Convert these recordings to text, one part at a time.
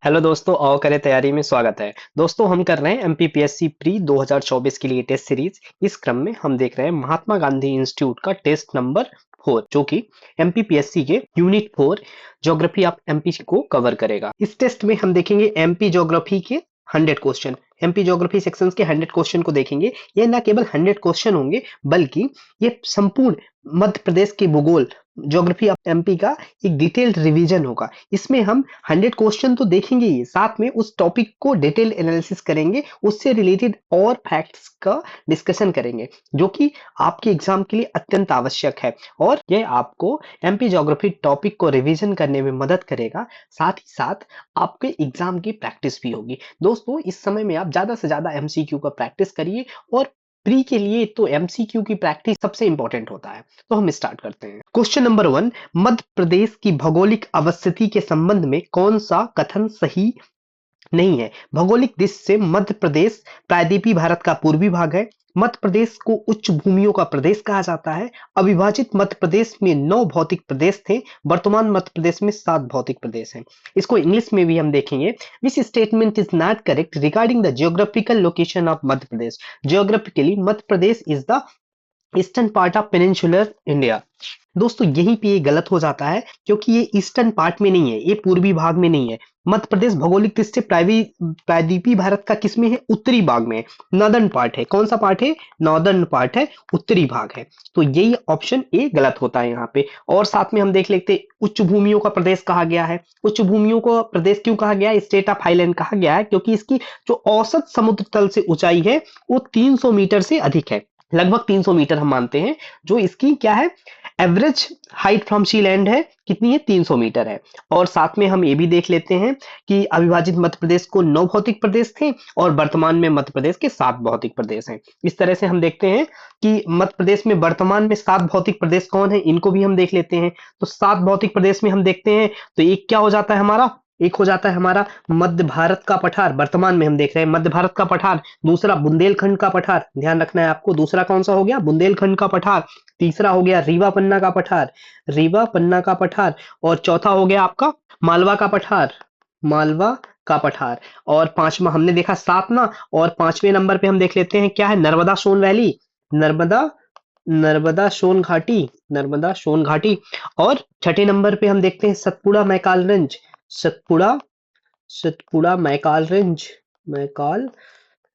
Hello दोस्तों, आओ करें तैयारी में स्वागत है। दोस्तों, हम कर रहे हैं एमपीपीएससी प्री 2024 के लिए टेस्ट सीरीज। इस क्रम में हम देख रहे हैं महात्मा गांधी इंस्टीट्यूट का टेस्ट नंबर 4, जो कि एमपीपीएससी के यूनिट 4 ज्योग्राफी ऑफ एमपी को कवर करेगा। इस टेस्ट में हम देखेंगे एमपी ज्योग्राफी के 100 क्वेश्चन। एमपी ज्योग्राफी सेक्शंस के 100 क्वेश्चन को देखेंगे। ये न केवल 100 क्वेश्चन होंगे, बल्कि ये संपूर्ण मध्य प्रदेश के भूगोल ज्योग्राफी ऑफ एमपी का एक डिटेल्ड रिवीजन होगा। इसमें हम 100 क्वेश्चन तो देखेंगे ही, साथ में उस टॉपिक को डिटेल एनालिसिस करेंगे, उससे रिलेटेड और फैक्ट्स का डिस्कशन करेंगे, जो कि आपके एग्जाम के लिए अत्यंत आवश्यक है। और ये आपको एमपी ज्योग्राफी टॉपिक को रिवीजन करने में मदद करेगा। साथ ही साथ आपके एग्जाम की प्रैक्टिस भी होगी। दोस्तों, इस समय में आप ज्यादा से ज्यादा एमसीक्यू का प्रैक्टिस करिए, और प्री के लिए तो एमसीक्यू की प्रैक्टिस सबसे इंपॉर्टेंट होता है। तो हम स्टार्ट करते हैं। क्वेश्चन नंबर 1, मध्य प्रदेश की भौगोलिक अवस्थिति के संबंध में कौन सा कथन सही नहीं है? भौगोलिक दृष्टि से मध्य प्रदेश प्रायद्वीपीय भारत का पूर्वी भाग है। मध्य प्रदेश को उच्च भूमियों का प्रदेश कहा जाता है। अविभाजित मध्य प्रदेश में 9 भौतिक प्रदेश थे। वर्तमान मध्य प्रदेश में 7 भौतिक प्रदेश हैं। इसको इंग्लिश में भी हम देखेंगे। This statement is not correct regarding the geographical location of Madhya Pradesh. Geographically Madhya Pradesh is the eastern part of peninsular India. दोस्तों, यहीं पे ये गलत हो जाता है, क्योंकि ये ईस्टर्न पार्ट में नहीं है, ये पूर्वी भाग में नहीं है। मध्य प्रदेश भौगोलिक दृष्टि से प्रायद्वीपीय भारत का किसमें है? उत्तरी भाग में, नॉर्दर्न पार्ट है। कौन सा पार्ट है? नॉर्दर्न पार्ट है, उत्तरी भाग है। तो यही ऑप्शन ए गलत होता है यहाँ पे। और साथ में हम देख लेते हैं, उच्च भूमियों का प्रदेश कहा गया है। उच्च भूमियों को प्रदेश क्यों कहा गया है? स्टेट ऑफ हाईलैंड कहा गया है, क्योंकि इसकी जो औसत समुद्र तल से ऊंचाई है वो 300 मीटर से अधिक है। लगभग 300 मीटर हम मानते हैं। जो इसकी क्या है, average height from sea land है, कितनी है? 300 मीटर है। और साथ में हम ये भी देख लेते हैं कि अविभाजित मध्य प्रदेश को 9 भौतिक प्रदेश थे, और वर्तमान में मध्य प्रदेश के 7 भौतिक प्रदेश हैं। इस तरह से हम देखते हैं कि मध्य प्रदेश में वर्तमान में 7 भौतिक प्रदेश कौन है, इनको भी हम देख लेते हैं। तो 7 भौतिक प्रदेश में हम देखते हैं, तो एक क्या हो जाता है हमारा? एक हो जाता है हमारा मध्य भारत का पठार। वर्तमान में हम देख रहे हैं मध्य भारत का पठार। दूसरा बुंदेलखंड का पठार, ध्यान रखना है आपको। दूसरा कौन सा हो गया? बुंदेलखंड का पठार। तीसरा हो गया रीवा पन्ना का पठार, रीवा पन्ना का पठार। और चौथा हो गया आपका मालवा का पठार, मालवा का पठार। और पांचवा हमने देखा 7 ना, और 5वें नंबर पे हम देख लेते हैं क्या है? नर्मदा सोन वैली, नर्मदा नर्मदा सोन घाटी, नर्मदा सोन घाटी। और छठे नंबर पे हम देखते हैं Satpura Maikal range, Satpura Satpura Maikal range, Maikal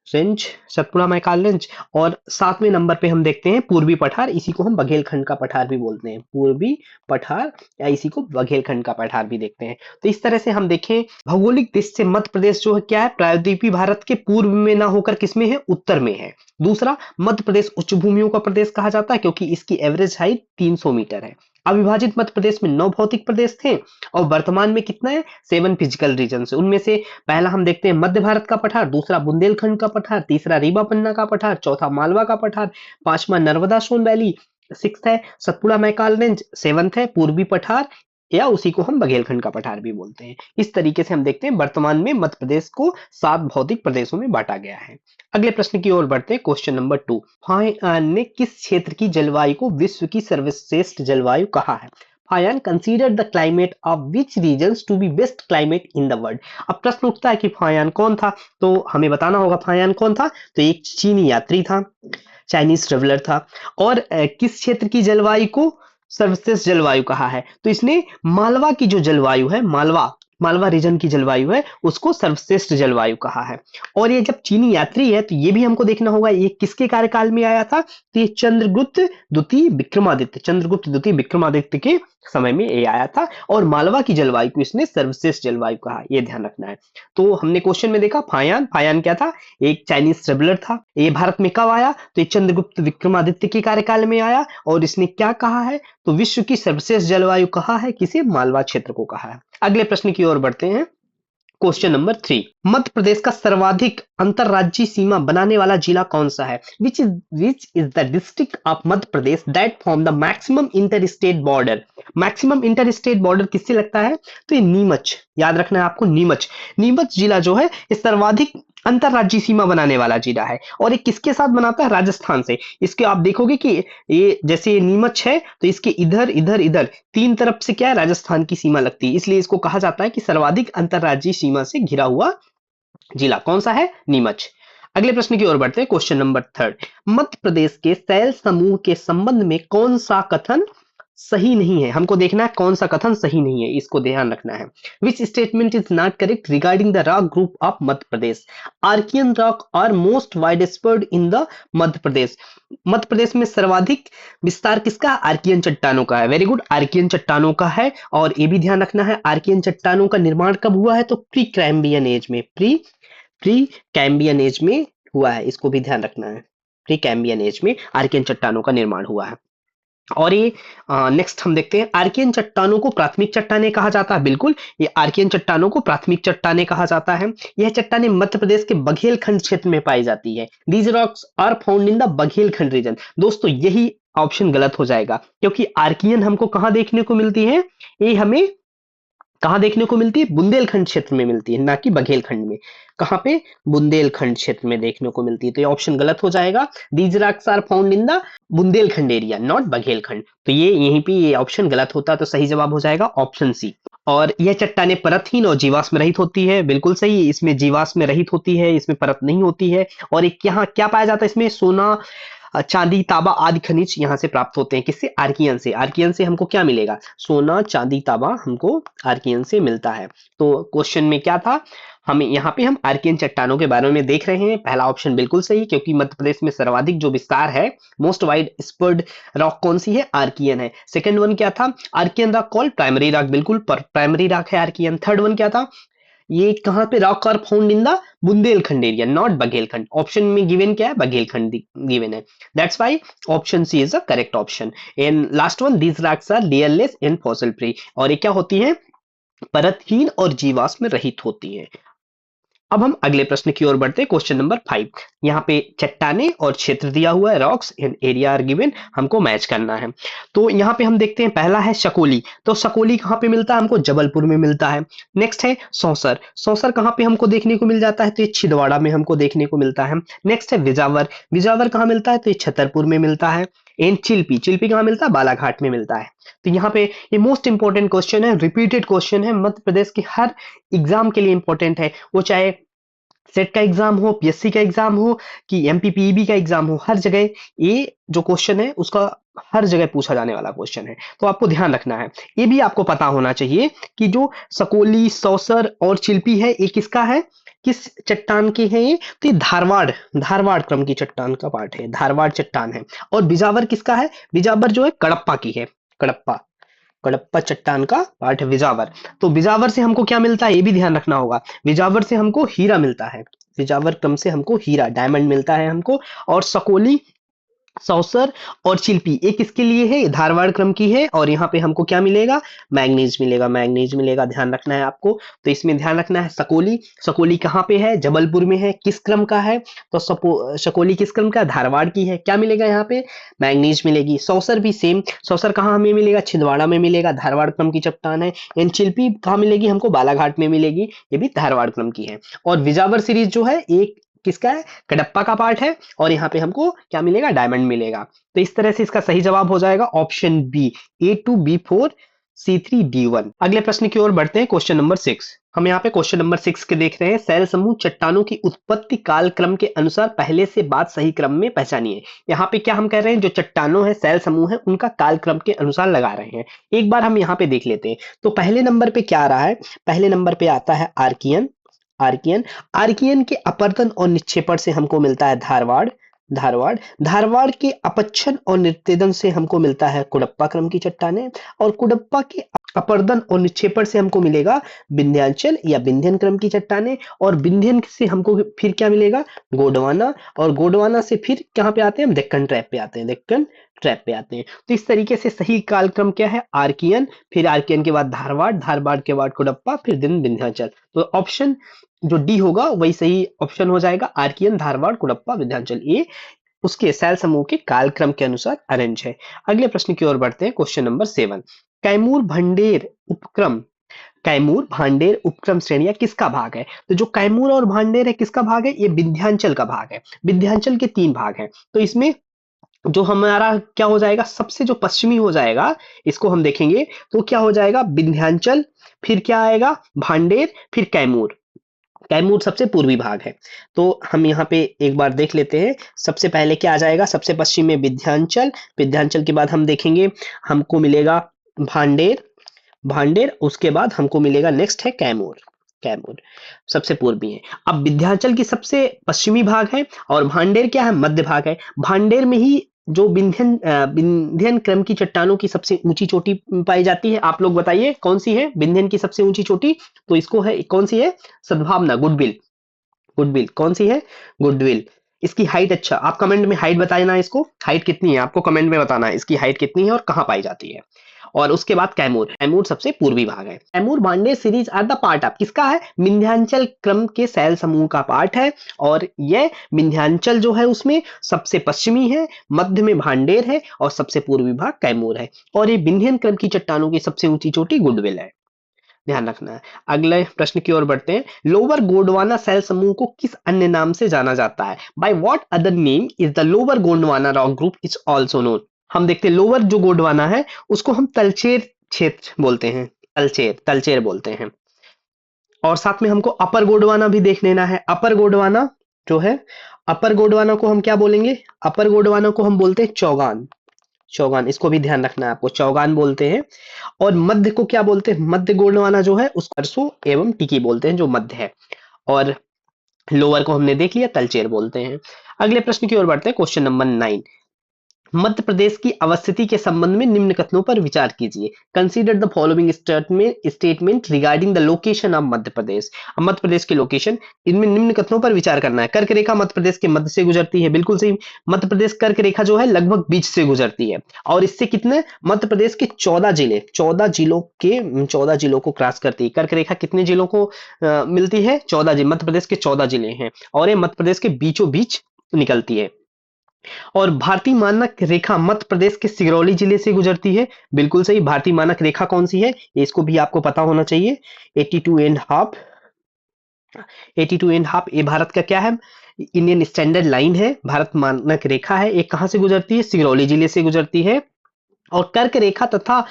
range, Satpura Maikal range. और 7वें नंबर पे हम देखते हैं पूर्वी पठार, इसी को हम बघेलखंड का पठार भी बोलते हैं, पूर्वी पठार, या इसी को बघेलखंड का पठार भी देखते हैं। तो इस तरह से हम देखें, भौगोलिक दृष्टि से मध्य प्रदेश जो है क्या है? प्रायद्वीपीय भारत के पूर्व में ना होकर किसमें है? उत्तर में है। दूसरा, मध्य प्रदेश उच्च भूमियों का प्रदेश कहा जाता है, क्योंकि इसकी एवरेज हाइट 300 मीटर है। अविभाजित मध्य प्रदेश में 9 भौतिक प्रदेश थे, और वर्तमान में कितना है? 7 फिजिकल रीजन है। उनमें से पहला हम देखते हैं मध्य भारत का पठार, दूसरा बुंदेलखंड का पठार, तीसरा रीवा पन्ना का पठार, चौथा मालवा का पठार, पांचवा नर्मदा सोन वैली, 6th है सतपुड़ा मैकाल रेंज, 7th है पूर्वी पठार, या उसी को हम बघेलखंड का पठार भी बोलते हैं। इस तरीके से हम देखते हैं वर्तमान में मध्य प्रदेश को 7 भौतिक प्रदेशों में बांटा गया है। अगले प्रश्न की ओर बढ़ते हैं। क्वेश्चन नंबर 2, फाइन ने किस क्षेत्र की जलवायु को विश्व की सर्वश्रेष्ठ जलवायु कहा है? फायन consider the climate of which regions to be best climate in the world. अब प्रश्न उठता है कि फायन कौन था, तो हमें बताना होगा फायन कौन था। तो एक चीनी यात्री था, चाइनीज ट्रेवलर था। और किस क्षेत्र की जलवायु को सर्वश्रेष्ठ जलवायु कहा है? तो इसने मालवा की जो जलवायु है, मालवा रीजन की जलवायु है, उसको सर्वश्रेष्ठ जलवायु कहा है। और ये जब चीनी यात्री है, तो ये भी हमको देखना होगा ये किसके कार्यकाल में आया था। तो ये चंद्रगुप्त द्वितीय विक्रमादित्य, चंद्रगुप्त द्वितीय विक्रमादित्य के समय में ये आया था। और मालवा की जलवायु को इसने सर्वश्रेष्ठ जलवायु कहा, ये ध्यान रखना है। तो हमने क्वेश्चन में देखा फायन क्या था? एक चाइनीज ट्रेवलर था। ये भारत में कब आया? तो ये चंद्रगुप्त विक्रमादित्य के कार्यकाल में आया। और इसने क्या कहा है? तो विश्व की सर्वश्रेष्ठ जलवायु कहा है, किसे? मालवा क्षेत्र को कहा है। अगले प्रश्न की ओर बढ़ते हैं। क्वेश्चन नंबर 3, मध्य प्रदेश का सर्वाधिक अंतरराज्यीय सीमा बनाने वाला जिला कौन सा है? विच is the district of Madhya Pradesh that form the maximum inter state border. Maximum inter state border किससे लगता है? तो ये नीमच, याद रखना है आपको, नीमच जिला जो है ये सर्वाधिक अंतरराज्यीय सीमा बनाने वाला जिला है। और ये किसके साथ बनाता है? राजस्थान से। इसके आप देखोगे कि ये जैसे ये नीमच है, तो इसके इधर 3 तरफ से क्या है? राजस्थान की सीमा लगती है, इसलिए इसको कहा जाता है कि सर्वाधिक अंतरराज्यीय सीमा से घिरा हुआ जिला कौन सा है? नीमच। अगले प्रश्न की ओर बढ़ते हैं, क्वेश्चन नंबर थर्ड। मध्य प्रदेश के सैल समूह के संबंध में कौन सा कथन सही नहीं है? हमको देखना है कौन सा कथन सही नहीं है, इसको ध्यान रखना है। Which statement is not correct regarding the rock group of Madhya Pradesh? Archean rock are most wide spread in the Madhya Pradesh. Madhya Pradesh में सर्वाधिक विस्तार किसका? आर्कियन चट्टानों का है। वेरी गुड, आर्कियन चट्टानों का है। और ये भी ध्यान रखना है, आर्कियन चट्टानों का निर्माण कब हुआ है? तो प्री कैम्बियन एज में, प्री कैम्बियन एज में हुआ है, इसको भी ध्यान रखना है। प्री कैम्बियन एज में आर्कियन चट्टानों का निर्माण हुआ है। और ये नेक्स्ट हम देखते हैं, आर्कियन चट्टानों को प्राथमिक चट्टानें कहा जाता है। बिल्कुल, ये आर्कियन चट्टानों को प्राथमिक चट्टानें कहा जाता है। यह चट्टानें मध्य प्रदेश के बघेलखंड क्षेत्र में पाई जाती है। These rocks are found in the Baghelkhand region. दोस्तों यही ऑप्शन गलत हो जाएगा, क्योंकि आर्कियन हमको कहां देखने को मिलती है? ये हमें कहां देखने को मिलती है? बुंदेलखंड क्षेत्र में मिलती है, ना कि बघेलखंड में। कहां पे? बुंदेलखंड क्षेत्र में देखने को मिलती है, तो ये ऑप्शन गलत हो जाएगा। These rocks are found in the Bundelkhand area, not Baghelkhand. तो ये यहीं पे ये ऑप्शन गलत होता है, तो सही जवाब हो जाएगा ऑप्शन सी। और यह चट्टानें परतहीन और जीवाश्म रहित होती है। बिल्कुल सही, इसमें जीवाश्म रहित होती है, इसमें परत नहीं होती है। और एक यहाँ क्या पाया जाता है? इसमें सोना, चांदी, तांबा आदि खनिज यहाँ से प्राप्त होते हैं। किससे? आर्कियन से। आर्कियन से हमको क्या मिलेगा? सोना, चांदी, तांबा हमको आर्कियन से मिलता है। तो क्वेश्चन में क्या था? हमें यहाँ पे हम आर्कियन चट्टानों के बारे में देख रहे हैं। पहला ऑप्शन बिल्कुल सही, क्योंकि मध्य प्रदेश में सर्वाधिक जो विस्तार है, मोस्ट वाइड स्प्रेड रॉक कौन सी है? आर्कियन है। सेकंड वन क्या था? Archean rock called primary rock. बिल्कुल, प्राइमरी रॉक है आर्कियन। थर्ड वन क्या था? ये कहां पे? Rock are found in the Bundelkhand area, not Baghelkhand. Option में गिवन क्या है? बघेलखंड गिवन है। That's why option C is the correct option. And last one, these rocks are layerless and fossil free. और ये क्या होती है? परतहीन और जीवाश्म रहित होती है। अब हम अगले प्रश्न की ओर बढ़ते हैं, क्वेश्चन नंबर 5। यहाँ पे चट्टाने और क्षेत्र दिया हुआ है, rocks and area are given, हमको मैच करना है। तो यहाँ पे हम देखते हैं, पहला है सकोली। तो सकोली कहाँ पे मिलता है? हमको जबलपुर में मिलता है। नेक्स्ट है सौंसर। सौंसर कहाँ पे हमको देखने को मिल जाता है? तो ये छिंदवाड़ा में हमको देखने को मिलता है। नेक्स्ट है विजावर। विजावर कहाँ मिलता है? तो ये छतरपुर में मिलता है। एंड चिल्पी। चिल्पी कहाँ मिलता है? बालाघाट में मिलता है। तो यहाँ पे ये मोस्ट इंपॉर्टेंट क्वेश्चन है, रिपीटेड क्वेश्चन है, मध्य प्रदेश के हर एग्जाम के लिए इंपॉर्टेंट है। वो चाहे सेट का एग्जाम हो, पीएससी का एग्जाम हो, कि एमपीपीईबी का एग्जाम हो, हर जगह ये जो क्वेश्चन है उसका हर जगह पूछा जाने वाला क्वेश्चन है। तो आपको ध्यान रखना है, ये भी आपको पता होना चाहिए कि जो सकोली, सौसर और चिल्पी है, ये किसका है? किस चट्टान के हैं ये? तो ये धारवाड़ क्रम की चट्टान का पार्ट है, धारवाड़ चट्टान है। और बिजावर किसका है? बिजावर जो है कडप्पा की है, कडप्पा कडप्पा चट्टान का पार्ट है बिजावर। तो बिजावर से हमको क्या मिलता है? ये भी ध्यान रखना होगा। बिजावर से हमको हीरा मिलता है, बिजावर क्रम से हमको हीरा, डायमंड मिलता है हमको। और सकोली, सौसर और चिल्पी ये किसके लिए है? धारवाड़ क्रम की है। और यहाँ पे हमको क्या मिलेगा? मैग्नीज मिलेगा, मैग्नीज मिलेगा, ध्यान रखना है आपको। तो इसमें ध्यान रखना है सकोली। सकोली कहाँ पे है? जबलपुर में है। किस क्रम का है? तो सकोली किस क्रम का? धारवाड़ की है। क्या मिलेगा यहाँ पे? मैग्नीज मिलेगी। सौसर भी सेम, सौसर कहाँ हमें मिलेगा? छिंदवाड़ा में मिलेगा, धारवाड़ क्रम की चट्टान है। एंड चिल्पी कहाँ मिलेगी हमको? बालाघाट में मिलेगी, ये भी धारवाड़ क्रम की है। और विजावर सीरीज जो है एक किसका है? कडप्पा का पार्ट है। और यहाँ पे हमको क्या मिलेगा? डायमंड मिलेगा। तो इस तरह से इसका सही जवाब हो जाएगा ऑप्शन बी, A2B4 C3D1। अगले प्रश्न की ओर बढ़ते हैं, क्वेश्चन नंबर 6। हम यहाँ पे क्वेश्चन नंबर 6 के देख रहे हैं, सैल समूह चट्टानों की उत्पत्ति काल क्रम के अनुसार पहले से बाद सही क्रम में पहचानिए। यहाँ पे क्या हम कह रहे हैं? जो चट्टानों है, सैल समूह है, उनका काल क्रम के अनुसार लगा रहे हैं। एक बार हम यहाँ पे देख लेते हैं। तो पहले नंबर पे क्या आ रहा है? पहले नंबर पे आता है आर्कियन। आर्कियन आर्कियन के अपरदन और निक्षेपण से हमको मिलता है धारवाड़। धारवाड़ धारवाड़ के अपच्छन और निर्तेदन से हमको मिलता है कुडप्पा क्रम की चट्टानें। और कुडप्पा के अपर्दन और निक्षेपण से हमको मिलेगा विंध्याचल या विंध्यन क्रम की चट्टानें। और विंध्यन से हमको फिर क्या मिलेगा? गोंडवाना। और गोंडवाना से फिर कहाँ पे आते हैं हम? डेक्कन ट्रैप पे आते हैं, डेक्कन ट्रैप पे आते हैं। तो इस तरीके से सही कालक्रम क्या है? आर्कियन, फिर आर्कियन के बाद धारवाड़, धारवाड़ के बाद कुडप्पा, फिर दिन विंध्याचल। तो ऑप्शन जो डी होगा वही सही ऑप्शन हो जाएगा, आर्कियन, धारवाड़, कुडप्पा, विंध्याचल। ये उसके सैल समूह के कालक्रम के अनुसार अरेंज है। अगले प्रश्न की ओर बढ़ते हैं, क्वेश्चन नंबर 7। कैमूर भांडेर उपक्रम, कैमूर भांडेर उपक्रम श्रेणियां किसका भाग है? तो जो कैमूर और भांडेर है किसका भाग है? ये विंध्याचल का भाग है। विंध्याचल के 3 भाग हैं। तो इसमें जो हमारा क्या हो जाएगा? सबसे जो पश्चिमी हो जाएगा, इसको हम देखेंगे तो क्या हो जाएगा? विंध्याचल, फिर क्या आएगा? भांडेर, फिर कैमूर। कैमूर सबसे पूर्वी भाग है। तो हम यहाँ पे एक बार देख लेते हैं। सबसे पहले क्या आ जाएगा, सबसे पश्चिम में विंध्याचल, विंध्याचल के बाद हम देखेंगे हमको मिलेगा भांडेर, भांडेर उसके बाद हमको मिलेगा नेक्स्ट है कैमूर, कैमूर सबसे पूर्वी है। अब विंध्याचल की सबसे पश्चिमी भाग है और भांडेर क्या है, मध्य भाग है। भांडेर में ही जो विंध्यन क्रम की चट्टानों की सबसे ऊंची चोटी पाई जाती है। आप लोग बताइए कौन सी है विंध्यन की सबसे ऊंची चोटी? तो इसको है, कौन सी है? सद्भावना, गुडविल, गुडविल कौन सी है? गुडविल। इसकी हाइट, अच्छा आप कमेंट में हाइट बताए ना, इसको हाइट कितनी है आपको कमेंट में बताना है, इसकी हाइट कितनी है और कहाँ पाई जाती है। और उसके बाद कैमूर, कैमूर सबसे पूर्वी भाग है। Kaimur Bhander series are the part of, किसका है? विंध्याचल क्रम के शैल समूह का पार्ट है। और यह विंध्याचल जो है उसमें सबसे पश्चिमी है, मध्य में भांडेर है और सबसे पूर्वी भाग कैमूर है। और ये विंध्यन क्रम की चट्टानों की सबसे ऊंची चोटी गुडविल है, ध्यान रखना है। अगले प्रश्न की ओर बढ़ते हैं। लोअर गोंडवाना शैल समूह को किस अन्य नाम से जाना जाता है? By what other name is the lower Gondwana rock group is also known? हम देखते हैं लोअर जो गोंडवाना है उसको हम तलचेर क्षेत्र बोलते हैं, तलचेर, तलचेर बोलते हैं। और साथ में हमको अपर गोंडवाना भी देख लेना है। अपर गोंडवाना जो है, अपर गोंडवाना को हम क्या बोलेंगे? अपर गोंडवाना को हम बोलते हैं चौगान, चौगान, इसको भी ध्यान रखना है आपको, चौगान बोलते हैं। और मध्य को क्या बोलते हैं? मध्य गोंडवाना जो है उसको अरसो एवं टिकी बोलते हैं, जो मध्य है। और लोअर को हमने देख लिया, तलचेर बोलते हैं। अगले प्रश्न की ओर बढ़ते हैं, क्वेश्चन नंबर 9। मध्य प्रदेश की अवस्थिति के संबंध में निम्न कथनों पर विचार कीजिए। Consider the following statement regarding the location of Madhya Pradesh. अब मध्य प्रदेश की लोकेशन, इनमें निम्न कथनों पर विचार करना है। कर्क रेखा मध्य प्रदेश के मध्य से गुजरती है, बिल्कुल सही। मध्य प्रदेश कर्क रेखा जो है लगभग बीच से गुजरती है। और इससे कितने, मध्य प्रदेश के 14 जिले, 14 जिलों के 14 जिलों को क्रॉस करती है। कर्क रेखा कितने जिलों को मिलती है? 14 जिले, मध्य प्रदेश के 14 जिले हैं और ये मध्य प्रदेश के बीचों बीच निकलती है। और भारतीय मानक रेखा मध्य प्रदेश के सिगरौली जिले से गुजरती है, बिल्कुल सही। भारतीय मानक रेखा कौन सी है? इसको भी आपको पता होना चाहिए, 82.5, 82.5 ये भारत का क्या है? इंडियन स्टैंडर्ड लाइन है, भारत मानक रेखा है। एक कहां से गुजरती है? सिगरौली जिले से गुजरती है। और कर्क रेखा तथा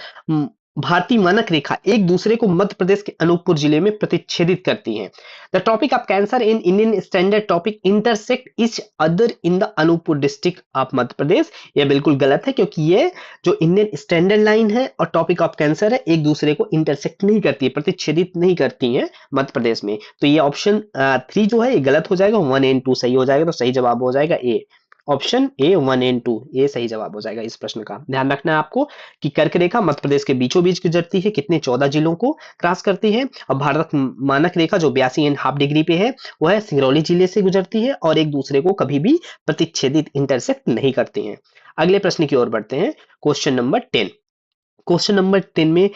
भारतीय मानक रेखा एक दूसरे को मध्य प्रदेश के अनूपपुर जिले में प्रतिच्छेदित करती हैं। The tropic of cancer in Indian standard topic intersect each other in the Anuppur district of Madhya Pradesh. यह बिल्कुल गलत है, क्योंकि ये जो इंडियन स्टैंडर्ड लाइन है और टॉपिक ऑफ कैंसर है एक दूसरे को इंटरसेक्ट नहीं करती है, प्रतिच्छेदित नहीं करती है मध्य प्रदेश में। तो ये ऑप्शन 3 जो है ये गलत हो जाएगा, 1 एंड 2 सही हो जाएगा। तो सही जवाब हो जाएगा ए, ऑप्शन ए 1 एंड 2, ये सही जवाब हो जाएगा इस प्रश्न का। ध्यान रखना है आपको कि कर्क रेखा मध्य प्रदेश के बीचों बीच गुजरती है, कितने 14 जिलों को क्रॉस करती है। और भारत मानक रेखा जो 82.5 डिग्री पे है वह है सिंगरौली जिले से गुजरती है और एक दूसरे को कभी भी प्रतिच्छेदित, इंटरसेक्ट नहीं करती है। अगले प्रश्न की ओर बढ़ते हैं, क्वेश्चन नंबर 10। क्वेश्चन नंबर 10 में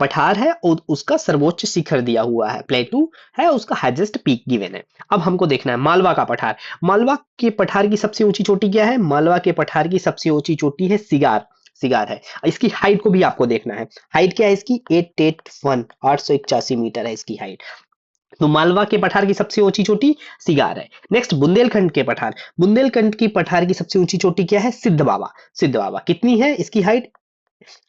पठार है और उसका सर्वोच्च शिखर दिया हुआ है, प्लेटू है, उसका हाईएस्ट पीक गिवन है। अब हमको देखना है मालवा का पठार। मालवा के पठार की सबसे ऊंची चोटी क्या है? मालवा के पठार की सबसे ऊंची चोटी है सिगार, सिगार है। इसकी हाइट को भी आपको देखना है। हाइट क्या है इसकी? 881, 881 मीटर है इसकी हाइट। तो मालवा के पठार की सबसे ऊंची चोटी सिगार है। नेक्स्ट बुंदेलखंड के पठार, बुंदेलखंड की पठार की सबसे ऊंची चोटी क्या है? सिद्ध बाबा, सिद्ध बाबा। कितनी है इसकी हाइट?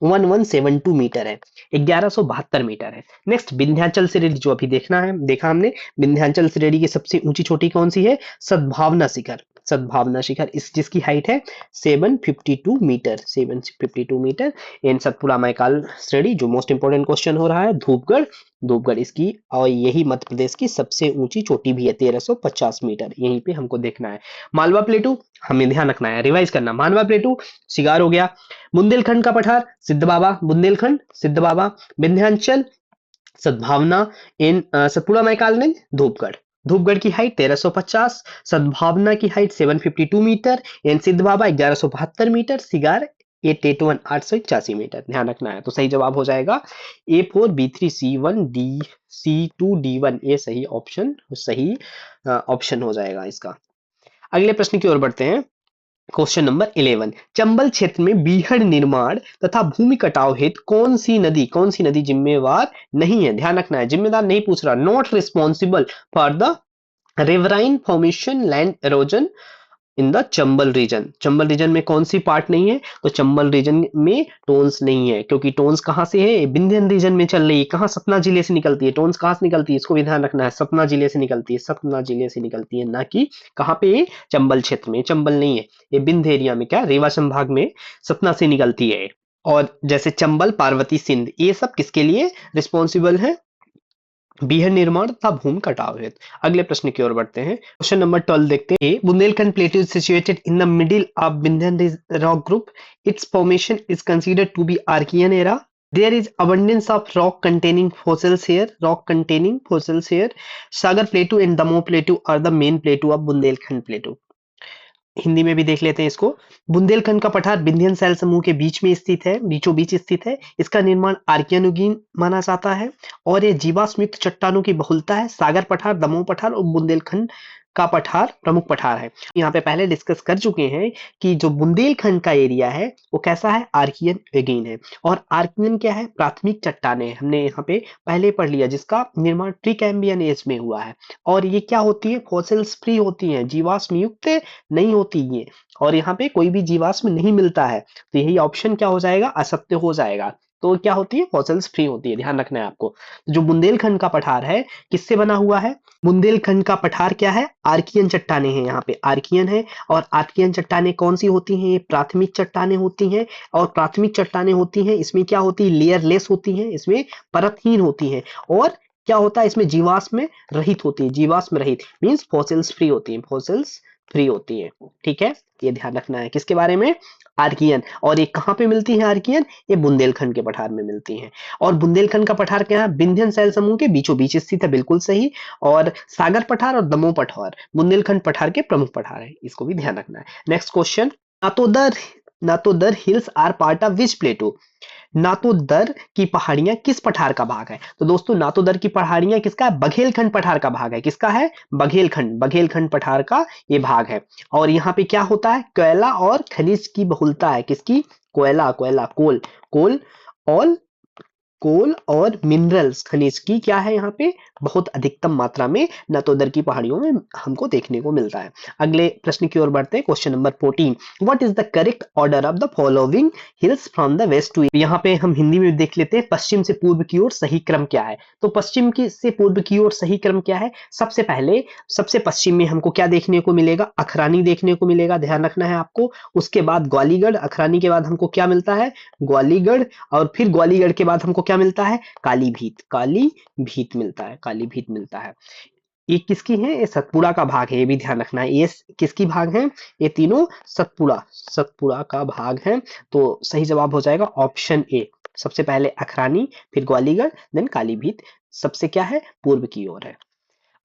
1172 मीटर है, 1172 मीटर है। नेक्स्ट विंध्याचल श्रेणी जो अभी देखना है, देखा हमने, विंध्याचल श्रेणी की सबसे ऊंची चोटी कौन सी है? सद्भावना शिखर, सद्भावना शिखर, इस जिसकी हाइट है 752 मीटर, 752 मीटर। इन सतपुड़ा मैकाल श्रेणी जो मोस्ट इंपोर्टेंट क्वेश्चन हो रहा है, धूपगढ़, धूपगढ़ इसकी, और यही मध्य प्रदेश की सबसे ऊंची चोटी भी है 1350 मीटर, यहीं पे हमको देखना है। मालवा प्लेटू हमें ध्यान रखना है, रिवाइज करना। मालवा प्लेटू शिगार हो गया, बुंदेलखंड का पठार सिद्ध बाबा, बुंदेलखंड सिद्ध बाबा, विंध्याचल सद्भावना, इन सतपुड़ा मैकाल ने धूपगढ़, धूपगढ़ की हाइट 1350, सद्भावना की हाइट 752 मीटर, एन सिद्ध बाबा 1172 मीटर, सिगार 881, 881 मीटर। ध्यान रखना है। तो सही जवाब हो जाएगा A4 B3 C1 D C2 D1, ये सही ऑप्शन, सही ऑप्शन हो जाएगा इसका। अगले प्रश्न की ओर बढ़ते हैं, क्वेश्चन नंबर 11। चंबल क्षेत्र में बीहड़ निर्माण तथा भूमि कटाव हेतु कौन सी नदी जिम्मेवार नहीं है? ध्यान रखना है, जिम्मेदार नहीं पूछ रहा, not responsible for the riverine formation, land erosion in the Chambal region. Chambal region में कौन सी पार्ट नहीं है? तो चंबल रीजन में टोन्स नहीं है, क्योंकि टोन्स कहाँ से है? विंध्यन रीजन में चल रही है। कहाँ? सतना जिले से निकलती है। टोन्स कहाँ से निकलती है? इसको भी ध्यान रखना है, सतना जिले से निकलती है, सतना जिले से निकलती है, ना कि कहाँ पे? चंबल क्षेत्र में। चंबल नहीं है, ये विंध्य एरिया में, क्या रेवा संभाग में सतना से निकलती है। और जैसे चंबल, पार्वती, सिंध, ये सब किसके लिए रिस्पॉन्सिबल है? बीहड़ निर्माण तथा भूमि कटाव हेतु। अगले प्रश्न की ओर बढ़ते हैं। क्वेश्चन नंबर 12 देखते हैं। Bundelkhand plateau is situated in the middle of Vindhyan rock group. Its formation is considered to be Archean era. There is abundance of rock containing fossils here. Rock containing fossils here. Sagar Plateau and Damoh Plateau are the main plateau of Bundelkhand Plateau. Hindi में भी देख लेते हैं इसको। बुंदेलखंड का पठार विंध्यन शैल समूह के बीच में स्थित है, बीचों बीच स्थित है। इसका निर्माण आर्कियानुगीन माना जाता है और ये जीवाश्म युक्त चट्टानों की बहुलता है। सागर पठार, दमोह पठार और बुंदेलखंड का पठार प्रमुख पठार है। यहाँ पे पहले डिस्कस कर चुके हैं कि जो बुंदेलखंड का एरिया है वो कैसा है? आर्कियन एगेन है। और आर्कियन क्या है? प्राथमिक चट्टाने। हमने यहाँ पे पहले पढ़ लिया, जिसका निर्माण प्रीकैम्बियन एज में हुआ है। और ये क्या होती है? फॉसिल्स फ्री होती हैं, जीवाश्म युक्त नहीं होती ये। और यहाँ पे कोई भी जीवाश्म नहीं मिलता है, तो यही ऑप्शन क्या हो जाएगा? असत्य हो जाएगा। तो क्या होती है? फॉसिल्स फ्री होती है, ध्यान रखना है आपको। जो बुंदेलखंड का पठार है किससे बना हुआ है? बुंदेलखंड का पठार क्या है? आर्कियन चट्टाने हैं, यहाँ पे आर्कियन है। और आर्कियन चट्टाने कौन सी होती हैं? ये प्राथमिक चट्टाने होती हैं। और प्राथमिक चट्टाने होती हैं, इसमें क्या होती है? लेयरलेस होती हैं, इसमें परतहीन होती हैं। और क्या होता है? इसमें जीवाश्म रहित होती है, जीवाश्म रहित मीन्स फॉसिल्स फ्री होती है, फॉसिल्स फ्री होती है। ठीक है, ये ध्यान रखना है। किसके बारे में? आर्कियन। और ये कहाँ पे मिलती है आर्कियन? ये बुंदेलखंड के पठार में मिलती है। और बुंदेलखंड का पठार क्या है? विंध्यन शैल समूह के बीचों बीच स्थित है, बिल्कुल सही। और सागर पठार और दमोह पठार बुंदेलखंड पठार के प्रमुख पठार है, इसको भी ध्यान रखना है। Next question. नातोदर hills are part of which plateau? नातोदर की पहाड़ियां किस पठार का भाग है? तो दोस्तों नातोदर की पहाड़ियां किसका है? बघेलखंड पठार का भाग है। किसका है? बघेलखंड पठार का ये भाग है। और यहाँ पे क्या होता है? कोयला और खनिज की बहुलता है। किसकी? कोयला, कोल और कोल और मिनरल्स, खनिज की क्या है यहाँ पे? बहुत अधिकतम मात्रा में नातोदर की पहाड़ियों में हमको देखने को मिलता है। अगले प्रश्न की ओर बढ़ते हैं। Question number 14। What is the correct order of the following hills from the west to? यहाँ पे हम हिंदी में देख लेते हैं, पश्चिम से पूर्व की ओर सही क्रम क्या है? तो पश्चिम की से पूर्व की ओर सही क्रम क्या है? सबसे पहले सबसे पश्चिम में हमको क्या देखने को मिलेगा? अखरानी देखने को मिलेगा, ध्यान रखना है आपको। उसके बाद ग्वालीगढ़, अखरानी के बाद हमको क्या मिलता है? ग्वालीगढ़। और फिर ग्वालीगढ़ के बाद हमको क्या मिलता है? कालीभीत मिलता है। ये किसकी है? ये सतपुड़ा का भाग है, ये भी ध्यान रखना है। ये किसकी भाग है? ये तीनों सतपुड़ा का भाग है। तो सही जवाब हो जाएगा ऑप्शन ए। सबसे पहले अखरानी, फिर ग्वालीगढ़, देन कालीभीत, सबसे क्या है? पूर्व की ओर है।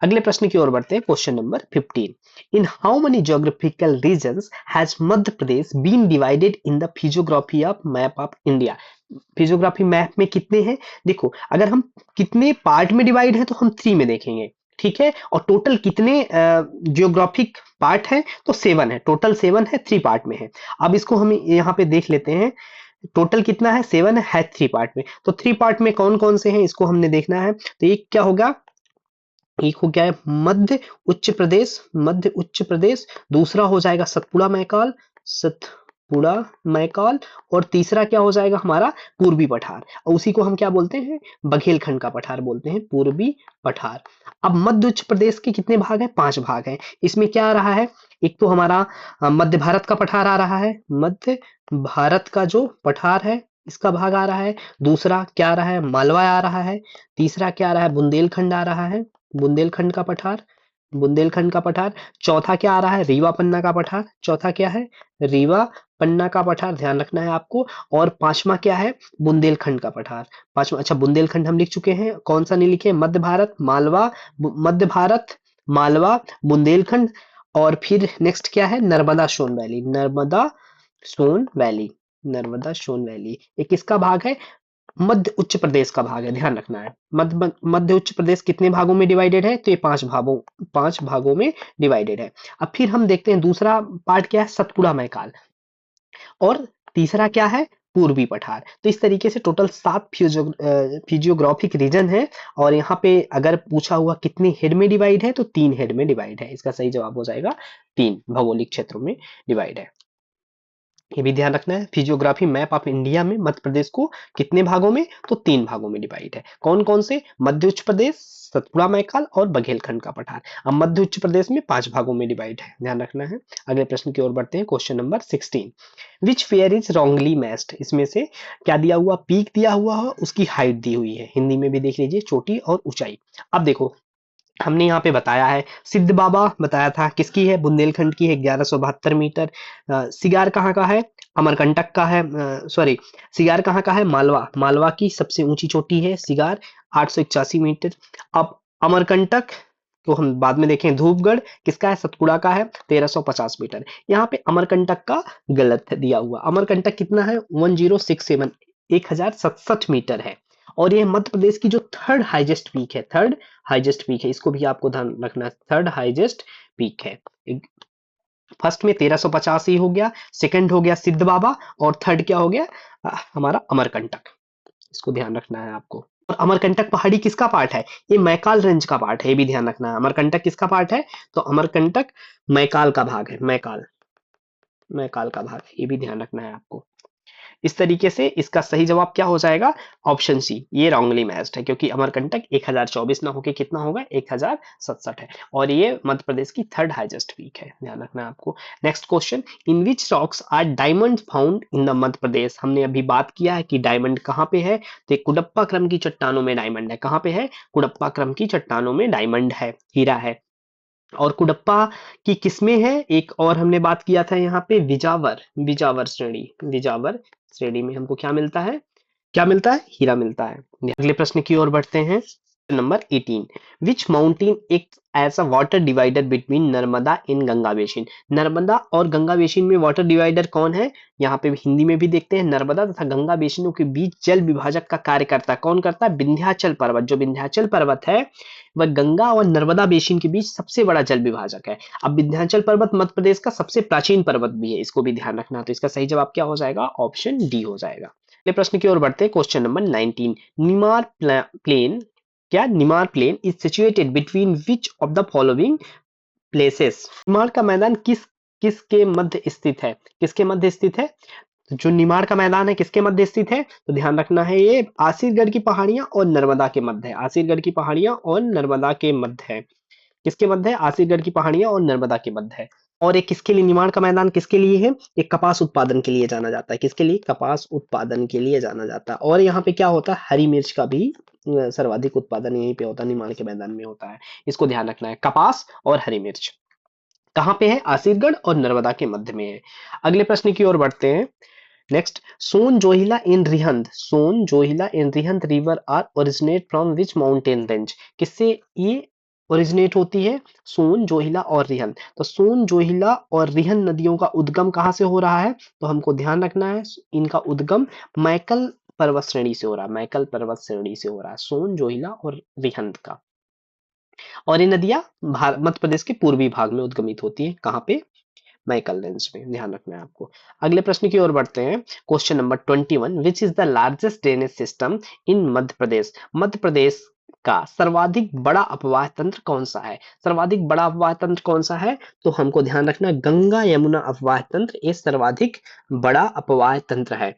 अगले प्रश्न की ओर बढ़ते हैं। Question number 15। In how many geographical regions has Madhya Pradesh been divided in the physiography of map of India? Physiography map में कितने हैं? देखो, अगर हम कितने पार्ट में डिवाइड है तो हम 3 में देखेंगे, ठीक है। और टोटल कितने जियोग्राफिक पार्ट है? तो 7 है, टोटल 7 है, 3 पार्ट में है। अब इसको हम यहाँ पे देख लेते हैं, टोटल कितना है? 7 है 3 पार्ट में। तो 3 पार्ट में कौन कौन से हैं इसको हमने देखना है। तो एक क्या होगा? एक हो गया है मध्य उच्च प्रदेश। दूसरा हो जाएगा सतपुड़ा मैकाल। और तीसरा क्या हो जाएगा हमारा? पूर्वी पठार। और उसी को हम क्या बोलते हैं? बघेलखंड का पठार बोलते हैं, पूर्वी पठार। अब मध्य उच्च प्रदेश के कितने भाग हैं? 5 भाग हैं। इसमें क्या आ रहा है? एक तो हमारा मध्य भारत का पठार आ रहा है, मध्य भारत का जो पठार है इसका भाग आ रहा है। दूसरा क्या आ रहा है? मालवा आ रहा है। तीसरा क्या आ रहा है? बुंदेलखंड आ रहा है, बुंदेलखंड का पठार। चौथा क्या आ रहा है? रीवा पन्ना का पठार। चौथा क्या है? रीवा पन्ना का पठार, ध्यान रखना है आपको। और पांचवा क्या है? बुंदेलखंड का पठार। पांचवा, अच्छा बुंदेलखंड हम लिख चुके हैं, कौन सा नहीं लिखे? मध्य भारत, मालवा, बुंदेलखंड। और फिर नेक्स्ट क्या है? नर्मदा सोन वैली। ये किसका भाग है? मध्य उच्च प्रदेश का भाग है, ध्यान रखना है। मध्य उच्च प्रदेश कितने भागों में डिवाइडेड है? तो ये 5 भागों में डिवाइडेड है। अब फिर हम देखते हैं दूसरा पार्ट क्या है? सतपुड़ा मैकाल। और तीसरा क्या है? पूर्वी पठार। तो इस तरीके से टोटल 7 फिजियोग्राफिक रीजन है, और यहाँ पे अगर पूछा हुआ कितने हेड में डिवाइड है तो 3 हेड में डिवाइड है। इसका सही जवाब हो जाएगा 3 भौगोलिक क्षेत्रों में डिवाइड है। ये भी ध्यान रखना है। फिजियोग्राफी मैप ऑफ इंडिया में मध्य प्रदेश को कितने भागों में, तो 3 भागों में डिवाइड है। कौन कौन से, मध्य उच्च प्रदेश, सतपुड़ा मैकाल और बघेलखंड का पठार। अब मध्य उच्च प्रदेश में 5 भागों में डिवाइड है, ध्यान रखना है। अगले प्रश्न की ओर बढ़ते हैं। Question number 16, which fair is wrongly matched. इसमें से क्या दिया हुआ, पीक दिया हुआ है, उसकी हाइट दी हुई है। हिंदी में भी देख लीजिए, चोटी और ऊंचाई। अब देखो, हमने यहाँ पे बताया है, सिद्ध बाबा बताया था किसकी है, बुंदेलखंड की है, 1172 मीटर। सिगार कहाँ का है, अमरकंटक का है, सॉरी, सिगार कहाँ का है, मालवा, मालवा की सबसे ऊंची चोटी है सिगार, 881 मीटर। अब अमरकंटक तो हम बाद में देखें, धूपगढ़ किसका है, सतपुड़ा का है, 1350 मीटर। यहाँ पे अमरकंटक का गलत दिया हुआ, अमरकंटक कितना है, 1067, 1067 मीटर है। और ये मध्य प्रदेश की जो थर्ड हाईएस्ट पीक है, थर्ड हाईएस्ट पीक है, इसको भी आपको ध्यान रखना है, थर्ड हाईएस्ट पीक है। फर्स्ट में 1350 ही हो गया, सेकंड हो गया सिद्ध बाबा, और थर्ड क्या हो गया, हमारा अमरकंटक। इसको ध्यान रखना है आपको। और अमरकंटक पहाड़ी किसका पार्ट है, ये मैकाल रेंज का पार्ट है, ये भी ध्यान रखना है। अमरकंटक किसका पार्ट है, तो अमरकंटक मैकाल का भाग है, मैकाल, मैकाल का भाग है, ये भी ध्यान रखना है आपको। इस तरीके से इसका सही जवाब क्या हो जाएगा, ऑप्शन सी, ये रॉन्गली मैच्ड है, क्योंकि अमरकंटक 1024 ना होके कितना होगा, 1067 है, और ये मध्य प्रदेश की थर्ड हाईएस्ट पीक है, ध्यान रखना है आपको। Next question, in which rocks are diamond found in the Madhya Pradesh. हमने अभी बात किया है कि डायमंड कहाँ पे है, तो कुडप्पा क्रम की चट्टानों में डायमंड है। कहाँ पे है, कुडप्पा क्रम की चट्टानों में डायमंड है, हीरा है। और कुडप्पा की किस्में हैं, एक और हमने बात किया था यहाँ पे, विजावर, विजावर श्रेणी, विजावर श्रेणी में हमको क्या मिलता है, क्या मिलता है, हीरा मिलता है। अगले प्रश्न की ओर बढ़ते हैं। नंबर 18, विच माउंटेन एक ऐसा वाटर डिवाइडर बिटवीन नर्मदा इन गंगा बेसिन। नर्मदा और गंगा बेसिन में वाटर डिवाइडर कौन है, यहाँ पे हिंदी में भी देखते हैं, नर्मदा तथा गंगा बेसिनों के बीच जल विभाजक का कार्य करता है, कौन करता है, विंध्याचल पर्वत। जो विंध्याचल पर्वत है वह गंगा और नर्मदा बेसिन के बीच सबसे बड़ा जल विभाजक है। अब विंध्याचल पर्वत मध्य प्रदेश का सबसे प्राचीन पर्वत भी है, इसको भी ध्यान रखना। तो इसका सही जवाब क्या हो जाएगा, ऑप्शन डी हो जाएगा। अगले प्रश्न की ओर बढ़ते हैं। क्वेश्चन नंबर 19, निमार प्लेन, क्या, Nimar plain is situated between which of the following places. Nimar का मैदान किसके मध्य स्थित है, किसके मध्य स्थित है, तो जो निमाड़ का मैदान है किसके मध्य स्थित है, तो ध्यान रखना है, ये आसिरगढ़ की पहाड़ियां और नर्मदा के मध्य है, आसिरगढ़ की पहाड़ियां और नर्मदा के मध्य है। किसके मध्य है, आसिरगढ़ की पहाड़ियां और नर्मदा के मध्य है। और एक किसके लिए, निमाड़ का मैदान किसके लिए है, एक कपास उत्पादन के लिए जाना जाता है, किसके लिए, कपास उत्पादन के लिए जाना जाता है। और यहाँ पे क्या होता है, हरी मिर्च का भी सर्वाधिक उत्पादन यहीं पे होता है, निमाड़ के मैदान में होता है। इसको ध्यान रखना है, कपास और हरी मिर्च कहाँ पे है, आसिरगढ़ और नर्मदा के मध्य में है। अगले प्रश्न की ओर बढ़ते हैं। Next, Son Johila and Rihand, Son Johila and Rihand river are originate from which mountain range. किससे ये ओरिजिनेट होती है, सोन जोहिला और रिहंद। तो सोन जोहिला और रिहंद नदियों का उद्गम कहाँ से हो रहा है, तो हमको ध्यान रखना है, इनका उद्गम मैकल पर्वत श्रेणी से हो रहा है, मैकल पर्वत श्रेणी से हो रहा है, सोन जोहिला और रिहंद का। और ये नदियां मध्य प्रदेश के पूर्वी भाग में उद्गमित होती है, कहाँ पे, मैकल रेंज में, ध्यान रखना है आपको। अगले प्रश्न की ओर बढ़ते हैं। Question number 21, which is the largest drainage system in Madhya Pradesh. Madhya Pradesh का सर्वाधिक बड़ा अपवाह तंत्र कौन सा है, सर्वाधिक बड़ा अपवाह तंत्र कौन सा है, तो हमको ध्यान रखना, गंगा यमुना अपवाह तंत्र ये सर्वाधिक बड़ा अपवाह तंत्र है।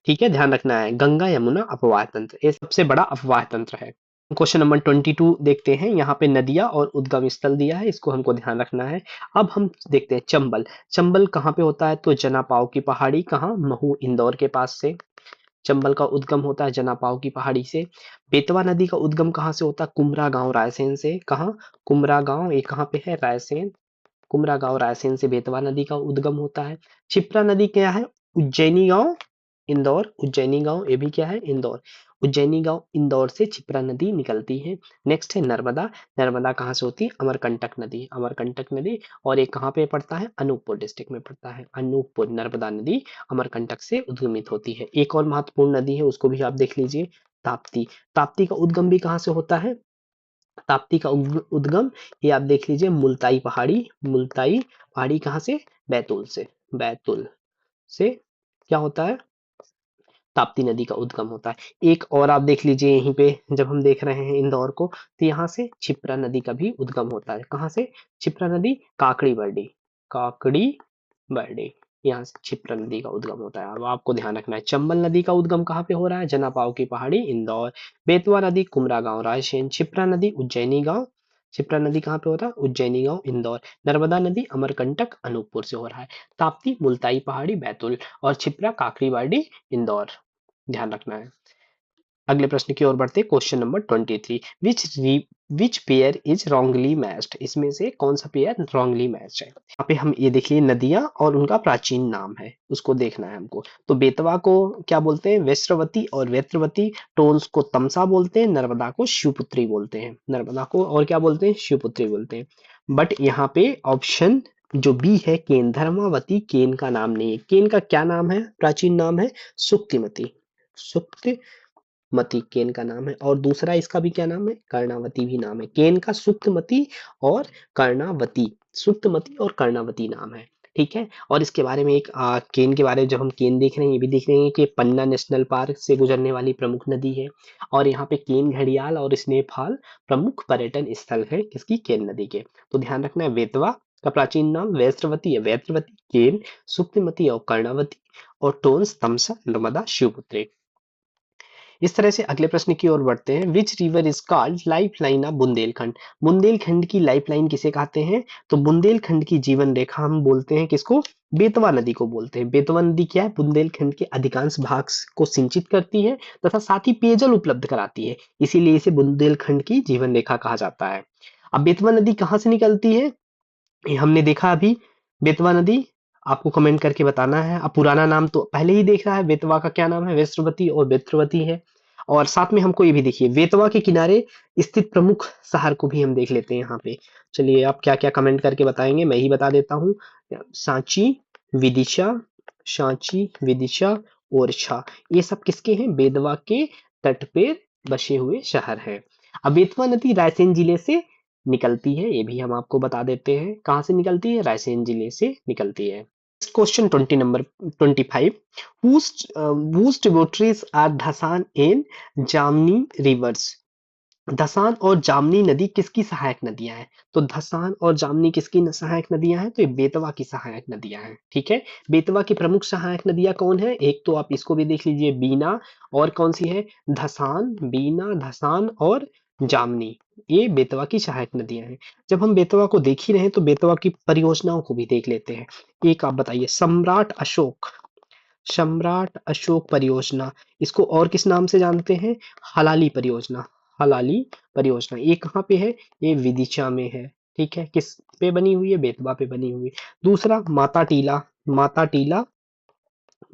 ठीक है, ध्यान रखना है, गंगा यमुना अपवाह तंत्र ये सबसे बड़ा अपवाह तंत्र है। क्वेश्चन नंबर 22 देखते हैं। यहाँ पे नदियां और उद्गम स्थल दिया है, इसको हमको ध्यान रखना है। अब हम देखते हैं चंबल, चंबल कहाँ पे होता है, तो जनापाव की पहाड़ी, कहाँ, महू इंदौर के पास से चंबल का उद्गम होता है, जनापाव की पहाड़ी से। बेतवा नदी का उद्गम कहाँ से होता है, कुमरा गांव रायसेन से, कहाँ, कुमरा गांव, ये कहाँ पे है, रायसेन, कुमरा गांव रायसेन से बेतवा नदी का उद्गम होता है। क्षिप्रा नदी क्या है, उज्जैनी गांव इंदौर, उज्जैनी गांव ये भी क्या है, इंदौर, उज्जैनी गांव इंदौर से क्षिप्रा नदी निकलती है। नेक्स्ट है नर्मदा, नर्मदा कहाँ से होती है, अमरकंटक नदी, अमरकंटक नदी, और ये कहाँ पे पड़ता है, अनूपपुर डिस्ट्रिक्ट में पड़ता है, अनूपपुर नर्मदा नदी अमरकंटक से उद्गमित होती है। एक और महत्वपूर्ण नदी है, उसको भी आप देख लीजिए, ताप्ती, ताप्ती का उद्गम भी कहाँ से होता है, ताप्ती का उद्गम ये आप देख लीजिए, मुल्ताई पहाड़ी, मुल्ताई पहाड़ी कहाँ से, बैतूल से, बैतूल से क्या होता है, ताप्ती नदी का उद्गम होता है। एक और आप देख लीजिए यहीं पे, जब हम देख रहे हैं इंदौर को, तो यहाँ से क्षिप्रा नदी का भी उद्गम होता है। कहाँ से? क्षिप्रा नदी, काकड़ी बरडी, काकड़ी बरडी, यहाँ से क्षिप्रा नदी का उद्गम होता है। अब आपको ध्यान रखना है, चंबल नदी का उद्गम कहाँ पे हो रहा है? जनापाव की पहाड़ी, इंदौर। बेतवा नदी, कुमरा गांव, रायसेन। क्षिप्रा नदी, उज्जैनी गांव। क्षिप्रा नदी कहाँ पे होता है? उज्जैनी गांव, इंदौर। नर्मदा नदी, अमरकंटक, अनूपपुर से हो रहा है। ताप्ती, मुल्ताई पहाड़ी, बैतूल। और क्षिप्रा, काकड़ी बाड़ी, इंदौर। ध्यान रखना है। अगले प्रश्न की ओर बढ़ते, question number 23। Which pair is wrongly matched? इसमें से कौन सा पेयर रॉन्गली मैच है? यहाँ पे हम ये देखिए, नदियां और उनका प्राचीन नाम है, उसको देखना है हमको। तो बेतवा को क्या बोलते हैं? वैश्रवती और वेत्रवती। टोन्स को तमसा बोलते हैं। नर्मदा को शिवपुत्री बोलते हैं। नर्मदा को और क्या बोलते हैं? शिवपुत्री बोलते हैं। बट यहाँ पे ऑप्शन जो बी है, केन, धर्मावती केन का नाम नहीं है। केन का क्या नाम है? प्राचीन नाम है सुक्तिमती। सुक्तमती केन का नाम है। और दूसरा इसका भी क्या नाम है? कर्णावती भी नाम है। केन का सुक्तमती और कर्णावती, सुक्तमती और कर्णावती नाम है। ठीक है। और इसके बारे में एक केन के बारे में जब हम केन देख रहे हैं, ये भी देख रहे हैं कि पन्ना नेशनल पार्क से गुजरने वाली प्रमुख नदी है। और यहाँ पे केन, घड़ियाल और स्नेफाल प्रमुख पर्यटन स्थल है किसकी? केन नदी के। तो ध्यान रखना है, बेतवा का प्राचीन नाम वैश्रवती है, वैत्रवती, केन, सुक्तिमती और कर्णावती। और टोन्स, तमसा, नर्मदा, शिवपुत्री। इस तरह से अगले प्रश्न की ओर बढ़ते हैं। विच river is called life line of Bundelkhand? Bundelkhand की लाइफ लाइन किसे कहते हैं? तो बुंदेलखंड की जीवन रेखा हम बोलते हैं किसको? बेतवा नदी को बोलते हैं। बेतवा नदी क्या है? बुंदेलखंड के अधिकांश भाग को सिंचित करती है तथा साथ ही पेयजल उपलब्ध कराती है, इसीलिए इसे बुंदेलखंड की जीवन रेखा कहा जाता है। अब बेतवा नदी कहाँ से निकलती है? ये हमने देखा अभी। बेतवा नदी आपको कमेंट करके बताना है। अब पुराना नाम तो पहले ही देख रहा है, बेतवा का क्या नाम है? वैश्रवती और बेत्रवती है। और साथ में हमको ये भी देखिए, बेतवा के किनारे स्थित प्रमुख शहर को भी हम देख लेते हैं यहाँ पे। चलिए, आप क्या क्या कमेंट करके बताएंगे, मैं ही बता देता हूँ। सांची, विदिशा, सांची, विदिशा, ओरछा, ये सब किसके हैं? बेतवा के तट पे बसे हुए शहर हैं। अब बेतवा नदी रायसेन जिले से निकलती है, ये भी हम आपको बता देते हैं। कहाँ से निकलती है? रायसेन जिले से निकलती है। Question 20 number 25। whose tributaries are Dhasan and जामनी रिवर्स? धसान और जामनी नदी किसकी सहायक नदियां हैं? तो धसान और जामनी किसकी सहायक नदियां हैं? तो ये बेतवा की सहायक नदियां हैं। ठीक है। बेतवा की प्रमुख सहायक नदियां कौन है? एक तो आप इसको भी देख लीजिए, बीना। और कौन सी है? धसान, बीना, धसान और जामनी, ये बेतवा की सहायक नदियां हैं। जब हम बेतवा को देख ही रहे हैं तो बेतवा की परियोजनाओं को भी देख लेते हैं। एक आप बताइए, सम्राट अशोक, सम्राट अशोक परियोजना, इसको और किस नाम से जानते हैं? हलाली परियोजना, हलाली परियोजना। ये कहाँ पे है? ये विदिशा में है। ठीक है। किस पे बनी हुई है? बेतवा पे बनी हुई है। दूसरा, माता टीला, माता टीला,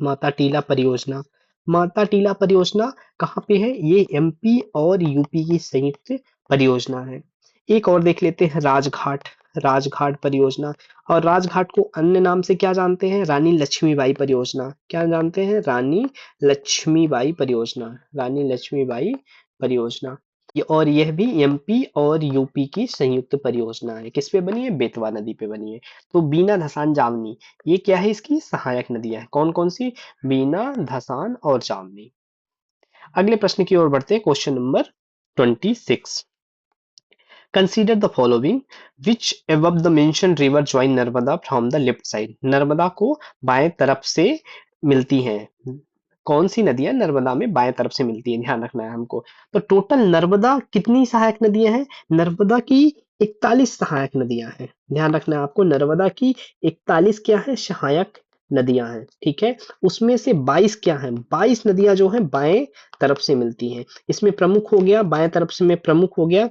माता टीला परियोजना। माता टीला परियोजना कहाँ पे है? ये एमपी और यूपी की संयुक्त परियोजना है। एक और देख लेते हैं, राजघाट, राजघाट परियोजना। और राजघाट को अन्य नाम से क्या जानते हैं? रानी लक्ष्मीबाई परियोजना। क्या जानते हैं? रानी लक्ष्मीबाई परियोजना, रानी लक्ष्मीबाई परियोजना। और यह भी एमपी और यूपी की संयुक्त परियोजना है। किस पे बनी है? बेतवा नदी पे बनी है। तो बीना, धसान, जामनी, ये क्या है? इसकी सहायक नदियां है। कौन कौन सी? बीना, धसान और जामनी। अगले प्रश्न की ओर बढ़ते हैं, question number 26। Consider the following, which above the mentioned river join Narmada from the left side? Narmada को बाएं तरफ से मिलती हैं। कौन सी नदियां नर्मदा में बाएं तरफ से मिलती है? ध्यान रखना है हमको। तो टोटल नर्मदा कितनी सहायक नदियां हैं? नर्मदा की 41 सहायक नदियां हैं। ध्यान रखना है आपको, नर्मदा की 41 क्या है? सहायक नदियां हैं। ठीक है। उसमें से 22 क्या है? 22 नदियां जो हैं बाएं तरफ से मिलती हैं। इसमें प्रमुख हो गया, बाएं तरफ से में प्रमुख हो गया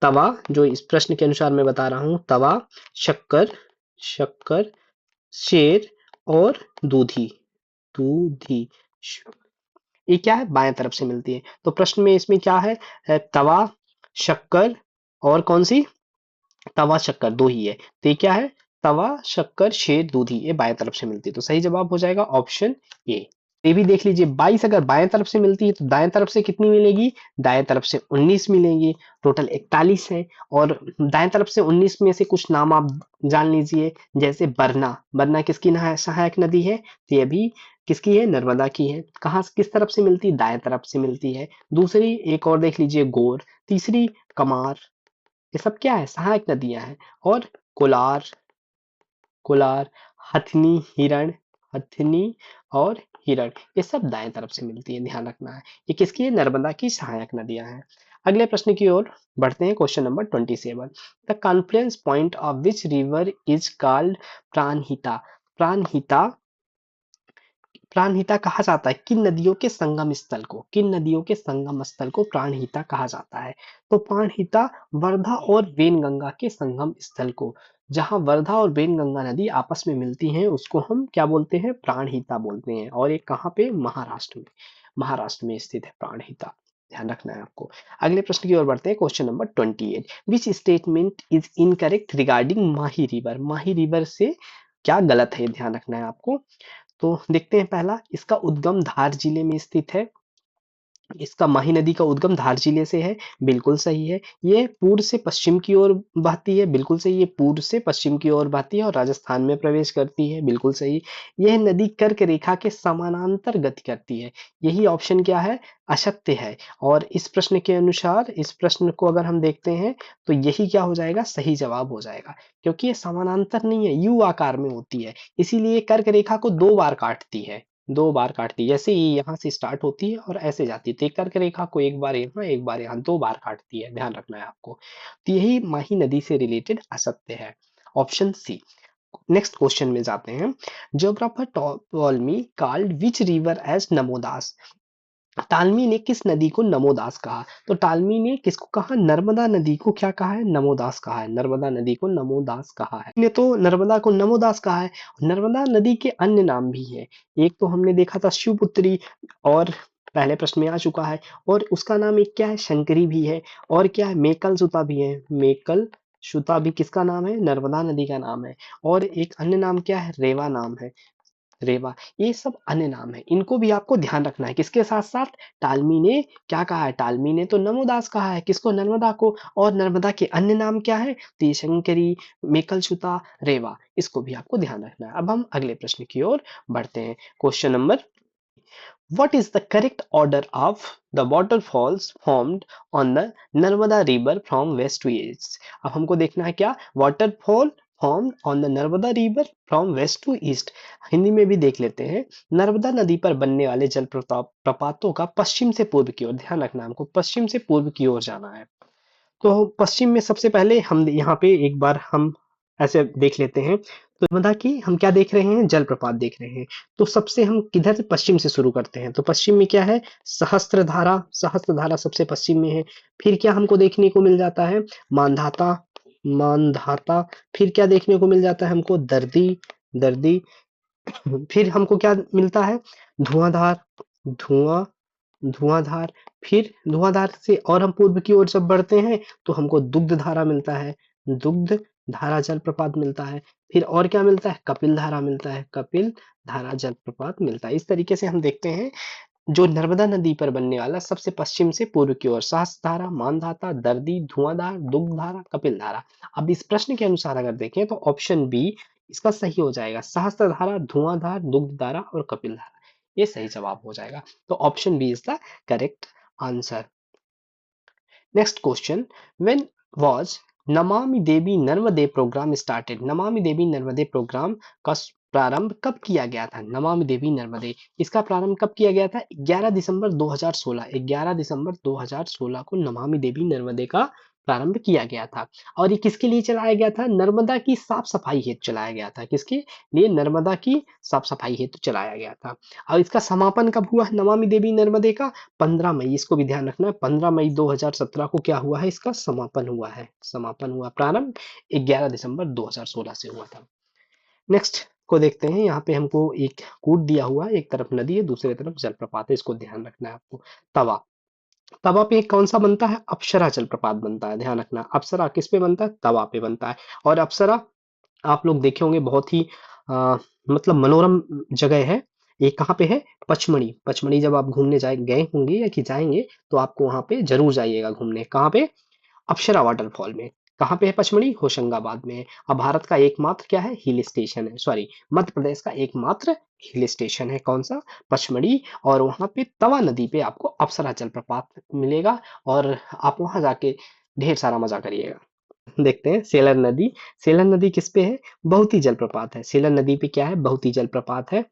तवा, जो इस प्रश्न के अनुसार मैं बता रहा हूं, तवा, शक्कर, शक्कर, शेर और दूधी, दूधी। ये क्या है? बाएं तरफ से मिलती है। तो प्रश्न में इसमें क्या है? तवा, शक्कर और कौन सी? तवा, शक्कर, दो ही है। तो ये क्या है? तवा, शक्कर, शेर, दूधी, ये बाएं तरफ से मिलती है। तो सही जवाब हो जाएगा ऑप्शन ए। ये भी देख लीजिए, 22 अगर बाएं तरफ से मिलती है तो दाएं तरफ से कितनी मिलेगी? दाएं तरफ से 19 मिलेंगी। टोटल 41 है। और दाएं तरफ से 19 में से कुछ नाम आप जान लीजिए, जैसे बरना, बरना किसकी सहायक नदी है? तो ये भी किसकी है? नर्मदा की है। कहाँ किस तरफ से मिलती है? दाएं तरफ से मिलती है। दूसरी एक और देख लीजिए, गौर। तीसरी कमार। ये सब क्या है? सहायक नदियां हैं। और कोलार, कोलार, हथनी, हिरण, हथनी और हिरण, ये सब दाएं तरफ से मिलती है, ध्यान रखना है। ये किसकी है? नर्मदा की सहायक नदियां हैं। अगले प्रश्न की ओर बढ़ते हैं, question number 27। The confluence point of which river is called Pranhita? Pranhita, Pranhita कहा जाता है किन नदियों के संगम स्थल को? किन नदियों के संगम स्थल को प्राणहिता कहा जाता है? तो प्राणहिता वर्धा और वेनगंगा के संगम स्थल को, जहां वर्धा और वेनगंगा नदी आपस में मिलती हैं, उसको हम क्या बोलते हैं? प्राणहिता बोलते हैं। और ये कहाँ पे? महाराष्ट्र में। महाराष्ट्र में स्थित है प्राणहिता, ध्यान रखना है आपको। अगले प्रश्न की ओर बढ़ते हैं, question number 28। Which statement is incorrect regarding Mahi river? Mahi river से क्या गलत है, ध्यान रखना है आपको। तो देखते हैं, पहला, इसका उद्गम धार जिले में स्थित है। इसका माही नदी का उद्गम धार जिले से है, बिल्कुल सही है। ये पूर्व से पश्चिम की ओर बहती है, बिल्कुल सही। ये पूर्व से पश्चिम की ओर बहती है और राजस्थान में प्रवेश करती है, बिल्कुल सही। यह नदी कर्क रेखा के समानांतर गति करती है। यही ऑप्शन क्या है? असत्य है। और इस प्रश्न के अनुसार, इस प्रश्न को अगर हम देखते हैं तो यही क्या हो जाएगा? सही जवाब हो जाएगा, क्योंकि ये समानांतर नहीं है, यू आकार में होती है, इसीलिए कर्क रेखा को दो बार काटती है। दो बार काटती है, जैसे ये यहाँ से स्टार्ट होती है और ऐसे जाती है, तो एक कर्क रेखा को एक बार यहाँ, एक बार यहाँ, दो बार काटती है, ध्यान रखना है आपको। तो यही माही नदी से रिलेटेड असत्य है, ऑप्शन सी। नेक्स्ट क्वेश्चन में जाते हैं। Geographer Ptolemy called which river as नमोदास? टालमी ने किस नदी को नमोदास कहा? तो टालमी ने किसको कहा? नर्मदा नदी को क्या कहा है? नमोदास कहा है। नर्मदा नदी को नमोदास कहा है, ने तो नर्मदा को नमोदास कहा है। नर्मदा नदी के अन्य नाम भी हैं। एक तो हमने देखा था शिवपुत्री, और पहले प्रश्न में आ चुका है। और उसका नाम एक क्या है? शंकरी भी है। और क्या है? मेकल सुता भी है। मेकल सुता भी किसका नाम है? नर्मदा नदी का नाम है। और एक अन्य नाम क्या है? रेवा नाम है, रेवा। ये सब अन्य नाम है, इनको भी आपको ध्यान रखना है। किसके साथ साथ? टालमी ने क्या कहा है? टालमी ने तो नमोदास कहा है, किसको? नर्मदा को। और नर्मदा के अन्य नाम क्या है? तीशंकरी, मेकलसुता, रेवा। इसको भी आपको ध्यान रखना है। अब हम अगले प्रश्न की ओर बढ़ते हैं, question number. What is the correct order of the waterfalls formed on the Narmada river from west to east? अब हमको देखना है क्या? waterfall formed on the Narmada river from west to east। Hindi में भी देख लेते हैं। नर्मदा नदी पर बनने वाले जल प्रपातों का पश्चिम से पूर्व की ओर, ध्यान रखना हमको, पश्चिम से पूर्व की ओर जाना है। तो पश्चिम में सबसे पहले हम यहाँ पे एक बार हम ऐसे देख लेते हैं। तो नर्मदा की हम क्या देख रहे हैं? जलप्रपात देख रहे हैं। तो सबसे हम किधर से? पश्चिम से शुरू करते हैं। तो पश्चिम में क्या है? सहस्त्रधारा, सहस्त्रधारा सबसे पश्चिम में है। फिर क्या हमको देखने को मिल जाता है? मानधाता, मानधाता। फिर क्या देखने को मिल जाता है हमको? दर्दी, दर्दी। फिर हमको क्या मिलता है? धुआंधार, धुआं, धुआंधार। फिर धुआंधार से और हम पूर्व की ओर जब बढ़ते हैं तो हमको दुग्ध धारा मिलता है, दुग्ध धारा जलप्रपात मिलता है। फिर और क्या मिलता है? कपिल धारा मिलता है, कपिल धारा जलप्रपात मिलता है। इस तरीके से हम देखते हैं जो नर्मदा नदी पर बनने वाला सबसे पश्चिम से पूर्व की ओर सहस्त्रधारा, मानधाता, दर्दी, धुआंधार, दुग्ध धारा, कपिल धारा। अब इस प्रश्न के अनुसार अगर देखें तो ऑप्शन बी इसका सही हो जाएगा। सहस्त्रधारा, धुआंधार, दुग्ध धारा और कपिल धारा, ये सही जवाब हो जाएगा। तो option B is the correct answer. Next question. When was Namami Devi Narmade programme started? Namami Devi Narmade programme का प्रारंभ कब किया गया था? नमामि देवी नर्मदे, इसका प्रारंभ कब किया गया था? 11 दिसंबर 2016। 11 दिसंबर 2016 को नमामि देवी नर्मदे का प्रारंभ किया गया था। और ये किसके लिए चलाया गया था? नर्मदा की साफ सफाई हेतु चलाया गया था। किसके लिए? नर्मदा की साफ सफाई हेतु चलाया गया था। और इसका समापन कब हुआ है नमामि देवी नर्मदे का? 15 मई, इसको भी ध्यान रखना है। 15 मई 2017 को क्या हुआ है? इसका समापन हुआ है, समापन हुआ। प्रारंभ 11 दिसंबर 2016 से हुआ था। नेक्स्ट को देखते हैं। यहाँ पे हमको एक कूट दिया हुआ है, एक तरफ नदी है, दूसरी तरफ जलप्रपात है, इसको ध्यान रखना है आपको। तवा, तवा पे कौन सा बनता है? अप्सरा जलप्रपात बनता है, ध्यान रखना। अप्सरा किस पे बनता है? तवा पे बनता है। और अप्सरा आप लोग देखे होंगे, बहुत ही मतलब मनोरम जगह है। ये कहाँ पे है? पचमढ़ी। पचमढ़ी जब आप घूमने गए होंगे या कि जाएंगे तो आपको वहां पे जरूर जाइएगा घूमने। कहाँ पे? अप्सरा वाटरफॉल में। कहाँ पे है पचमढ़ी? होशंगाबाद में है। अब भारत का एकमात्र क्या है? हिल स्टेशन है, सॉरी, मध्य प्रदेश का एकमात्र हिल स्टेशन है, कौन सा? पचमढ़ी। और वहां पे तवा नदी पे आपको अप्सरा जलप्रपात मिलेगा, और आप वहां जाके ढेर सारा मजा करिएगा। देखते हैं सेलर नदी। सेलर नदी किस पे है? बहुती जलप्रपात है। सेलर नदी पे क्या है? बहुती जलप्रपात है।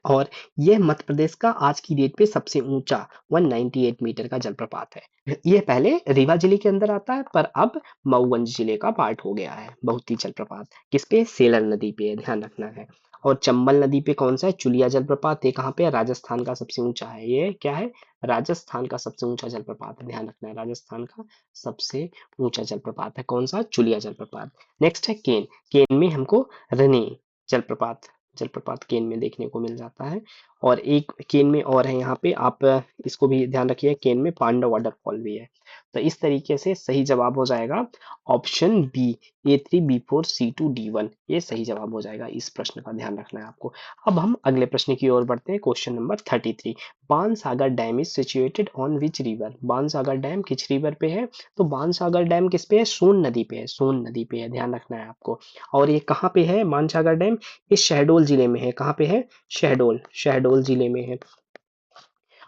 और यह मध्य प्रदेश का आज की डेट पे सबसे ऊंचा 198 मीटर का जलप्रपात है। यह पहले रीवा जिले के अंदर आता है, पर अब मऊगंज जिले का पार्ट हो गया है। बहुत ही जलप्रपात किस पे? सेलर नदी पे है, ध्यान रखना है। और चंबल नदी पे कौन सा है? चुलिया जलप्रपात। ये कहाँ पे है? राजस्थान का सबसे ऊंचा है। ये क्या है? राजस्थान का सबसे ऊंचा जलप्रपात है, ध्यान रखना है। राजस्थान का सबसे ऊंचा जलप्रपात है कौन सा? चुलिया जलप्रपात। नेक्स्ट है केन। केन में हमको रनी जलप्रपात, जलप्रपात केन में देखने को मिल जाता है। और एक केन में और है, यहाँ पे आप इसको भी ध्यान रखिए, केन में पांडव वाटरफॉल भी है। तो इस तरीके से सही जवाब हो जाएगा option B, A3 B4 C2 D1, ये सही जवाब हो जाएगा। इस प्रश्न का ध्यान रखना है आपको। अब हम अगले प्रश्न की ओर बढ़ते हैं। Question number 33, Bansagar dam is situated on which river? Bansagar dam किस रिवर पे है? तो बाणसागर डैम किस पे है? सोन नदी पे है, सोन नदी पे है, ध्यान रखना है आपको। और ये कहाँ पे है बाणसागर डैम? ये शहडोल जिले में है। कहाँ पे है? शहडोल, शहडोल जिले में है।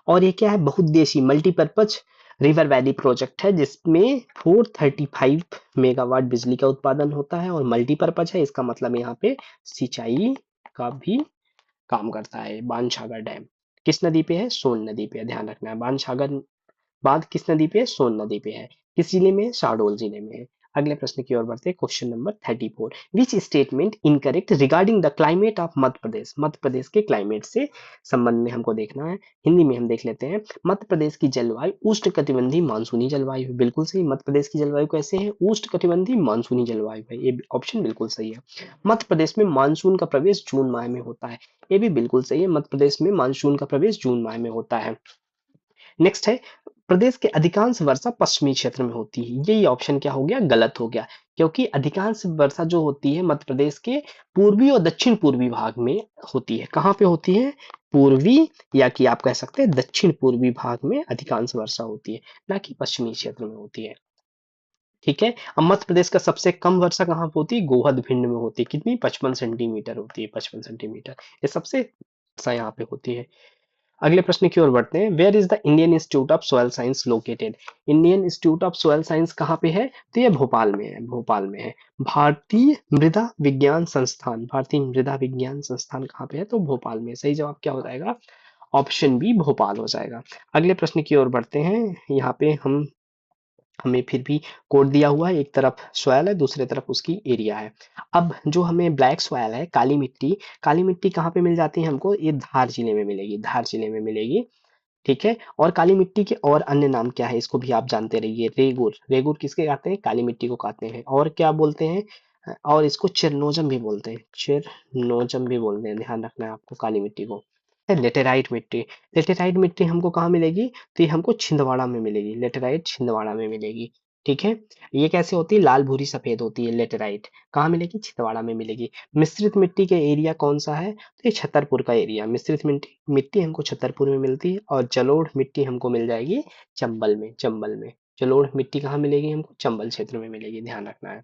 और ये क्या है? बहुउद्देशीय मल्टीपर्पज रिवर वैली प्रोजेक्ट है, जिसमें 435 मेगावाट बिजली का उत्पादन होता है। और मल्टीपर्पज है, इसका मतलब यहाँ पे सिंचाई का भी काम करता है। बाणसागर डैम किस नदी पे है? सोन नदी पे है, ध्यान रखना है। बाणसागर बांध किस नदी पे है? सोन नदी पे है। किस जिले में है? शहडोल जिले में है। अगले प्रश्न की ओर बढ़ते हैं। Question number 34, which statement incorrect regarding the climate of Madhya Pradesh? Madhya Pradesh के क्लाइमेट से संबंध में हमको देखना है। हिंदी में हम देख लेते हैं। मध्य प्रदेश की जलवायु उष्ण कटिबंधीय मानसूनी जलवायु है। बिल्कुल सही। मध्य प्रदेश की जलवायु कैसे है? उष्ण कटिबंधीय मानसूनी जलवायु है, ये ऑप्शन बिल्कुल सही है। मध्य प्रदेश में मानसून का प्रवेश जून माह में होता है, ये भी बिल्कुल सही है। मध्य प्रदेश में मानसून का प्रवेश जून माह में होता है। नेक्स्ट है, प्रदेश के अधिकांश वर्षा पश्चिमी क्षेत्र में होती है। ये ऑप्शन क्या हो गया? गलत हो गया, क्योंकि अधिकांश वर्षा जो होती है मध्य प्रदेश के पूर्वी और दक्षिण पूर्वी भाग में होती है। कहाँ पे होती है? पूर्वी, या कि आप कह सकते हैं दक्षिण पूर्वी भाग में अधिकांश वर्षा होती है, ना कि पश्चिमी क्षेत्र में होती है। ठीक है। अब मध्य प्रदेश का सबसे कम वर्षा कहाँ पे होती है? गोहद भिंड में होती है। कितनी? 55 सेंटीमीटर होती है, 55 सेंटीमीटर। ये सबसे सा यहाँ पे होती है। अगले प्रश्न की ओर बढ़ते हैं। Where is the Indian Institute of Soil Science located? Indian Institute of Soil Science कहाँ पे है? तो ये भोपाल में है, भोपाल में है। भारतीय मृदा विज्ञान संस्थान, भारतीय मृदा विज्ञान संस्थान कहाँ पे है? तो भोपाल में। सही जवाब क्या हो जाएगा? ऑप्शन बी, भोपाल हो जाएगा। अगले प्रश्न की ओर बढ़ते हैं। यहाँ पे हमें फिर भी कोड दिया हुआ है, एक तरफ सॉयल है, दूसरे तरफ उसकी एरिया है। अब जो हमें ब्लैक सॉयल है, काली मिट्टी, काली मिट्टी कहाँ पे मिल जाती है हमको? ये धार जिले में मिलेगी, धार जिले में मिलेगी। ठीक है। और काली मिट्टी के और अन्य नाम क्या है? इसको भी आप जानते रहिए। रेगुर, रेगुर किसके कहते हैं? काली मिट्टी को कहते हैं। और क्या बोलते हैं? और इसको चिरनोजम भी बोलते हैं, चिरनोजम भी बोलते हैं, ध्यान रखना है आपको काली मिट्टी को। लेटेराइट मिट्टी, लेटेराइट मिट्टी हमको कहाँ मिलेगी? तो ये हमको छिंदवाड़ा में मिलेगी, लेटेराइट छिंदवाड़ा में मिलेगी। ठीक है। ये कैसे होती है? लाल भूरी सफेद होती है लेटेराइट। कहाँ मिलेगी? छिंदवाड़ा में मिलेगी। मिश्रित मिट्टी के एरिया कौन सा है? तो ये छतरपुर का एरिया। मिश्रित मिट्टी मिट्टी हमको छतरपुर में मिलती है। और जलोढ़ मिट्टी हमको मिल जाएगी चंबल में, चंबल में। जलोढ़ मिट्टी कहाँ मिलेगी हमको? चंबल क्षेत्र में मिलेगी, ध्यान रखना है।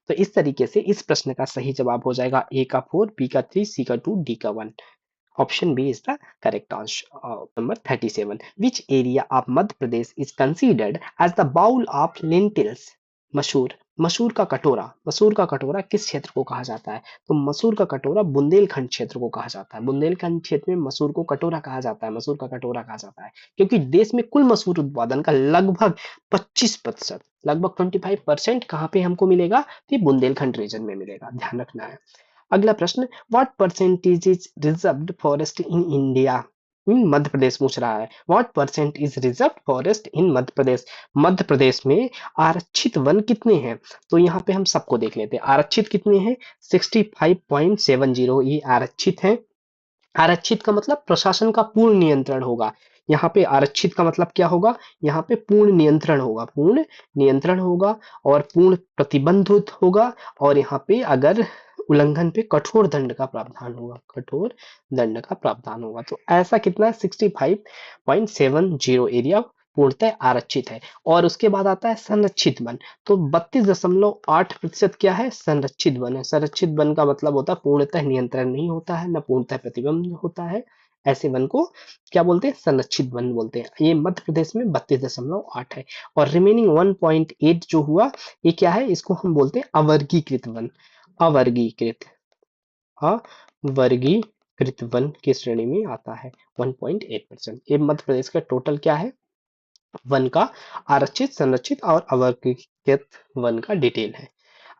तो इस तरीके से इस प्रश्न का सही जवाब हो जाएगा ए का 4, बी का 3, सी का 2, डी का 1। Option B is the correct answer. Number 37. Which area of Madhya Pradesh is considered as the bowl of lentils? मसूर, मसूर का कटोरा, मसूर का कटोरा किस क्षेत्र को कहा जाता है? तो मसूर का कटोरा बुंदेलखंड क्षेत्र को कहा जाता है। बुंदेलखंड क्षेत्र में मसूर को कटोरा कहा जाता है, मसूर का कटोरा कहा जाता है, क्योंकि देश में कुल मसूर उत्पादन का लगभग 25%, लगभग 25% कहाँ पे हमको मिलेगा? तो ये बुंदेलखंड रीजन में मिलेगा, ध्यान रखना है। अगला प्रश्न, what percentage is reserved forest in India? In Madhya Pradesh पूछ रहा है। What percent is reserved forest in Madhya Pradesh? Madhya Pradesh में आरक्षित वन कितने हैं? तो यहाँ पे हम सबको देख लेते हैं। आरक्षित कितने हैं? 65.70, ये आरक्षित है। आरक्षित का मतलब प्रशासन का पूर्ण नियंत्रण होगा। यहाँ पे आरक्षित का मतलब क्या होगा? यहाँ पे पूर्ण नियंत्रण होगा, पूर्ण नियंत्रण होगा और पूर्ण प्रतिबंधित होगा। और यहाँ पे अगर उल्लंघन पे कठोर दंड का प्रावधान होगा, कठोर दंड का प्रावधान होगा। तो ऐसा कितना? 65.70 एरिया पूर्णतः आरक्षित है। और उसके बाद आता है संरक्षित वन। तो 32.8% क्या है, संरक्षित वन है। संरक्षित वन का मतलब होता है पूर्णतः नियंत्रण नहीं होता है, न पूर्णतः प्रतिबंध होता है। ऐसे वन को क्या बोलते हैं, संरक्षित वन बोलते हैं। ये मध्य प्रदेश में 32.8 है। और रिमेनिंग 1.8 जो हुआ, ये क्या है, इसको हम बोलते हैं अवर्गीकृत वन। अवर्गीकृत, अवर्गीकृत वन की श्रेणी में आता है 1.8%। ये मध्य प्रदेश का टोटल क्या है, वन का आरक्षित, संरक्षित और अवर्गीकृत वन का डिटेल है।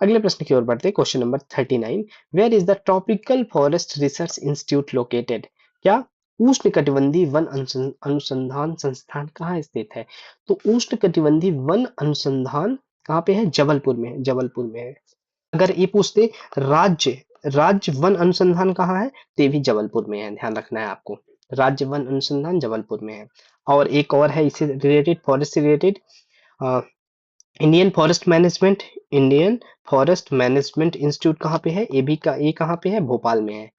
अगले प्रश्न की ओर बढ़ते हैं। Question number 39, where is the tropical forest research institute located? क्या उष्णकटिबंधीय वन अनुसंधान संस्थान कहाँ स्थित है? तो उष्णकटिबंधीय वन अनुसंधान कहाँ पे है, जबलपुर में है, जबलपुर में है। अगर ये पूछते राज्य राज्य वन अनुसंधान कहाँ है, तो ये भी जबलपुर में है, ध्यान रखना है आपको। राज्य वन अनुसंधान जबलपुर में है। और एक और है इससे रिलेटेड, फॉरेस्ट से related, Indian forest management, Indian forest management institute कहाँ पे है, ये भी का ये कहाँ पे है, भोपाल में है।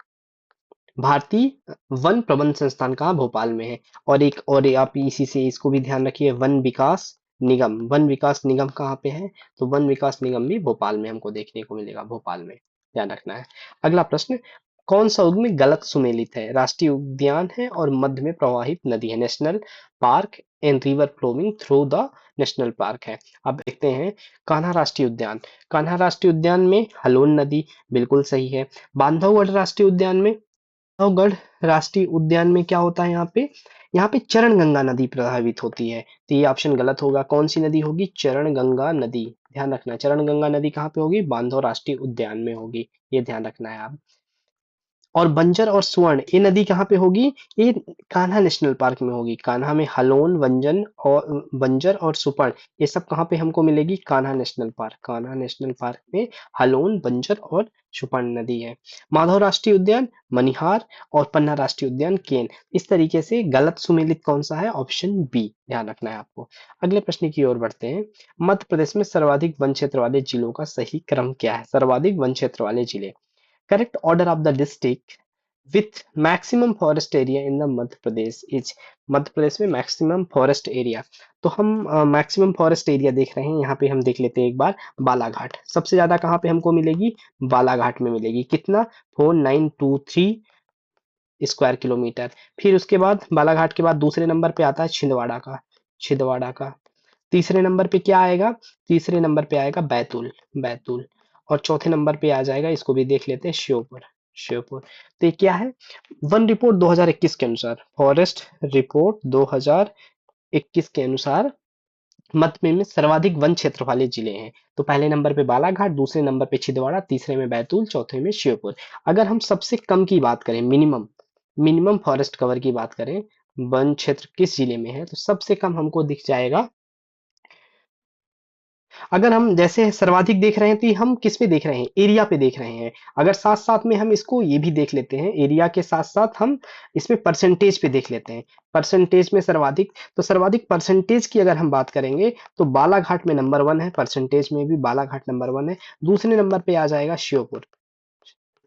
भारतीय वन प्रबंध संस्थान कहाँ, भोपाल में है। और एक और आप इसी से इसको भी ध्यान रखिए, वन विकास निगम, वन विकास निगम कहाँ पे है, तो वन विकास निगम भी भोपाल में हमको देखने को मिलेगा, भोपाल में, ध्यान रखना है। अगला प्रश्न, कौन सा उद्यान गलत सुमेलित है? राष्ट्रीय उद्यान है और मध्य में प्रवाहित नदी है, national park and river flowing through the national park है। अब देखते हैं कान्हा राष्ट्रीय उद्यान। कान्हा राष्ट्रीय उद्यान में हलोन नदी, बिल्कुल सही है। बांधवगढ़ राष्ट्रीय उद्यान में, बांधवगढ़ राष्ट्रीय उद्यान में क्या होता है, यहाँ पे चरण गंगा नदी प्रभावित होती है, तो ये ऑप्शन गलत होगा। कौन सी नदी होगी, चरण गंगा नदी, ध्यान रखना। चरण गंगा नदी कहाँ पे होगी, बांधव राष्ट्रीय उद्यान में होगी, ये ध्यान रखना है आप। और बंजर और स्वर्ण, ये नदी कहाँ पे होगी, ये कान्हा नेशनल पार्क में होगी। कान्हा में हलोन, वंजन और बंजर और सुपर्ण, ये सब कहाँ पे हमको मिलेगी, Kanha national park. Kanha national park में हलोन, बंजर और सुपर्ण नदी है। माधव राष्ट्रीय उद्यान मनिहार और पन्ना राष्ट्रीय उद्यान केन। इस तरीके से गलत सुमेलित कौन सा है, ऑप्शन बी, ध्यान रखना है आपको। अगले प्रश्न की ओर बढ़ते हैं। मध्य प्रदेश में सर्वाधिक वन क्षेत्र वाले जिलों का सही क्रम क्या है? सर्वाधिक वन क्षेत्र वाले जिले, correct order of the district with maximum forest area in the Madhya Pradesh is, Madhya Pradesh में मैक्सिमम फॉरेस्ट एरिया, तो हम मैक्सिमम फॉरेस्ट एरिया देख रहे हैं, यहाँ पे हम देख लेते हैं एक बार। बालाघाट सबसे ज्यादा कहाँ पे हमको मिलेगी, बालाघाट में मिलेगी। कितना, 4923 स्क्वायर किलोमीटर। फिर उसके बाद बालाघाट के बाद दूसरे नंबर पे आता है छिंदवाड़ा का, छिंदवाड़ा का। तीसरे नंबर पे क्या आएगा, तीसरे नंबर पे आएगा बैतूल, बैतूल। और चौथे नंबर पे आ जाएगा, इसको भी देख लेते हैं, श्योपुर, श्योपुर। तो ये क्या है, वन रिपोर्ट 2021 के अनुसार, फॉरेस्ट रिपोर्ट 2021 के अनुसार मध्य में सर्वाधिक वन क्षेत्र वाले जिले हैं। तो पहले नंबर पे बालाघाट, दूसरे नंबर पे छिंदवाड़ा, तीसरे में बैतूल, चौथे में श्योपुर। अगर हम सबसे कम की बात करें, मिनिमम मिनिमम फॉरेस्ट कवर की बात करें, वन क्षेत्र किस जिले में है, तो सबसे कम हमको दिख जाएगा। अगर हम जैसे सर्वाधिक देख रहे हैं, तो ये हम किस पे देख रहे हैं, एरिया पे देख रहे हैं। अगर साथ साथ में हम इसको ये भी देख लेते हैं, एरिया के साथ साथ हम इसमें परसेंटेज पे देख लेते हैं, परसेंटेज में सर्वाधिक, तो सर्वाधिक परसेंटेज की अगर हम बात करेंगे, तो बालाघाट में नंबर 1 है, परसेंटेज में भी बालाघाट नंबर 1 है। दूसरे नंबर पे आ जाएगा श्योपुर,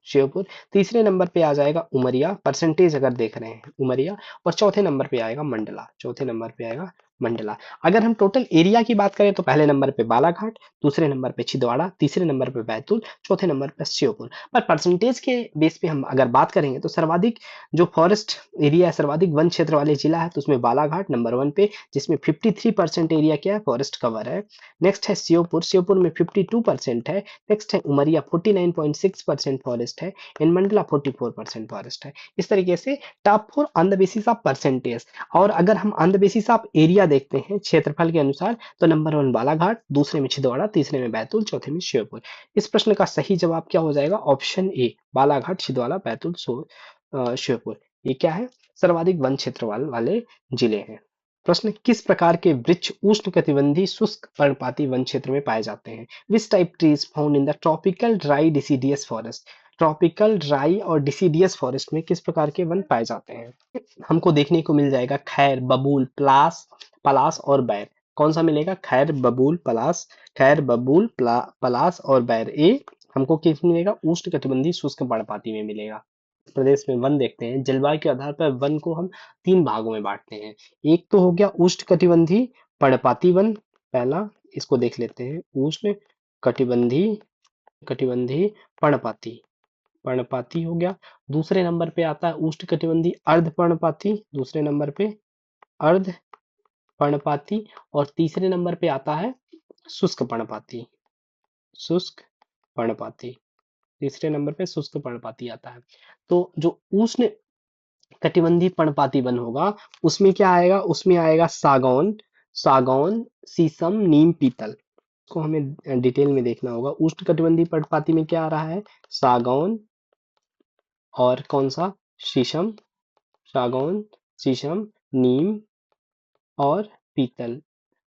श्योपुर। तीसरे नंबर पे आ जाएगा उमरिया, परसेंटेज अगर देख रहे हैं उमरिया। और चौथे नंबर पे आएगा मंडला, चौथे नंबर पे आएगा मंडला। अगर हम टोटल एरिया की बात करें, तो पहले नंबर पे बालाघाट, दूसरे नंबर पे छिंदवाड़ा, तीसरे नंबर पे बैतूल, चौथे नंबर पे श्योपुर। पर परसेंटेज के बेस पे हम अगर बात करेंगे, तो सर्वाधिक जो फॉरेस्ट एरिया है, सर्वाधिक वन क्षेत्र वाले जिला है, तो उसमें बालाघाट नंबर 1 पे, जिसमें 53% एरिया क्या है, फॉरेस्ट कवर है। नेक्स्ट है श्योपुर, श्योपुर में 52% है। नेक्स्ट है उमरिया, 49.6% फॉरेस्ट है। इन मंडला 44% फॉरेस्ट है। इस तरीके से top 4 on the basis of percentage. और अगर हम on the basis of area देखते हैं, क्षेत्रफल के अनुसार, तो नंबर 1 बालाघाट, दूसरे में छिंदवाड़ा, तीसरे में बैतूल, चौथे में श्योपुर। इस प्रश्न का सही जवाब क्या हो जाएगा, ऑप्शन ए, बालाघाट, छिंदवाड़ा, बैतूल, श्योपुर। ये क्या है, सर्वाधिक वन क्षेत्र वाले जिले हैं। प्रश्न, किस प्रकार के वृक्ष उष्णकटिबंधीय शुष्क पर्णपाती वन क्षेत्र में पाए जाते हैं? Which type trees found in the tropical dry deciduous forest? Tropical dry और डिसीडियस फॉरेस्ट में किस प्रकार के वन पाए जाते हैं? हमको देखने को मिल जाएगा खैर, बबूल, पलास, पलास और बैर। कौन सा मिलेगा, खैर, बबूल, पलास, खैर, बबूल, पलास और बैर। ए हमको किस मिलेगा, उष्णकटिबंधीय शुष्क पर्णपाती में मिलेगा। प्रदेश में वन देखते हैं, जलवायु के आधार पर वन को हम 3 भागों में बांटते हैं। एक तो हो गया उष्णकटिबंधीय पर्णपाती वन, पहला इसको देख लेते हैं। उष्ण कटिबंधीय कटिबंधीय पर्णपाती पर्णपाती हो गया। दूसरे नंबर पे आता है उष्णकटिबंधीय अर्धपर्णपाती, दूसरे नंबर पे अर्ध पर्णपाती, और तीसरे नंबर पे आता है शुष्क पर्णपाती। शुष्क पर्णपाती तीसरे नंबर पे शुष्क पर्णपाती आता है। तो जो उष्ण कटिबंधीय पर्णपाती वन होगा उसमें क्या आएगा, उसमें आएगा सागौन, सागौन, शीशम, नीम, पीपल को हमें डिटेल में देखना होगा। उष्ण कटिबंधीय पर्णपाती में क्या आ रहा है, सागौन और कौन सा, शीशम, सागौन, शीशम, नीम और पीतल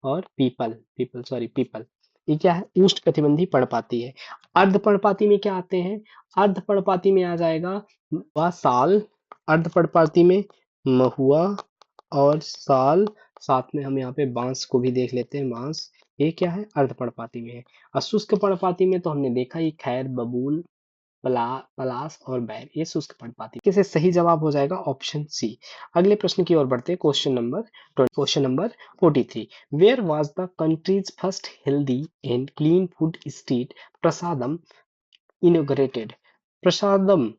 और पीपल पीपल सॉरी पीपल। ये क्या है, उष्ण कटिबंधीय पर्णपाती है। अर्ध पर्णपाती में क्या आते हैं, अर्ध पर्णपाती में आ जाएगा महुआ, साल, अर्ध पर्णपाती में महुआ और साल, साथ में हम यहाँ पे बांस को भी देख लेते हैं, बांस, ये क्या है, अर्ध पर्णपाती में है। और शुष्क पर्णपाती में तो हमने देखा ये खैर, बबूल, पलास और बैर, ये शुष्क पर्णपाती। इसे सही जवाब हो जाएगा ऑप्शन सी। अगले प्रश्न की ओर बढ़ते हैं, question number 43। Where was the country's first healthy and clean food street Prasadam inaugurated. Prasadam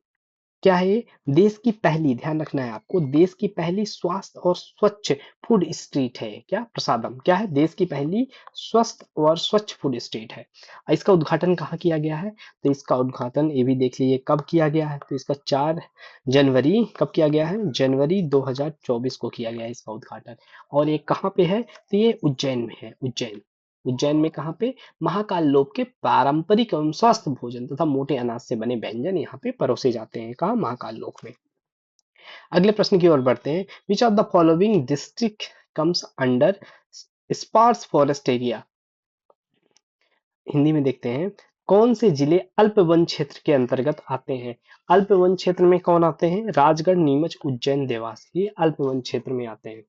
क्या है, ये देश की पहली, ध्यान रखना है आपको, देश की पहली स्वास्थ्य और स्वच्छ फूड स्ट्रीट है। क्या, प्रसादम क्या है, देश की पहली स्वस्थ और स्वच्छ फूड स्ट्रीट है। इसका उद्घाटन कहाँ किया गया है, तो इसका उद्घाटन ये भी देख लीजिए कब किया गया है, तो इसका 4 जनवरी कब किया गया है, जनवरी 2024 को किया गया है इसका उद्घाटन। और ये कहाँ पे है, तो ये उज्जैन में है, उज्जैन। उज्जैन में कहाँ पे, महाकाल लोक के पारंपरिक एवं स्वस्थ भोजन तथा मोटे अनाज से बने व्यंजन यहाँ पे परोसे जाते हैं, कहाँ, महाकाल लोक में। अगले प्रश्न की ओर बढ़ते हैं। Which of the following district comes under sparse forest area. Hindi में देखते हैं, कौन से जिले अल्प वन क्षेत्र के अंतर्गत आते हैं। अल्प वन क्षेत्र में कौन आते हैं, राजगढ़, नीमच, उज्जैन, देवास, ये अल्प वन क्षेत्र में आते हैं,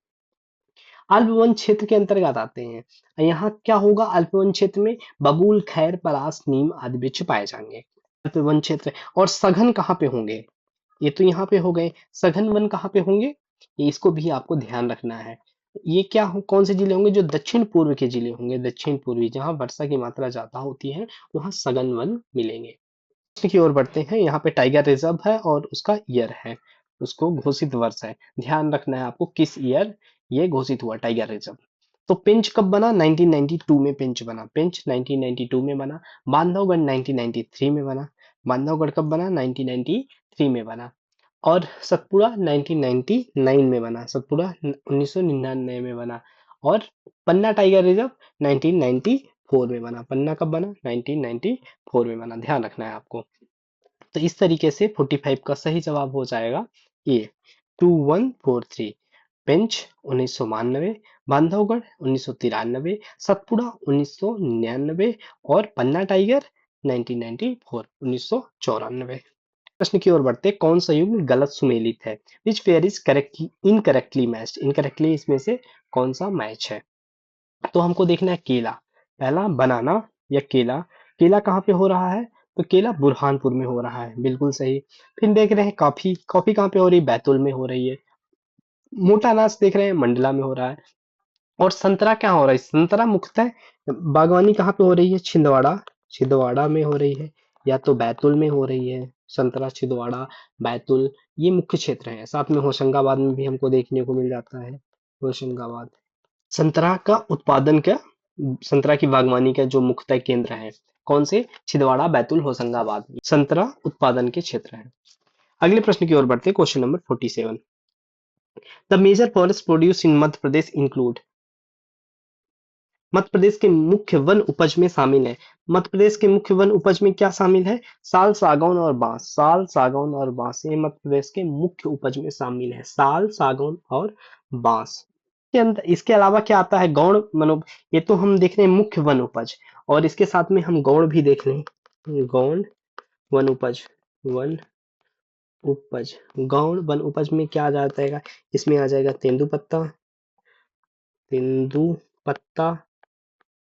अल्प वन क्षेत्र के अंतर्गत आते हैं। यहाँ क्या होगा, अल्प वन क्षेत्र में बबूल, खैर, पलास, नीम आदि वृक्ष पाए जाएंगे, अल्प वन क्षेत्र। और सघन कहाँ पे होंगे, ये तो यहाँ पे हो गए, सघन वन कहाँ पे होंगे, ये इसको भी आपको ध्यान रखना है। ये क्या हो, कौन से जिले होंगे, जो दक्षिण पूर्व के जिले होंगे, दक्षिण पूर्वी, जहाँ वर्षा की मात्रा ज्यादा होती है वहाँ सघन वन मिलेंगे। प्रश्न की ओर बढ़ते हैं। यहाँ पे टाइगर रिजर्व है और उसका ईयर है, उसको घोषित वर्ष है, ध्यान रखना है आपको किस ईयर ये घोषित हुआ टाइगर रिजर्व। तो पेंच कब बना, 1992 में पेंच बना, पेंच 1992 में बना। बांधवगढ़ 1993 में बना, बांधवगढ़ कब बना, 1993 में बना। और सतपुड़ा 1999 में बना, सतपुड़ा 1999 में बना। और पन्ना टाइगर रिजर्व 1994 में बना, पन्ना कब बना, 1994 में बना, ध्यान रखना है आपको। तो इस तरीके से 45 का सही जवाब हो जाएगा ये 2143। पेंच 1992, बांधवगढ़ 1993, सतपुड़ा 1999 और पन्ना टाइगर 1994। प्रश्न की ओर बढ़ते, कौन सा युग्म गलत सुमेलित है, which pair is correctly incorrectly matched, incorrectly इसमें से कौन सा मैच है। तो हमको देखना है केला, पहला बनाना या केला, केला कहाँ पे हो रहा है, तो केला बुरहानपुर में हो रहा है, बिल्कुल सही। फिर देख रहे हैं कॉफी, कॉफी कहाँ पे हो रही है, बैतूल में हो रही है। मोटा अनाज देख रहे हैं मंडला में हो रहा है। और संतरा क्या हो रहा है, संतरा मुख्यतः बागवानी कहाँ पे हो रही है, छिंदवाड़ा, छिंदवाड़ा में हो रही है, या तो बैतूल में हो रही है। संतरा छिंदवाड़ा, बैतूल, ये मुख्य क्षेत्र है। साथ में होशंगाबाद में भी हमको देखने को मिल जाता है, होशंगाबाद। संतरा का उत्पादन का, संतरा की बागवानी का जो मुख्य केंद्र है, कौन से, छिंदवाड़ा, बैतूल, होशंगाबाद, संतरा उत्पादन के क्षेत्र है। अगले प्रश्न की ओर बढ़ते हैं, question number 47। The major forest produce in Madhya Pradesh include. Madhya Pradesh के मुख्य वन उपज में शामिल है, मध्य प्रदेश के मुख्य वन उपज में क्या शामिल है, साल, सागौन और बांस, साल, सागौन और बांस, ये मध्य प्रदेश के मुख्य उपज में शामिल है, साल, सागौन और बांस। के अंदर इसके अलावा क्या आता है, गौड़ मनो, ये तो हम देख रहे हैं मुख्य वन उपज, और इसके साथ में हम गौड़ भी देख लें, गौड़ वन उपज, वन उपज, गौड़ वन उपज में क्या आ जाता है, इसमें आ जाएगा तेंदुपत्ता, तेंदुपत्ता,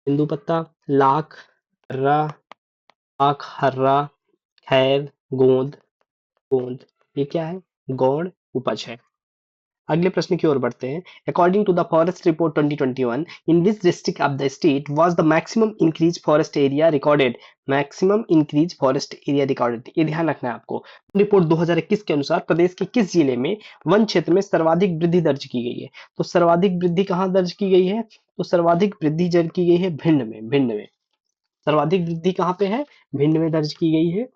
तेंदुपत्ता, लाख, हर्रा, आख, हर्रा, खैर, गोंद, गोंद, ये क्या है? गौण उपज है। अगले प्रश्न की ओर बढ़ते हैं। According to the forest report 2021, in which district of the state was the maximum increase forest area recorded? Maximum increase forest area recorded, ये ध्यान रखना है आपको। रिपोर्ट 2021 के अनुसार प्रदेश के किस जिले में वन क्षेत्र में सर्वाधिक वृद्धि दर्ज की गई है? तो सर्वाधिक वृद्धि कहाँ दर्ज की गई है? तो सर्वाधिक वृद्धि दर्ज की गई है भिंड में। भिंड में सर्वाधिक वृद्धि कहाँ पे है? भिंड में दर्ज की गई है।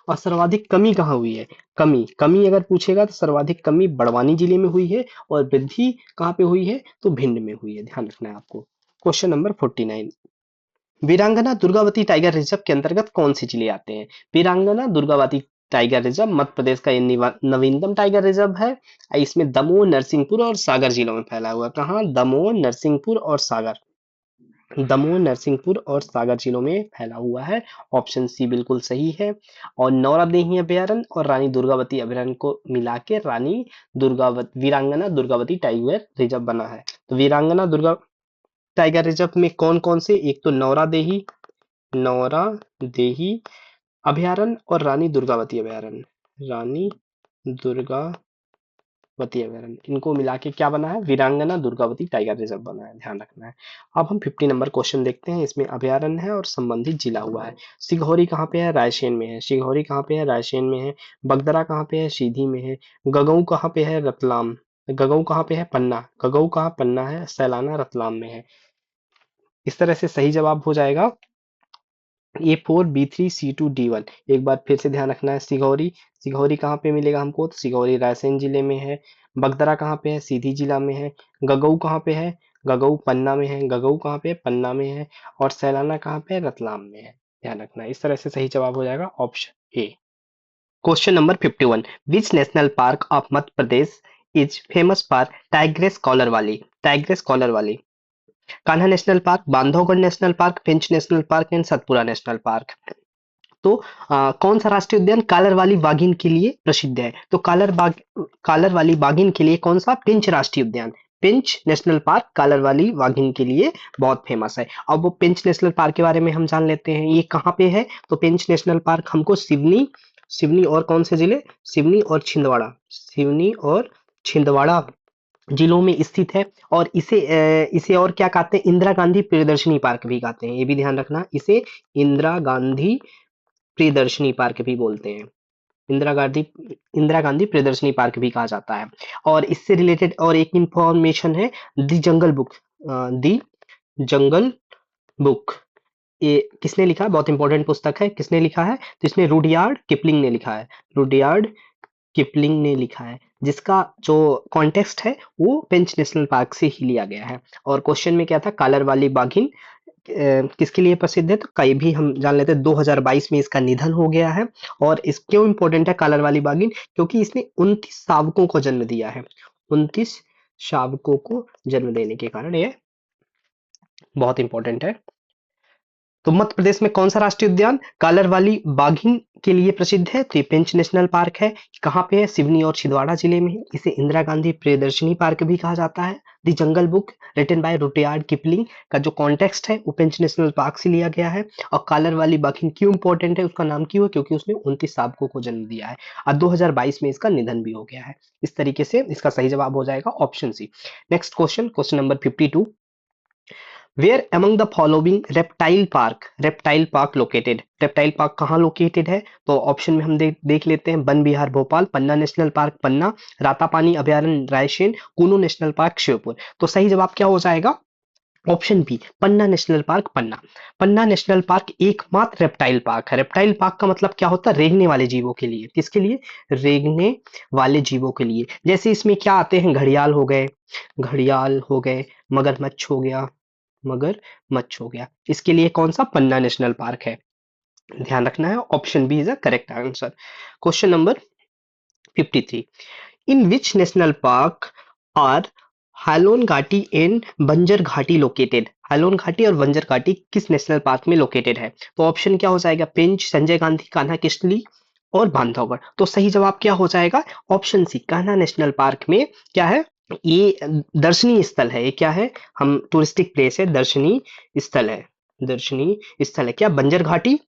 और सर्वाधिक कमी कहाँ हुई है? कमी कमी अगर पूछेगा तो सर्वाधिक कमी बड़वानी जिले में हुई है, और वृद्धि कहाँ पे हुई है? तो भिंड में हुई है, ध्यान रखना है आपको। क्वेश्चन नंबर 49, वीरांगना दुर्गावती टाइगर रिजर्व के अंतर्गत कौन से जिले आते हैं? वीरांगना दुर्गावती टाइगर रिजर्व मध्य प्रदेश का ये नवीनतम टाइगर रिजर्व है। इसमें दमोह, नरसिंहपुर और सागर जिलों में फैला हुआ है। कहाँ? दमोह, नरसिंहपुर और सागर। दमोह, नरसिंहपुर और सागर जिलों में फैला हुआ है। ऑप्शन सी बिल्कुल सही है। और नौरादेही अभयारण्य और रानी दुर्गावती अभयारण्य को मिला के रानी दुर्गावती वीरांगना दुर्गावती टाइगर रिजर्व बना है। तो वीरांगना दुर्गा टाइगर रिजर्व में कौन कौन से? एक तो नौरादेही अभयारण्य और रानी दुर्गावती अभयारण्य। रानी दुर्गावती अभयारण्य, इनको मिला के क्या बना है? वीरांगना दुर्गावती टाइगर रिजर्व बना है, ध्यान रखना है। अब हम 50 नंबर क्वेश्चन देखते हैं। इसमें अभयारण्य है और संबंधित जिला हुआ है। सिघोरी कहाँ पे है? रायसेन में है। सिघोरी कहाँ पे है? रायसेन में है। बगदरा कहाँ पे है? सीधी में है। गगऊ कहाँ पे है? रतलाम। गगऊ कहाँ पे है? पन्ना। गगऊ कहाँ? पन्ना है। सैलाना रतलाम में है। इस तरह से सही जवाब हो जाएगा A4B3C2D1। एक बार फिर से ध्यान रखना है। सिघोरी, सिघोरी कहाँ पे मिलेगा हमको? तो सिघोरी रायसेन जिले में है। बगदरा कहाँ पे है? सीधी जिला में है। गगऊ कहाँ पे है? गगऊ पन्ना में है। गगऊ कहाँ पे है? पन्ना में है। और सैलाना कहाँ पे है? रतलाम में है, ध्यान रखना है। इस तरह से सही जवाब हो जाएगा option A. Question number 51, which national park of Madhya Pradesh is famous for tigress collar वाली? टाइग्रेस कॉलर वाली। Kanha national park, Bandhavgarh national park, Pench national park and Satpura national park. तो कौन सा राष्ट्रीय उद्यान कालर वाली बाघिन के लिए प्रसिद्ध है? तो कालर वाली बाघिन के लिए कौन सा? पेंच राष्ट्रीय उद्यान। पेंच नेशनल पार्क कालर वाली बाघिन के लिए बहुत फेमस है। अब वो पेंच नेशनल पार्क के बारे में हम जान लेते हैं। ये कहाँ पे है? तो पेंच नेशनल पार्क हमको सिवनी, सिवनी और कौन से जिले? सिवनी और छिंदवाड़ा, सिवनी और छिंदवाड़ा जिलों में स्थित है। और इसे और क्या कहते हैं? इंदिरा गांधी प्रियदर्शनी पार्क भी कहते हैं, ये भी ध्यान रखना। इसे इंदिरा गांधी प्रियदर्शनी पार्क भी बोलते हैं। इंदिरा गांधी प्रियदर्शनी पार्क भी कहा जाता है। और इससे रिलेटेड और एक इंफॉर्मेशन है, दी जंगल बुक। दी जंगल बुक, ये किसने लिखा है? बहुत इंपॉर्टेंट पुस्तक है। किसने लिखा है? तो इसमें रुडयार्ड किपलिंग ने लिखा है। रुडयार्ड किपलिंग ने लिखा है, जिसका जो कॉन्टेक्स्ट है वो पेंच नेशनल पार्क से ही लिया गया है। और क्वेश्चन में क्या था? कालर वाली बाघिन किसके लिए प्रसिद्ध है? तो कई भी हम जान लेते हैं। 2022 में इसका निधन हो गया है। और इस क्यों इंपॉर्टेंट है कालर वाली बाघिन? क्योंकि इसने 29 शावकों को जन्म दिया है। 29 शावकों को जन्म देने के कारण ये बहुत इंपॉर्टेंट है। तो मध्य प्रदेश में कौन सा राष्ट्रीय उद्यान कालर वाली बाघिन के लिए प्रसिद्ध है? तो ये पेंच नेशनल पार्क है। कहाँ पे है? सिवनी और छिंदवाड़ा जिले में है। इसे इंदिरा गांधी प्रियदर्शनी पार्क भी कहा जाता है। The Jungle Book written by Rudyard Kipling का जो कॉन्टेक्स्ट है वो पेंच नेशनल पार्क से लिया गया है। और कालर वाली बाघिन क्यों इंपॉर्टेंट है? उसका नाम क्यों है? क्योंकि उसने 29 शावकों को जन्म दिया है और 2022 में इसका निधन भी हो गया है। इस तरीके से इसका सही जवाब हो जाएगा option C. Next question, question number 52, where among the following reptile park located? Reptile park कहाँ लोकेटेड है? तो ऑप्शन में हम देख लेते हैं। वन विहार भोपाल, पन्ना नेशनल पार्क पन्ना, रातापानी अभयारण्य रायसेन, कुनू नेशनल पार्क शिवपुर। तो सही जवाब क्या हो जाएगा? ऑप्शन बी, पन्ना नेशनल पार्क पन्ना। पन्ना नेशनल पार्क एकमात्र रेप्टाइल पार्क है। रेप्टाइल पार्क का मतलब क्या होता है? रेंगने वाले जीवों के लिए। किसके लिए? रेंगने वाले जीवों के लिए। जैसे इसमें क्या आते हैं? घड़ियाल हो गए, घड़ियाल हो गए, मगरमच्छ हो गया, मगरमच्छ हो गया। इसके लिए कौन सा? पन्ना नेशनल पार्क है, ध्यान रखना है। Option B is a correct answer. Question number 53, in which national park are Halon ghati and बंजर घाटी लोकेटेड? हालोन घाटी और बंजर घाटी किस नेशनल पार्क में लोकेटेड है? तो ऑप्शन क्या हो जाएगा? पेंच, संजय गांधी, कान्हा किसली और बांधवगढ़। तो सही जवाब क्या हो जाएगा? Option C, Kanha national park में क्या है? ये दर्शनीय स्थल है। ये क्या है? हम टूरिस्टिक प्लेस है, दर्शनीय स्थल है। दर्शनीय स्थल है क्या? बंजर घाटी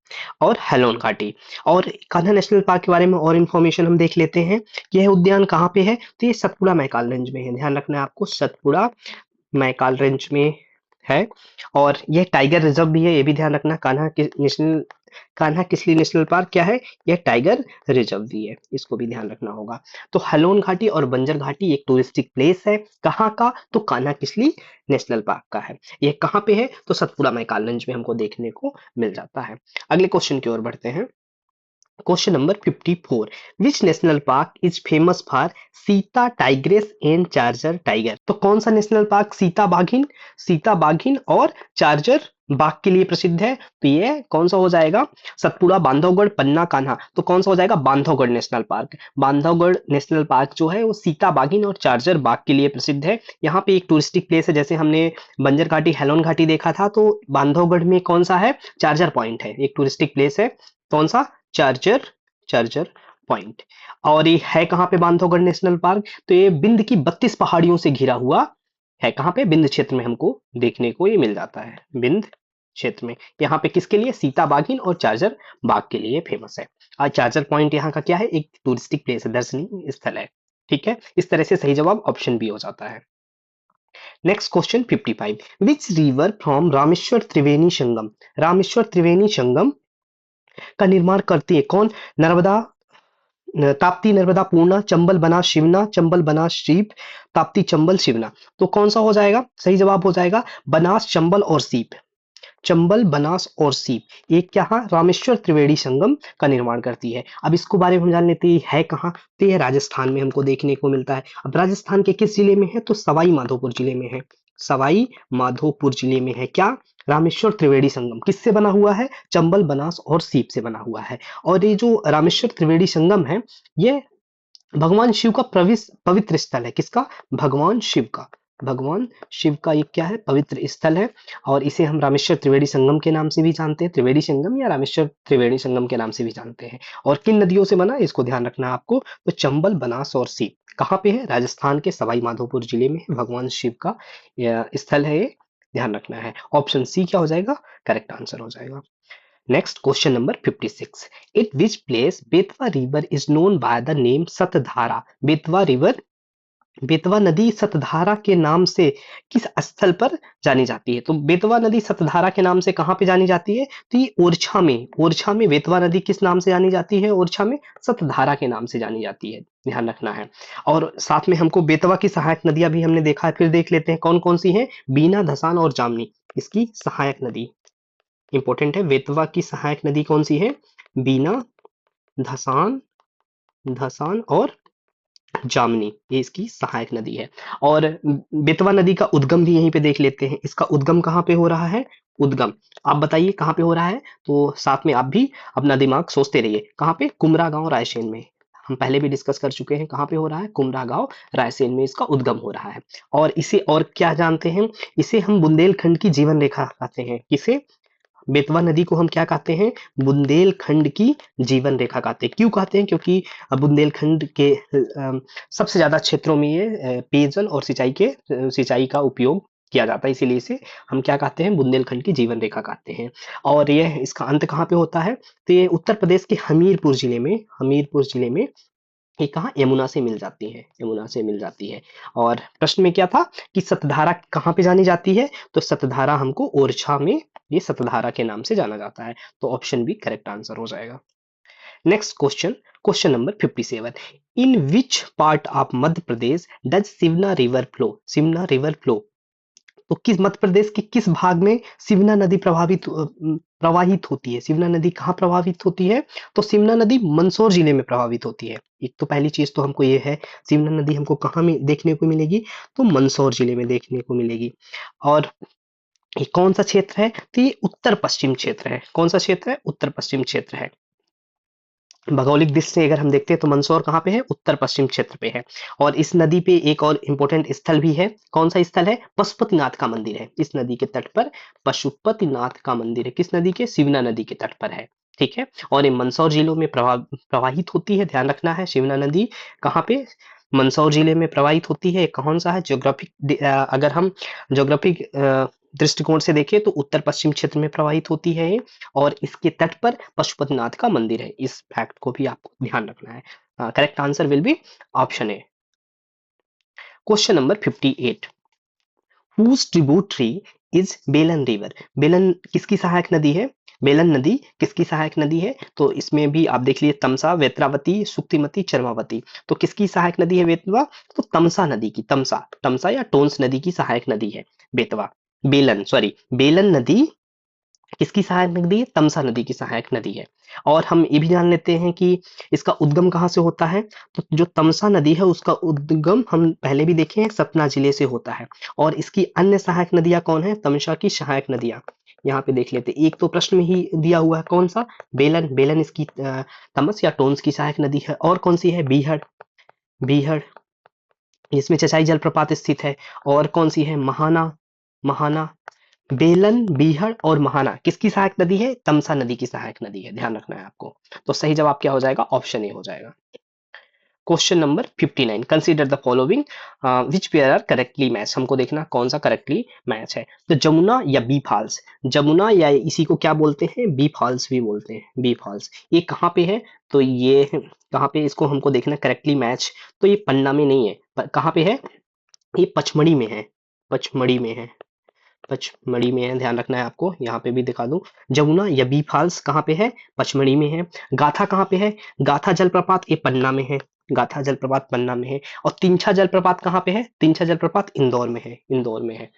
और हैलोन घाटी। और कान्हा नेशनल पार्क के बारे में और इन्फॉर्मेशन हम देख लेते हैं। यह उद्यान कहाँ पे है? तो ये सतपुड़ा मैकाल रेंज में है। ध्यान रखना है आपको, सतपुड़ा मैकाल रेंज में है। और यह टाइगर रिजर्व भी है, ये भी ध्यान रखना। कान्हा किसली नेशनल पार्क क्या है? यह टाइगर रिजर्व भी है, इसको भी ध्यान रखना होगा। तो हलोन घाटी और बंजर घाटी एक टूरिस्टिक प्लेस है। कहाँ का? तो कान्हा किसली नेशनल पार्क का है। यह कहाँ पे है? तो सतपुड़ा मैकालगंज में हमको देखने को मिल जाता है। अगले क्वेश्चन की ओर बढ़ते हैं। Question number 54, which national park is famous for Sita tigress and charger tiger? तो कौन सा नेशनल पार्क सीता बाघिन और चार्जर बाघ के लिए प्रसिद्ध है? तो ये कौन सा हो जाएगा? सतपुड़ा, बांधवगढ़, पन्ना, कान्हा। तो कौन सा हो जाएगा? Bandhavgarh national park. Bandhavgarh national park जो है वो सीता बाघिन और चार्जर बाघ के लिए प्रसिद्ध है। यहाँ पे एक टूरिस्टिक प्लेस है, जैसे हमने बंजर घाटी, हेलोन घाटी देखा था, तो बांधवगढ़ में कौन सा है? चार्जर पॉइंट है, एक टूरिस्टिक प्लेस है। कौन सा? Charger charger point. और ये है कहाँ पे बांधवगढ़ नेशनल पार्क? तो ये बिंद की 32 पहाड़ियों से घिरा हुआ है। कहाँ पे? बिंद क्षेत्र में हमको देखने को ये मिल जाता है, बिंद क्षेत्र में। यहाँ पे किसके लिए? सीता बाघिन और चार्जर बाघ के लिए फेमस है। और चार्जर पॉइंट यहाँ का क्या है? एक टूरिस्टिक प्लेस है, दर्शनीय स्थल है। ठीक है, इस तरह से सही जवाब ऑप्शन बी हो जाता है। Next question 55, which river from Rameshwar Triveni Sangam? Rameshwar Triveni Sangam का निर्माण करती है कौन? नर्मदा, ताप्ती, नर्मदा, पूर्णा, चंबल, बनास, शिवना, चंबल, बनास, सीप, ताप्ती, चंबल, शिवना। तो कौन सा हो जाएगा? सही जवाब हो जाएगा बनास, चंबल और सीप। चंबल, बनास और सीप ये क्या है? रामेश्वर त्रिवेणी संगम का निर्माण करती है। अब इसको बारे में हम जान लेते हैं, है कहाँ? तो ये राजस्थान में हमको देखने को मिलता है। अब राजस्थान के किस जिले में है? तो सवाई माधोपुर जिले में है। सवाई माधोपुर जिले में है क्या? रामेश्वर त्रिवेणी संगम। किससे बना हुआ है? चंबल, बनास और सीप से बना हुआ है। और ये जो रामेश्वर त्रिवेणी संगम है, ये भगवान शिव का पवित्र स्थल है। किसका? भगवान शिव का। भगवान शिव का ये क्या है? पवित्र स्थल है। और इसे हम रामेश्वर त्रिवेणी संगम के नाम से भी जानते हैं। त्रिवेणी संगम या रामेश्वर त्रिवेणी संगम के नाम से भी जानते हैं। और किन नदियों से बना है इसको ध्यान रखना है आपको। तो चंबल, बनास और सीप कहाँ पे है? राजस्थान के सवाई माधोपुर जिले में भगवान शिव का स्थल है ये, ध्यान रखना है। ऑप्शन सी क्या हो जाएगा? करेक्ट आंसर हो जाएगा। Next, question number 56. At which place Betwa River is known by the name Satdhara? Betwa नदी सतधारा के नाम से किस स्थल पर जानी जाती है? तो बेतवा नदी सतधारा के नाम से कहाँ पे जानी जाती है? तो ये ओरछा में बेतवा नदी किस नाम से जानी जाती है? ओरछा में सतधारा के नाम से जानी जाती है, ध्यान रखना है। और साथ में हमको बेतवा की सहायक नदियां भी हमने देखा है, फिर देख लेते हैं कौन कौन सी हैं। बीना, धसान और जामनी इसकी सहायक नदी इंपॉर्टेंट है। बेतवा की सहायक नदी कौन सी है? बीना, धसान धसान और जामनी, ये इसकी सहायक नदी है। और बेतवा नदी का उद्गम भी यहीं पे देख लेते हैं। इसका उद्गम कहाँ पे हो रहा है? उद्गम आप बताइए कहाँ पे हो रहा है? तो साथ में आप भी अपना दिमाग सोचते रहिए। कहाँ पे? कुमरा गांव, रायसेन में। हम पहले भी डिस्कस कर चुके हैं। कहाँ पे हो रहा है? कुमरा गांव, रायसेन में इसका उद्गम हो रहा है। और इसे और क्या जानते हैं? इसे हम बुंदेलखंड की जीवन रेखा कहते हैं। किसे? बेतवा नदी को हम क्या कहते हैं? बुंदेलखंड की जीवन रेखा कहते हैं। क्यों कहते हैं? क्योंकि बुंदेलखंड के सबसे ज्यादा क्षेत्रों में ये पेयजल और सिंचाई का उपयोग किया जाता है, इसीलिए इसे हम क्या कहते हैं? बुंदेलखंड की जीवन रेखा कहते हैं। और ये इसका अंत कहाँ पे होता है? तो ये उत्तर प्रदेश के हमीरपुर जिले में ये कहाँ? यमुना से मिल जाती है, यमुना से मिल जाती है। और प्रश्न में क्या था कि सतधारा कहाँ पे जानी जाती है? तो सतधारा हमको ओरछा में ये सतधारा के नाम से जाना जाता है। तो ऑप्शन बी करेक्ट आंसर हो जाएगा। Next question, question number 57, in which part of Madhya Pradesh does Sivna river flow? Sivna river flow तो किस मध्य प्रदेश के किस भाग में सिवना नदी प्रवाहित होती है? सिवना नदी कहाँ प्रवाहित होती है? तो सिवना नदी मंदसौर जिले में प्रवाहित होती है। एक तो पहली चीज तो हमको ये है, सिवना नदी हमको कहाँ में देखने को मिलेगी? तो मंदसौर जिले में देखने को मिलेगी। और ये कौन सा क्षेत्र है? तो ये उत्तर पश्चिम क्षेत्र है। कौन सा क्षेत्र है? उत्तर पश्चिम क्षेत्र है। भौगोलिक दृष्टि से अगर हम देखते हैं तो मंदसौर कहाँ पे है? उत्तर पश्चिम क्षेत्र पे है। और इस नदी पे एक और इम्पोर्टेंट स्थल भी है। कौन सा स्थल है? पशुपतिनाथ का मंदिर है। इस नदी के तट पर पशुपतिनाथ का मंदिर है। किस नदी के? सिवना नदी के तट पर है। ठीक है, और ये मंदसौर जिलों में प्रवाहित होती है, ध्यान रखना है। सिवना नदी कहाँ पे? मंदसौर जिले में प्रवाहित होती है। कौन सा है? ज्योग्राफिक, अगर हम ज्योग्राफिक दृष्टिकोण से देखें तो उत्तर पश्चिम क्षेत्र में प्रवाहित होती है ये, और इसके तट पर पशुपतिनाथ का मंदिर है। इस फैक्ट को भी आपको ध्यान रखना है। Correct answer will be option A. Question number 58, whose tributary is बेलन रिवर। बेलन किसकी सहायक नदी है? बेलन नदी किसकी सहायक नदी है? तो इसमें भी आप देख लीजिए, तमसा, वेत्रावती, सुक्तिमती, चरमावती। तो किसकी सहायक नदी है बेतवा? तो तमसा नदी की, तमसा, तमसा या टोंस नदी की सहायक नदी है बेतवा। बेलन नदी किसकी सहायक नदी है? तमसा नदी की सहायक नदी है। और हम ये भी जान लेते हैं कि इसका उद्गम कहाँ से होता है। तो जो तमसा नदी है उसका उद्गम हम पहले भी देखे हैं, सतना जिले से होता है। और इसकी अन्य सहायक नदियां कौन है? तमसा की सहायक नदियां यहाँ पे देख लेते हैं। एक तो प्रश्न में ही दिया हुआ है, कौन सा? बेलन इसकी तमस या टोन्स की सहायक नदी है। और कौन सी है? बीहड़, बीहड़ जिसमें चचाई जलप्रपात स्थित है। और कौन सी है? महाना, महाना। बेलन, बीहड़ और महाना किसकी सहायक नदी है? तमसा नदी की सहायक नदी है, ध्यान रखना है आपको। तो सही जवाब क्या हो जाएगा? ऑप्शन ए हो जाएगा। Question number 59, consider the following which pair are correctly match. हमको देखना कौन सा करेक्टली मैच है। तो जमुना या बी फॉल्स, जमुना या इसी को क्या बोलते हैं? बी फॉल्स भी बोलते हैं, बी फॉल्स। ये कहाँ पे है? तो ये कहाँ पे, इसको हमको देखना करेक्टली मैच। तो ये पन्ना में नहीं है, कहाँ पे है? ये पचमढ़ी में है, पचमढ़ी में है, पचमढ़ी में है, ध्यान रखना है आपको। यहाँ पे भी दिखा दूं, जमुना या बी फॉल्स कहाँ पे है? पचमढ़ी में है। गाथा कहाँ पे है? गाथा जलप्रपात ये पन्ना में है, गाथा जलप्रपात पन्ना में है। और तिंछा जलप्रपात कहाँ पे है? तिंछा जलप्रपात इंदौर में है, इंदौर में है।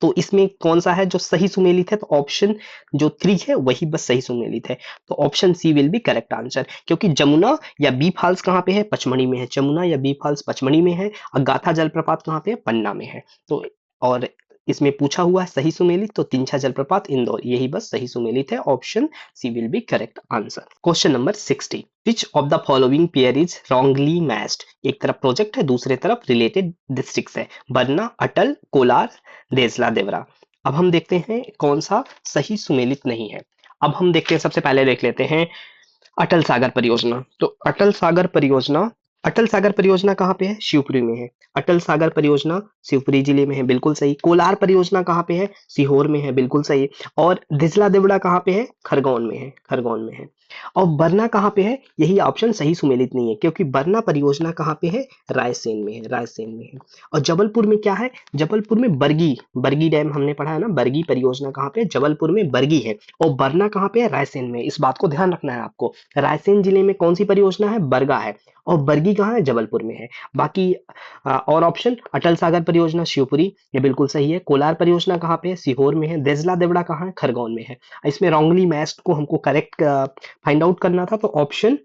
तो इसमें कौन सा है जो सही सुमेलित है? तो ऑप्शन जो 3 है वही बस सही सुमेलित है। तो option C will be correct answer, क्योंकि जमुना या बी फॉल्स कहाँ पे है? पचमढ़ी में है। जमुना या बी फॉल्स पचमढ़ी में है, और गाथा जलप्रपात कहाँ पे है? पन्ना में है। तो और इसमें पूछा हुआ है सही सुमेलित, तो तिंछा जलप्रपात इंदौर, यही बस सही सुमेलित है। Option C will be correct answer. Question number 60, which of the following pair is wrongly matched. एक तरफ प्रोजेक्ट है, दूसरे तरफ रिलेटेड डिस्ट्रिक्ट्स है। बरना, अटल, कोलार, देसला, देवरा। अब हम देखते हैं कौन सा सही सुमेलित नहीं है। अब हम देखते हैं, सबसे पहले देख लेते हैं अटल सागर परियोजना। तो अटल सागर परियोजना कहाँ पे है? शिवपुरी में है। अटल सागर परियोजना शिवपुरी जिले में है, बिल्कुल सही। कोलार परियोजना कहाँ पे है? सीहोर में है, बिल्कुल सही। और दिजला देवड़ा कहाँ पे है? खरगोन में है, खरगोन में है। और बरना कहाँ पे है? यही ऑप्शन सही सुमेलित नहीं है, क्योंकि बरना परियोजना कहाँ पे है? रायसेन में है, रायसेन में है। और जबलपुर में क्या है? जबलपुर में बरगी, बरगी डैम हमने पढ़ा है ना, बरगी परियोजना कहाँ पे? जबलपुर में बरगी है। और बरना कहाँ पे है? रायसेन में। इस बात को ध्यान रखना है आपको। रायसेन जिले में कौन सी परियोजना है? बरगा है। और बरगी कहाँ है? जबलपुर में है। बाकी और ऑप्शन, अटल सागर परियोजना शिवपुरी, ये बिल्कुल सही है। कोलार परियोजना कहाँ पे है? सीहोर में है। देजला देवड़ा कहाँ है? खरगोन में है। इसमें रॉन्गली मैच्ड को हमको करेक्ट फाइंड आउट करना था, तो option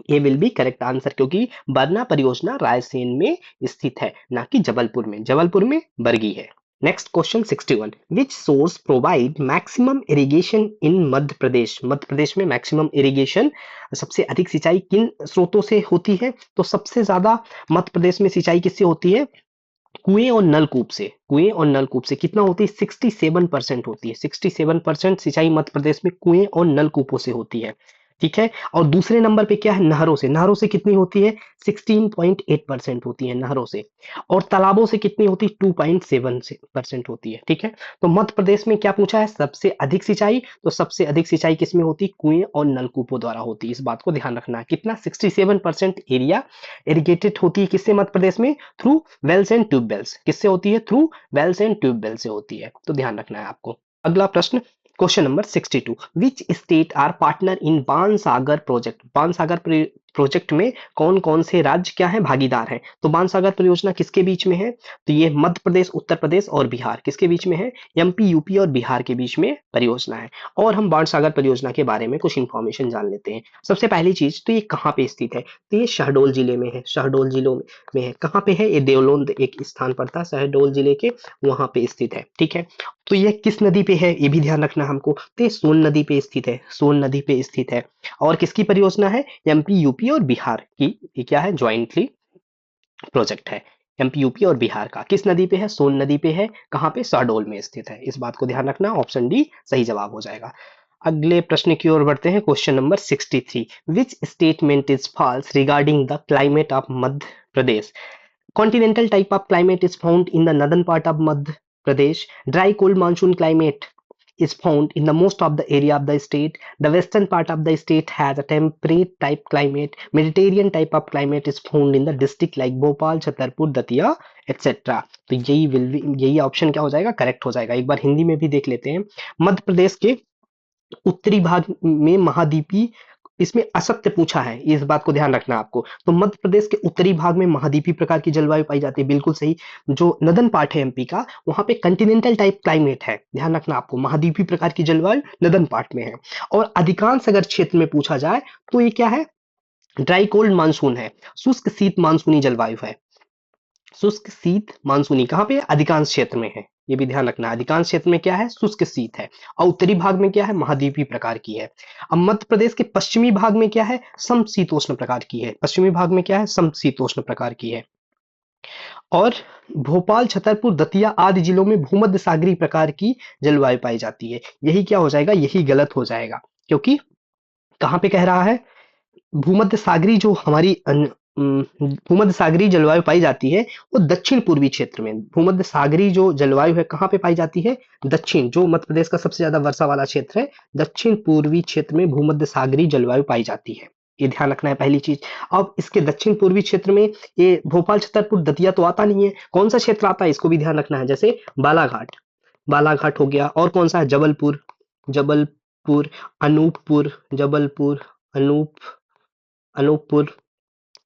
A will be correct answer, क्योंकि बरना परियोजना रायसेन में स्थित है, ना कि जबलपुर में। जबलपुर में बरगी है। Next question 61, which source provide maximum irrigation in Madhya Pradesh. Madhya Pradesh में मैक्सिमम इरिगेशन, सबसे अधिक सिंचाई किन स्रोतों से होती है? तो सबसे ज्यादा मध्य प्रदेश में सिंचाई किससे होती है? कुएं और नलकूप से। कुएं और नलकूप से कितना होती है? 67% होती है। 67% सिंचाई मध्य प्रदेश में कुएं और नलकूपों से होती है, ठीक है। और दूसरे नंबर पे क्या है? नहरों से। नहरों से कितनी होती है? 16.8% होती है नहरों से। और तालाबों से कितनी होती है? 2.7% होती है, ठीक है। तो मध्य प्रदेश में क्या पूछा है? सबसे अधिक सिंचाई, तो सबसे अधिक सिंचाई किसमें होती है? कुएं और नलकूपों द्वारा होती है। इस बात को ध्यान रखना है। कितना? 67% एरिया इरिगेटेड होती है किससे? मध्य प्रदेश में थ्रू वेल्स एंड ट्यूबवेल्स। किससे होती है? थ्रू वेल्स एंड ट्यूबवेल से होती है। तो ध्यान रखना है आपको। अगला प्रश्न, question number 62, which state are partner in Bansagar project. Bansagar project में कौन कौन से राज्य क्या है? भागीदार हैं। तो बाणसागर परियोजना किसके बीच में है? तो ये मध्य प्रदेश, उत्तर प्रदेश और बिहार किसके बीच में है? एमपी, यूपी और बिहार के बीच में परियोजना है। और हम बाणसागर परियोजना के बारे में कुछ इंफॉर्मेशन जान लेते हैं। सबसे पहली चीज, तो ये कहाँ पे स्थित है? तो ये शहडोल जिले में है, शहडोल जिलों में है। कहाँ पे है? ये देवलोंद एक स्थान पड़ता है शहडोल जिले के, वहां पे स्थित है, ठीक है। तो ये किस नदी पे है? ये भी ध्यान रखना हमको। तो ये सोन नदी पे स्थित है, सोन नदी पे स्थित है। और किसकी परियोजना है? एमपी, यूपी और बिहार की, ये क्या है? ज्वाइंटली प्रोजेक्ट है। एमपी, यूपी और बिहार का। किस नदी पे है? सोन नदी पे है। कहाँ पे? शहडोल में स्थित है। इस बात को ध्यान रखना। ऑप्शन डी सही जवाब हो जाएगा। अगले प्रश्न की ओर बढ़ते हैं। Question number 63, which statement is false regarding the climate of Madhya Pradesh. Continental type of climate is found in the northern part of Madhya Pradesh. Dry cold monsoon climate is found in the most of the area of the state. The western part of the state has a temperate type climate. Mediterranean type of climate is found in the district like Bhopal, Chhatarpur, Datia, etc. तो यही option क्या हो जाएगा, correct हो जाएगा। एक बार हिंदी में भी देख लेते हैं। मध्य प्रदेश के उत्तरी भाग में महाद्वीपी, इसमें असत्य पूछा है, इस बात को ध्यान रखना आपको। तो मध्य प्रदेश के उत्तरी भाग में महाद्वीपी प्रकार की जलवायु पाई जाती है, बिल्कुल सही। जो नदन पार्ट है एमपी का, वहां पे कंटिनेंटल टाइप क्लाइमेट है, ध्यान रखना आपको, महाद्वीपी प्रकार की जलवायु नदन पार्ट में है। और अधिकांश अगर क्षेत्र में पूछा जाए तो ये क्या है, ड्राई कोल्ड मानसून है, शुष्क शीत मानसूनी जलवायु है। शुष्क शीत मानसूनी कहाँ पे, अधिकांश क्षेत्र में है, ये भी ध्यान रखना। अधिकांश क्षेत्र में क्या है, शुष्क शीत है। और उत्तरी भाग में क्या है, महाद्वीपीय प्रकार की है। अब मध्य प्रदेश के पश्चिमी भाग में क्या है, समशीतोष्ण प्रकार की है। पश्चिमी भाग में क्या है, समशीतोष्ण प्रकार की है। और भोपाल, छतरपुर, दतिया आदि जिलों में भूमध्य सागरीय प्रकार की जलवायु पाई जाती है। यही क्या हो जाएगा, यही गलत हो जाएगा, क्योंकि कहाँ पे कह रहा है, भूमध्य सागरीय जो हमारी भूमध्य सागरीय जलवायु पाई जाती है वो दक्षिण पूर्वी क्षेत्र में। भूमध्य सागरीय जो जलवायु है कहाँ पे पाई जाती है, दक्षिण, जो मध्य प्रदेश का सबसे ज्यादा वर्षा वाला क्षेत्र है, दक्षिण पूर्वी क्षेत्र में भूमध्य सागरीय जलवायु पाई जाती है, ये ध्यान रखना है पहली चीज। अब इसके दक्षिण पूर्वी क्षेत्र में ये भोपाल, छतरपुर, दतिया तो आता नहीं है, कौन सा क्षेत्र आता है इसको भी ध्यान रखना है, जैसे बालाघाट, बालाघाट हो गया, और कौन सा है, जबलपुर, जबलपुर, अनूपपुर, जबलपुर, अनूपपुर,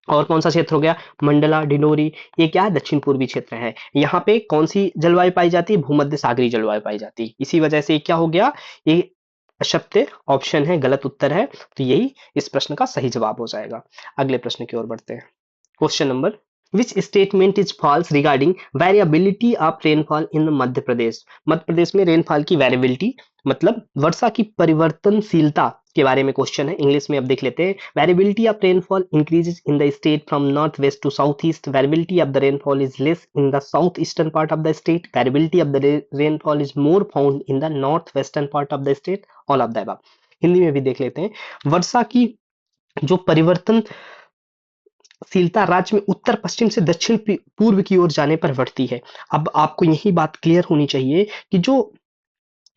और कौन सा क्षेत्र हो गया, मंडला, डिंडोरी, ये क्या है, दक्षिण पूर्वी क्षेत्र है। यहाँ पे कौन सी जलवायु पाई जाती है, भूमध्य सागरीय जलवायु पाई जाती है। इसी वजह से क्या हो गया, ये अशक्त ऑप्शन है, गलत उत्तर है, तो यही इस प्रश्न का सही जवाब हो जाएगा। अगले प्रश्न की ओर बढ़ते हैं। Question number, which statement is false regarding variability of rainfall in Madhya Pradesh. Madhya Pradesh में रेनफॉल की वेरिएबिलिटी मतलब वर्षा की परिवर्तनशीलता के बारे में क्वेश्चन है, इंग्लिश में अब देख लेते हैं। Variability of rainfall increases in the state from north west to south east. Variability of the rainfall is less in the south eastern part of the state. Variability of the rainfall is more found in the north western part of the state. All of the above. Hindi में भी देख लेते हैं। वर्षा की जो परिवर्तनशीलता राज्य में उत्तर पश्चिम से दक्षिण पूर्व की ओर जाने पर बढ़ती है। अब आपको यही बात क्लियर होनी चाहिए कि जो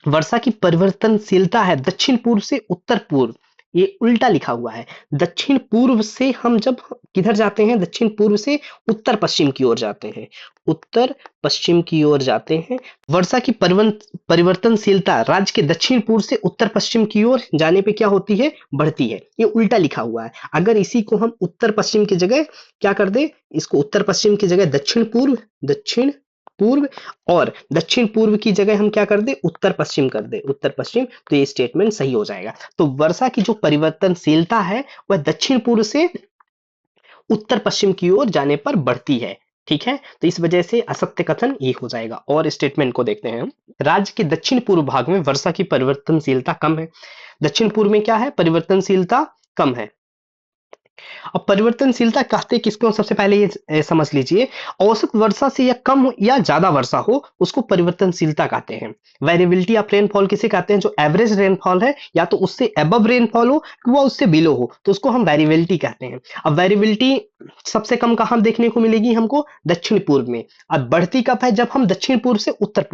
वर्षा की परिवर्तनशीलता है दक्षिण पूर्व से उत्तर पूर्व, ये उल्टा लिखा हुआ है। दक्षिण पूर्व से हम जब किधर जाते हैं, दक्षिण पूर्व से उत्तर पश्चिम की ओर जाते हैं, उत्तर पश्चिम की ओर जाते हैं। वर्षा की परिवर्तनशीलता राज्य के दक्षिण पूर्व से उत्तर पश्चिम की ओर जाने पे क्या होती है, बढ़ती है। ये उल्टा लिखा हुआ है। अगर इसी को हम उत्तर पश्चिम की जगह क्या कर दे, इसको उत्तर पश्चिम की जगह दक्षिण पूर्व, दक्षिण पूर्व, और दक्षिण पूर्व की जगह हम क्या कर दे, उत्तर पश्चिम कर दे, उत्तर पश्चिम, तो ये स्टेटमेंट सही हो जाएगा। तो वर्षा की जो परिवर्तनशीलता है वह दक्षिण पूर्व से उत्तर पश्चिम की ओर जाने पर बढ़ती है, ठीक है। तो इस वजह से असत्य कथन ये हो जाएगा। और स्टेटमेंट को देखते हैं हम। राज्य के दक्षिण पूर्व भाग में वर्षा की परिवर्तनशीलता कम है। दक्षिण पूर्व में क्या है, परिवर्तनशीलता कम है। अब परिवर्तनशीलता कहते किसको, सबसे पहले ये समझ लीजिए, औसत वर्षा से या कम या ज्यादा वर्षा हो उसको परिवर्तनशीलता कहते हैं। वेरिएबिलिटी ऑफ रेनफॉल किसे कहते हैं, जो एवरेज रेनफॉल है या तो उससे अबव रेनफॉल हो या उससे बिलो हो तो उसको हम वेरिएबिलिटी कहते हैं। अब वेरिएबिलिटी सबसे कम कहां देखने को मिलेगी हमको, दक्षिण पूर्व में। अब बढ़ती कब है, जब हम दक्षिण पूर्व से उत्तर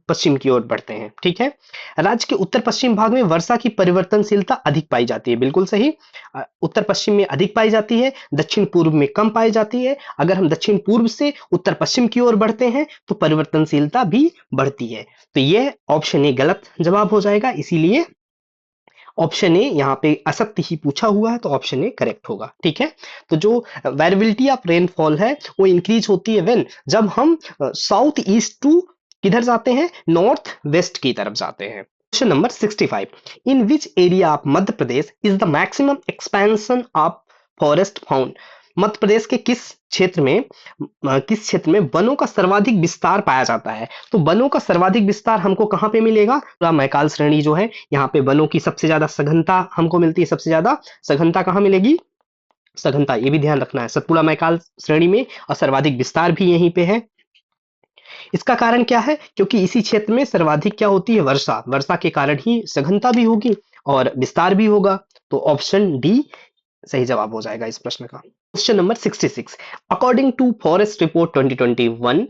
पश्चिम की ओर बढ़ते हैं, ठीक है। राज्य के उत्तर पश्चिम भाग में वर्षा की परिवर्तनशीलता अधिक पाई जाती है, बिल्कुल सही। उत्तर पश्चिम में अधिक पाई जाती है, दक्षिण पूर्व में कम पाई जाती है। अगर हम दक्षिण पूर्व से उत्तर पश्चिम की ओर बढ़ते हैं तो परिवर्तनशीलता भी बढ़ती है। तो यह ऑप्शन ए गलत जवाब हो जाएगा, इसीलिए ऑप्शन ए यहाँ पे असत्य ही पूछा हुआ है, तो ऑप्शन ए करेक्ट होगा, ठीक है। तो जो वेरिएबिलिटी ऑफ रेनफॉल है वो इंक्रीज होती है व्हेन, जब हम साउथ ईस्ट टू किधर जाते हैं, नॉर्थ वेस्ट की तरफ जाते हैं। Question number 65, in which area of Madhya Pradesh is the maximum expansion of forest found. Madhya Pradesh के किस क्षेत्र में वनों का सर्वाधिक विस्तार पाया जाता है। तो वनों का सर्वाधिक विस्तार हमको कहां पे मिलेगा, मैकाल श्रेणी जो है, यहाँ पे वनों की सबसे ज्यादा सघनता हमको मिलती है। सबसे ज्यादा सघनता कहां मिलेगी, सघनता ये भी ध्यान रखना है, सतपुड़ा मैकाल श्रेणी में, और सर्वाधिक विस्तार भी यहीं पे है। इसका कारण क्या है, क्योंकि इसी क्षेत्र में सर्वाधिक क्या होती है, वर्षा, वर्षा के कारण ही सघनता भी होगी और विस्तार भी होगा। तो ऑप्शन डी सही जवाब हो जाएगा इस प्रश्न का। Question number 66, according to forest report 2021,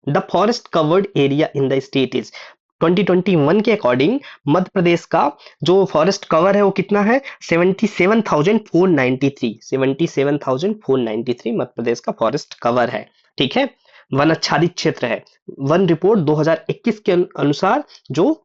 the forest covered area in the state is. 2021 के अकॉर्डिंग मध्य प्रदेश का जो फॉरेस्ट कवर है वो कितना है? 77,493। 77,493 मध्य प्रदेश का फॉरेस्ट कवर है। ठीक है, वन आच्छादित क्षेत्र है। वन रिपोर्ट 2021 के अनुसार जो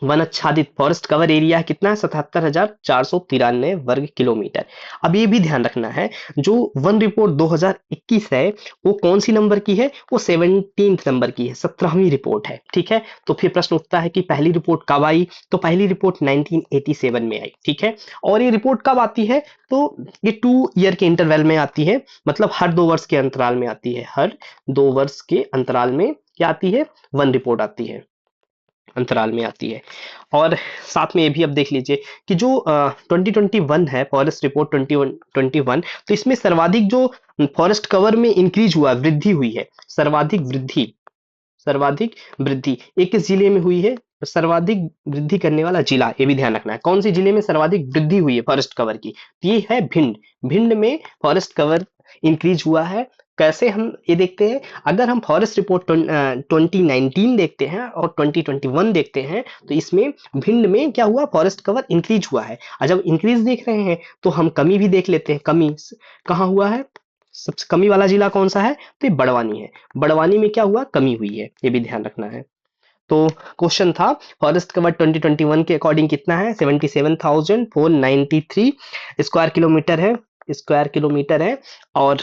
वन आच्छादित फॉरेस्ट कवर एरिया है कितना है? 77,493 वर्ग किलोमीटर। अब ये भी ध्यान रखना है, जो वन रिपोर्ट 2021 है वो कौन सी नंबर की है? वो 17th नंबर की है, 17वीं रिपोर्ट है। ठीक है, तो फिर प्रश्न उठता है कि पहली रिपोर्ट कब आई? तो पहली रिपोर्ट 1987 में आई। ठीक है, और ये रिपोर्ट कब आती है? तो ये 2 ईयर के इंटरवल में आती है, मतलब हर 2 वर्ष के अंतराल में आती है। हर 2 वर्ष के अंतराल में क्या आती है? वन रिपोर्ट आती है, अंतराल में आती है। और साथ में ये भी अब देख लीजिए कि जो 2021 है, फॉरेस्ट रिपोर्ट 2021, तो इसमें सर्वाधिक जो फॉरेस्ट कवर में इंक्रीज हुआ, वृद्धि हुई है, सर्वाधिक वृद्धि एक किस जिले में हुई है? सर्वाधिक वृद्धि करने वाला जिला, ये भी ध्यान रखना है, कौन से जिले में सर्वाधिक वृद्धि हुई है फॉरेस्ट कवर की? तो ये है भिंड। भिंड में फॉरेस्ट कवर इंक्रीज हुआ है। कैसे हम ये देखते हैं? अगर हम फॉरेस्ट रिपोर्ट 2019 देखते हैं और 2021 देखते हैं, तो इसमें भिंड में क्या हुआ? फॉरेस्ट कवर इंक्रीज हुआ है। और जब इंक्रीज देख रहे हैं तो हम कमी भी देख लेते हैं। कमी कहाँ हुआ है? सबसे कमी वाला जिला कौन सा है? तो ये बड़वानी है। बड़वानी में क्या हुआ? कमी हुई है, ये भी ध्यान रखना है। तो क्वेश्चन था फॉरेस्ट कवर 2021 के अकॉर्डिंग कितना है? 77,493 स्क्वायर किलोमीटर है, स्क्वायर किलोमीटर है। और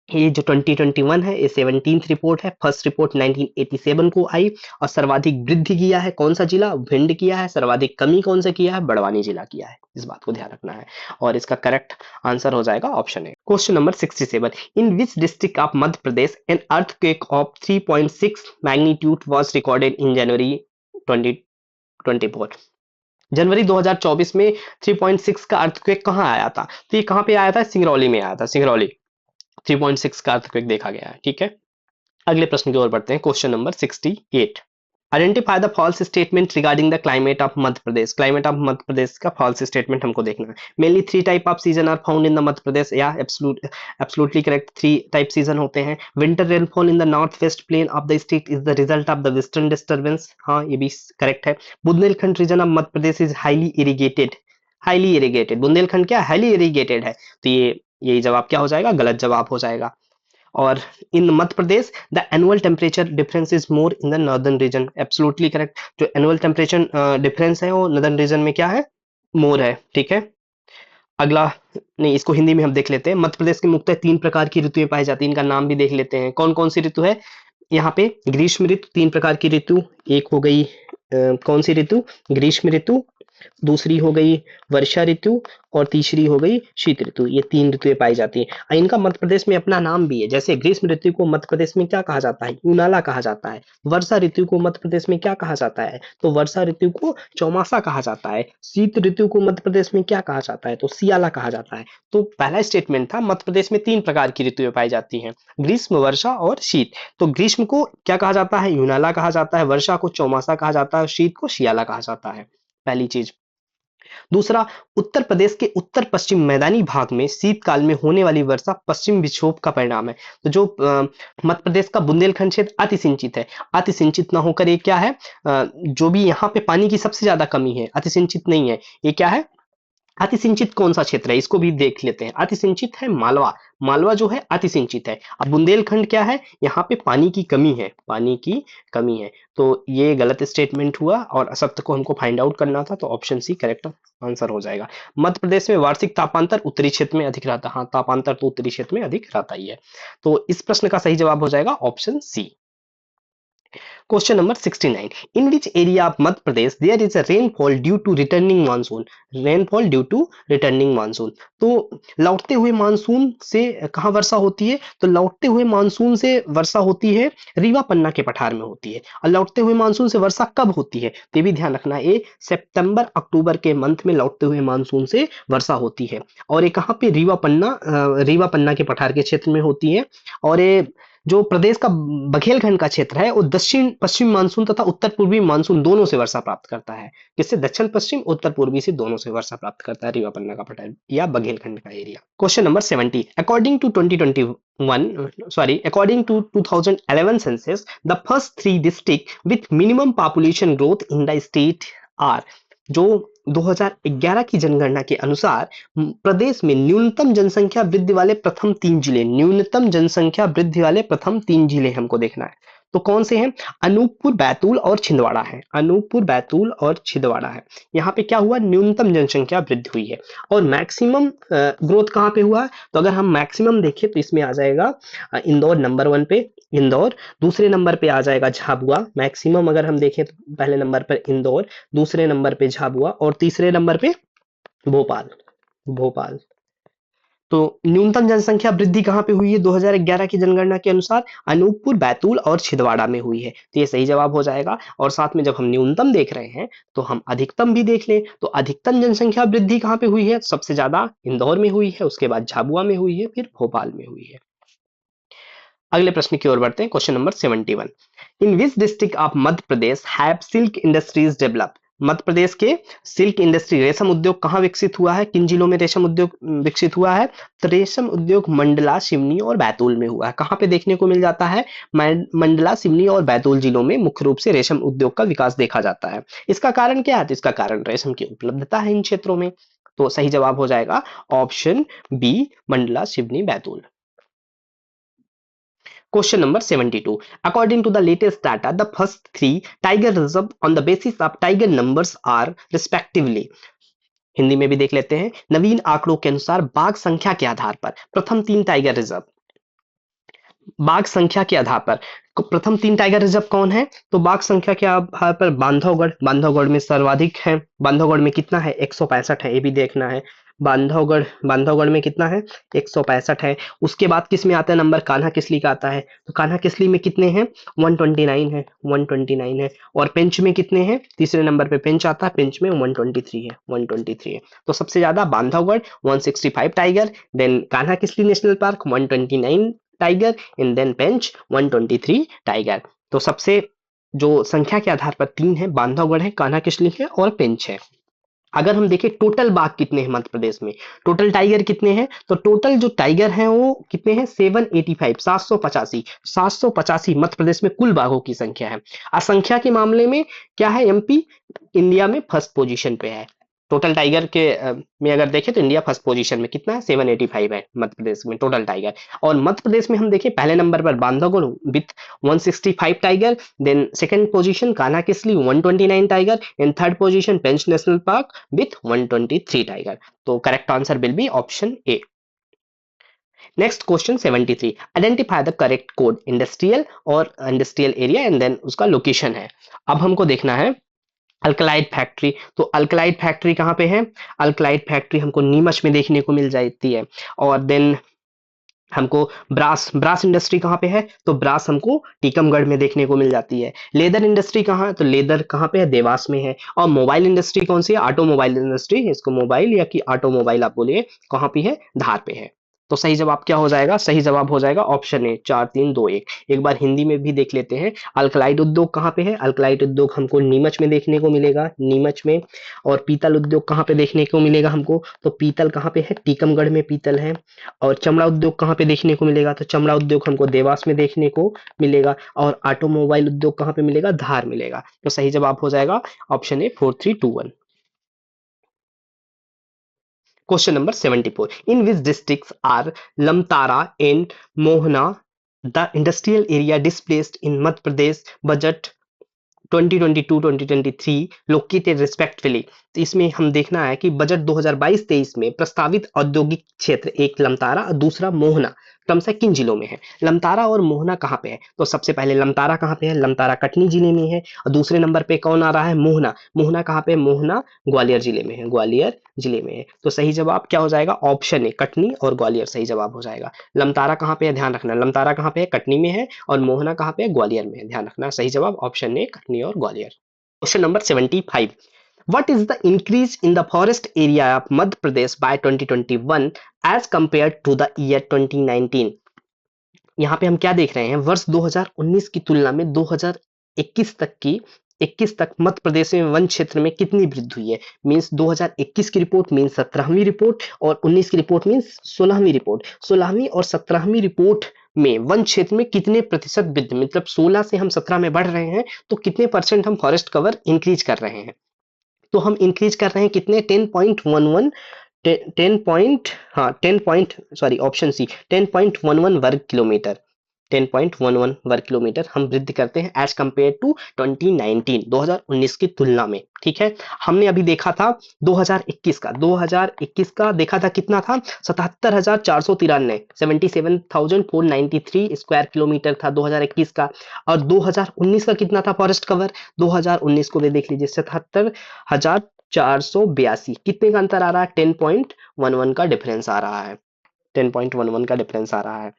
ये जो 2021 है ये 17th रिपोर्ट है। फर्स्ट रिपोर्ट 1987 को आई। और सर्वाधिक वृद्धि किया है कौन सा जिला? भिंड किया है। सर्वाधिक कमी कौन सा किया है? बड़वानी जिला किया है। इस बात को ध्यान रखना है और इसका करेक्ट आंसर हो जाएगा option A. Question number 67, in which district of Madhya Pradesh an earthquake of 3.6 magnitude was recorded in January 2024? जनवरी 2024 में 3.6 का अर्थक्वेक कहाँ आया था? तो ये कहाँ पे आया था? सिंगरौली में आया था। सिंगरौली 3.6 का अर्थक्वेक देखा गया है। ठीक है, अगले प्रश्न की ओर बढ़ते हैं। Question number 68, identify the false statement regarding the climate of Madhya Pradesh. Climate of Madhya Pradesh का फॉल्स स्टेटमेंट हमको देखना है। Mainly 3 type of season are found in the Madhya Pradesh, या एब्सोल्युटली करेक्ट, 3 टाइप सीजन होते हैं। Winter rainfall in the north west plain of the state is the result of the western disturbance, हाँ ये भी correct है। Bundelkhand reason of Madhya Pradesh is highly irrigated, highly irrigated, Bundelkhand क्या highly irrigated है? तो यही जवाब क्या हो जाएगा? गलत जवाब हो जाएगा। और in Madhya Pradesh the annual temperature difference is more in the northern region, absolutely correct. जो एनुअल टेम्परेचर डिफरेंस है वो नॉर्दर्न रीजन में क्या है? मोर है। ठीक है, अगला, नहीं इसको हिंदी में हम देख लेते हैं। मध्य प्रदेश के मुख्यतः 3 प्रकार की ऋतुएं पाई जाती हैं, इनका नाम भी देख लेते हैं। कौन कौन सी ऋतु है यहाँ पे? ग्रीष्म ऋतु, 3 प्रकार की ऋतु। एक हो गई कौन सी ऋतु? ग्रीष्म ऋतु। दूसरी हो गई वर्षा ऋतु और तीसरी हो गई शीत ऋतु। ये 3 ऋतुएं पाई जाती हैं। इनका मध्य प्रदेश में अपना नाम भी है। जैसे ग्रीष्म ऋतु को मध्य प्रदेश में क्या कहा जाता है? यूनाला कहा जाता है। वर्षा ऋतु को मध्य प्रदेश में क्या कहा जाता है? तो वर्षा ऋतु को चौमासा कहा जाता है। शीत ऋतु को मध्य प्रदेश में क्या कहा जाता है? तो सियाला कहा जाता है। तो पहला स्टेटमेंट था मध्य प्रदेश में 3 प्रकार की ऋतुएं पाई जाती हैं, ग्रीष्म, वर्षा और शीत। तो ग्रीष्म को क्या कहा जाता है? यूनाला कहा जाता है। वर्षा को चौमासा कहा जाता है। शीत को सियाला कहा जाता है, पहली चीज। दूसरा, उत्तर प्रदेश के उत्तर पश्चिम मैदानी भाग में शीतकाल में होने वाली वर्षा पश्चिम विक्षोभ का परिणाम है। तो जो मध्य प्रदेश का बुंदेलखंड क्षेत्र अति सिंचित है, अति सिंचित ना होकर ये क्या है? जो भी यहाँ पे पानी की सबसे ज्यादा कमी है, अति सिंचित नहीं है, ये क्या है? अति सिंचित कौन सा क्षेत्र है? इसको भी देख लेते हैं। अति सिंचित है मालवा, मालवा जो है अति सिंचित है। अब बुंदेलखंड क्या है? यहाँ पे पानी की कमी है, पानी की कमी है। तो ये गलत स्टेटमेंट हुआ और असत्य को हमको फाइंड आउट करना था, तो ऑप्शन सी करेक्ट आंसर हो जाएगा। मध्य प्रदेश में वार्षिक तापांतर उत्तरी क्षेत्र में अधिक रहता है। हाँ, तापांतर तो उत्तरी क्षेत्र में अधिक रहता ही है। तो इस प्रश्न का सही जवाब हो जाएगा option C. Question number 69. In which area of Madhya Pradesh there is a rainfall due to returning monsoon? Rainfall due to returning monsoon. तो लौटते हुए मानसून से कहाँ वर्षा होती है? तो लौटते हुए मानसून से वर्षा होती है रीवा पन्ना के पठार में होती है। और लौटते हुए मानसून से वर्षा कब होती है? तो भी ध्यान रखना, ये सितंबर अक्टूबर के मंथ में लौटते हुए मानसून से वर्षा होती है। और ये कहाँ पे? रीवा पन्ना के पठार के क्षेत्र में होती है। और ये जो प्रदेश का बघेलखंड का क्षेत्र है वो दक्षिण पश्चिम मानसून तथा उत्तर पूर्वी मानसून दोनों से वर्षा प्राप्त करता है। किससे? दक्षिण पश्चिम उत्तर पूर्वी से दोनों से वर्षा प्राप्त करता है रीवा पन्ना का पठार या बघेलखंड का area. Question number 70, according to 2011 census the first 3 district with minimum population growth in the state are. जो 2011 की जनगणना के अनुसार प्रदेश में न्यूनतम जनसंख्या वृद्धि वाले प्रथम 3 जिले, न्यूनतम जनसंख्या वृद्धि वाले प्रथम 3 जिले हमको देखना है। तो कौन से हैं? अनूपपुर, बैतूल और छिंदवाड़ा है। अनूपपुर, बैतूल और छिंदवाड़ा है। यहाँ पे क्या हुआ? न्यूनतम जनसंख्या वृद्धि हुई है। और मैक्सिमम ग्रोथ कहाँ पे हुआ है? तो अगर हम मैक्सिमम देखें तो इसमें आ जाएगा इंदौर नंबर 1 पे, इंदौर। दूसरे नंबर पे आ जाएगा झाबुआ। मैक्सिमम अगर हम देखें तो पहले नंबर पर इंदौर, दूसरे नंबर पे झाबुआ और तीसरे नंबर पे भोपाल। भोपाल। तो न्यूनतम जनसंख्या वृद्धि कहाँ पे हुई है 2011 की जनगणना के अनुसार? अनूपपुर, बैतूल और छिंदवाड़ा में हुई है। तो ये सही जवाब हो जाएगा। और साथ में जब हम न्यूनतम देख रहे हैं तो हम अधिकतम भी देख लें। तो अधिकतम जनसंख्या वृद्धि कहाँ पे हुई है? सबसे ज्यादा इंदौर में हुई है, उसके बाद झाबुआ में हुई है, फिर भोपाल में हुई है। अगले प्रश्न की ओर बढ़ते हैं। Question number 71, in which district of Madhya Pradesh have silk industries develop. Madhya Pradesh के सिल्क इंडस्ट्री, रेशम उद्योग कहाँ विकसित हुआ है? किन जिलों में रेशम उद्योग विकसित हुआ है? तो रेशम उद्योग मंडला, सिवनी और बैतूल में हुआ है। कहाँ पे देखने को मिल जाता है? मंडला, सिवनी और बैतूल जिलों में मुख्य रूप से रेशम उद्योग का विकास देखा जाता है। इसका कारण क्या है? तो इसका कारण रेशम की उपलब्धता है इन क्षेत्रों में। तो सही जवाब हो जाएगा option B, Mandla, Seoni, Betul. Question number 72. According to the latest data, the first 3 tiger reserve on the basis of tiger numbers are respectively. Hindi में भी देख लेते हैं। नवीन आंकड़ों के अनुसार बाघ संख्या के आधार पर प्रथम 3 टाइगर रिजर्व, बाघ संख्या के आधार पर प्रथम 3 टाइगर रिजर्व कौन है? तो बाघ संख्या के आधार पर बांधवगढ़, बांधवगढ़ में सर्वाधिक है। बांधवगढ़ में कितना है? 165 है, ये भी देखना है। बांधवगढ़, बांधवगढ़ में कितना है? 165 है। उसके बाद किस में आता है नंबर? कान्हा किसली का आता है। तो कान्हा किसली में कितने हैं? 129 है, 129 है। और पेंच में कितने हैं? तीसरे नंबर पे पेंच आता है, पेंच में 123 है, 123 है। तो सबसे ज्यादा Bandhavgarh 165 tiger, then Kanha Kisli national park 129 tiger, and then Pench 123 tiger. तो सबसे जो संख्या के आधार पर 3 है, बांधवगढ़ है, कान्हा किसली है और पेंच है। अगर हम देखें टोटल बाघ कितने हैं मध्य प्रदेश में, टोटल टाइगर कितने हैं, तो टोटल जो टाइगर हैं वो कितने हैं? 785, 785, 785 मध्य प्रदेश में कुल बाघों की संख्या है। असंख्या के मामले में क्या है? एमपी इंडिया में फर्स्ट पोजीशन पे है। टोटल टाइगर के में अगर देखें तो इंडिया फर्स्ट पोजीशन में कितना है? 785 है मध्य प्रदेश में टोटल टाइगर। और मध्य प्रदेश में हम देखें पहले नंबर पर Bandhavgarh with 165 tiger, then second position Kanha Kisli 129 tiger, and third position Pench national park with 123 tiger. तो correct answer will be option A. Next question 73, identify the correct code industrial और इंडस्ट्रियल एरिया एंड देन उसका लोकेशन है। अब हमको देखना है अल्कलाइड फैक्ट्री। तो अल्कलाइड फैक्ट्री कहाँ पे है? अल्कलाइड फैक्ट्री हमको नीमच में देखने को मिल जाती है। और देन हमको ब्रास, ब्रास इंडस्ट्री कहाँ पे है? तो ब्रास हमको टीकमगढ़ में देखने को मिल जाती है। लेदर इंडस्ट्री कहाँ है? तो लेदर कहाँ पे है? देवास में है। और मोबाइल इंडस्ट्री कौन सी है? ऑटोमोबाइल इंडस्ट्री, इसको मोबाइल या कि ऑटोमोबाइल आप बोलिए, कहाँ पे है? धार पे है। तो सही जवाब क्या हो जाएगा? सही जवाब हो जाएगा ऑप्शन ए, 4 3 2 1। एक बार हिंदी में भी देख लेते हैं। अल्कलाइड उद्योग कहाँ पे है? अल्कलाइड उद्योग हमको नीमच में देखने को मिलेगा, नीमच में। और पीतल उद्योग कहाँ पे देखने को मिलेगा हमको? तो पीतल कहाँ पे है? टीकमगढ़ में पीतल है। और चमड़ा उद्योग कहाँ पे देखने को मिलेगा? तो चमड़ा उद्योग हमको देवास में देखने को मिलेगा। और ऑटोमोबाइल उद्योग कहाँ पे मिलेगा? धार मिलेगा। तो सही जवाब हो जाएगा option A, 4 3 2 1। Question number 74. In which districts are Lamtara and Mohana, the industrial area displaced in Madhya Pradesh budget 2022-2023 located respectfully. तो इसमें हम देखना है कि बजट 2022-23 में प्रस्तावित औद्योगिक क्षेत्र, एक लमतारा और दूसरा मोहना, क्रमशः किन जिलों में है? लमतारा और मोहना कहाँ पे है? तो सबसे पहले लमतारा कहाँ पे है? लमतारा कटनी जिले में है। और दूसरे नंबर पे कौन आ रहा है? मोहना। मोहना कहाँ पे है? मोहना ग्वालियर जिले में है, ग्वालियर जिले में है। तो सही जवाब क्या हो जाएगा? ऑप्शन ए, कटनी और ग्वालियर सही जवाब हो जाएगा। लमतारा कहाँ पे है? ध्यान रखना, लमतारा कहाँ पे है? कटनी में है। और मोहना कहाँ पे है? ग्वालियर में है, ध्यान रखना। सही जवाब ऑप्शन ए, कटनी और Gwalior. Question number 75, what is the increase in the forest area of Madhya Pradesh by 2021 as compared to the year 2019? यहाँ पे हम क्या देख रहे हैं, वर्ष 2019 की तुलना में 2021 तक मध्य प्रदेश में वन क्षेत्र में कितनी वृद्धि हुई है। मीन्स 2021 की रिपोर्ट मीन्स 17वीं रिपोर्ट, और 19 की रिपोर्ट मीन्स 16वीं रिपोर्ट। 16वीं और 17वीं रिपोर्ट में वन क्षेत्र में कितने प्रतिशत वृद्धि, मतलब 16 से हम 17 में बढ़ रहे हैं तो कितने परसेंट हम फॉरेस्ट कवर इंक्रीज कर रहे हैं। तो हम इंक्रीज कर रहे हैं कितने, 10.11, 10 पॉइंट 10.11 वर्ग किलोमीटर हम वृद्धि करते हैं एज कंपेयर टू 2019 की तुलना में। ठीक है, हमने अभी देखा था 2021 का देखा था, कितना था, 77,493, 77,493 स्क्वायर किलोमीटर था 2021 का। और 2019 का कितना था फॉरेस्ट कवर, 2019 को भी देख लीजिए, 77,482। कितने का अंतर आ रहा है, 10.11 का डिफरेंस आ रहा है, 10.11 का डिफरेंस आ रहा है,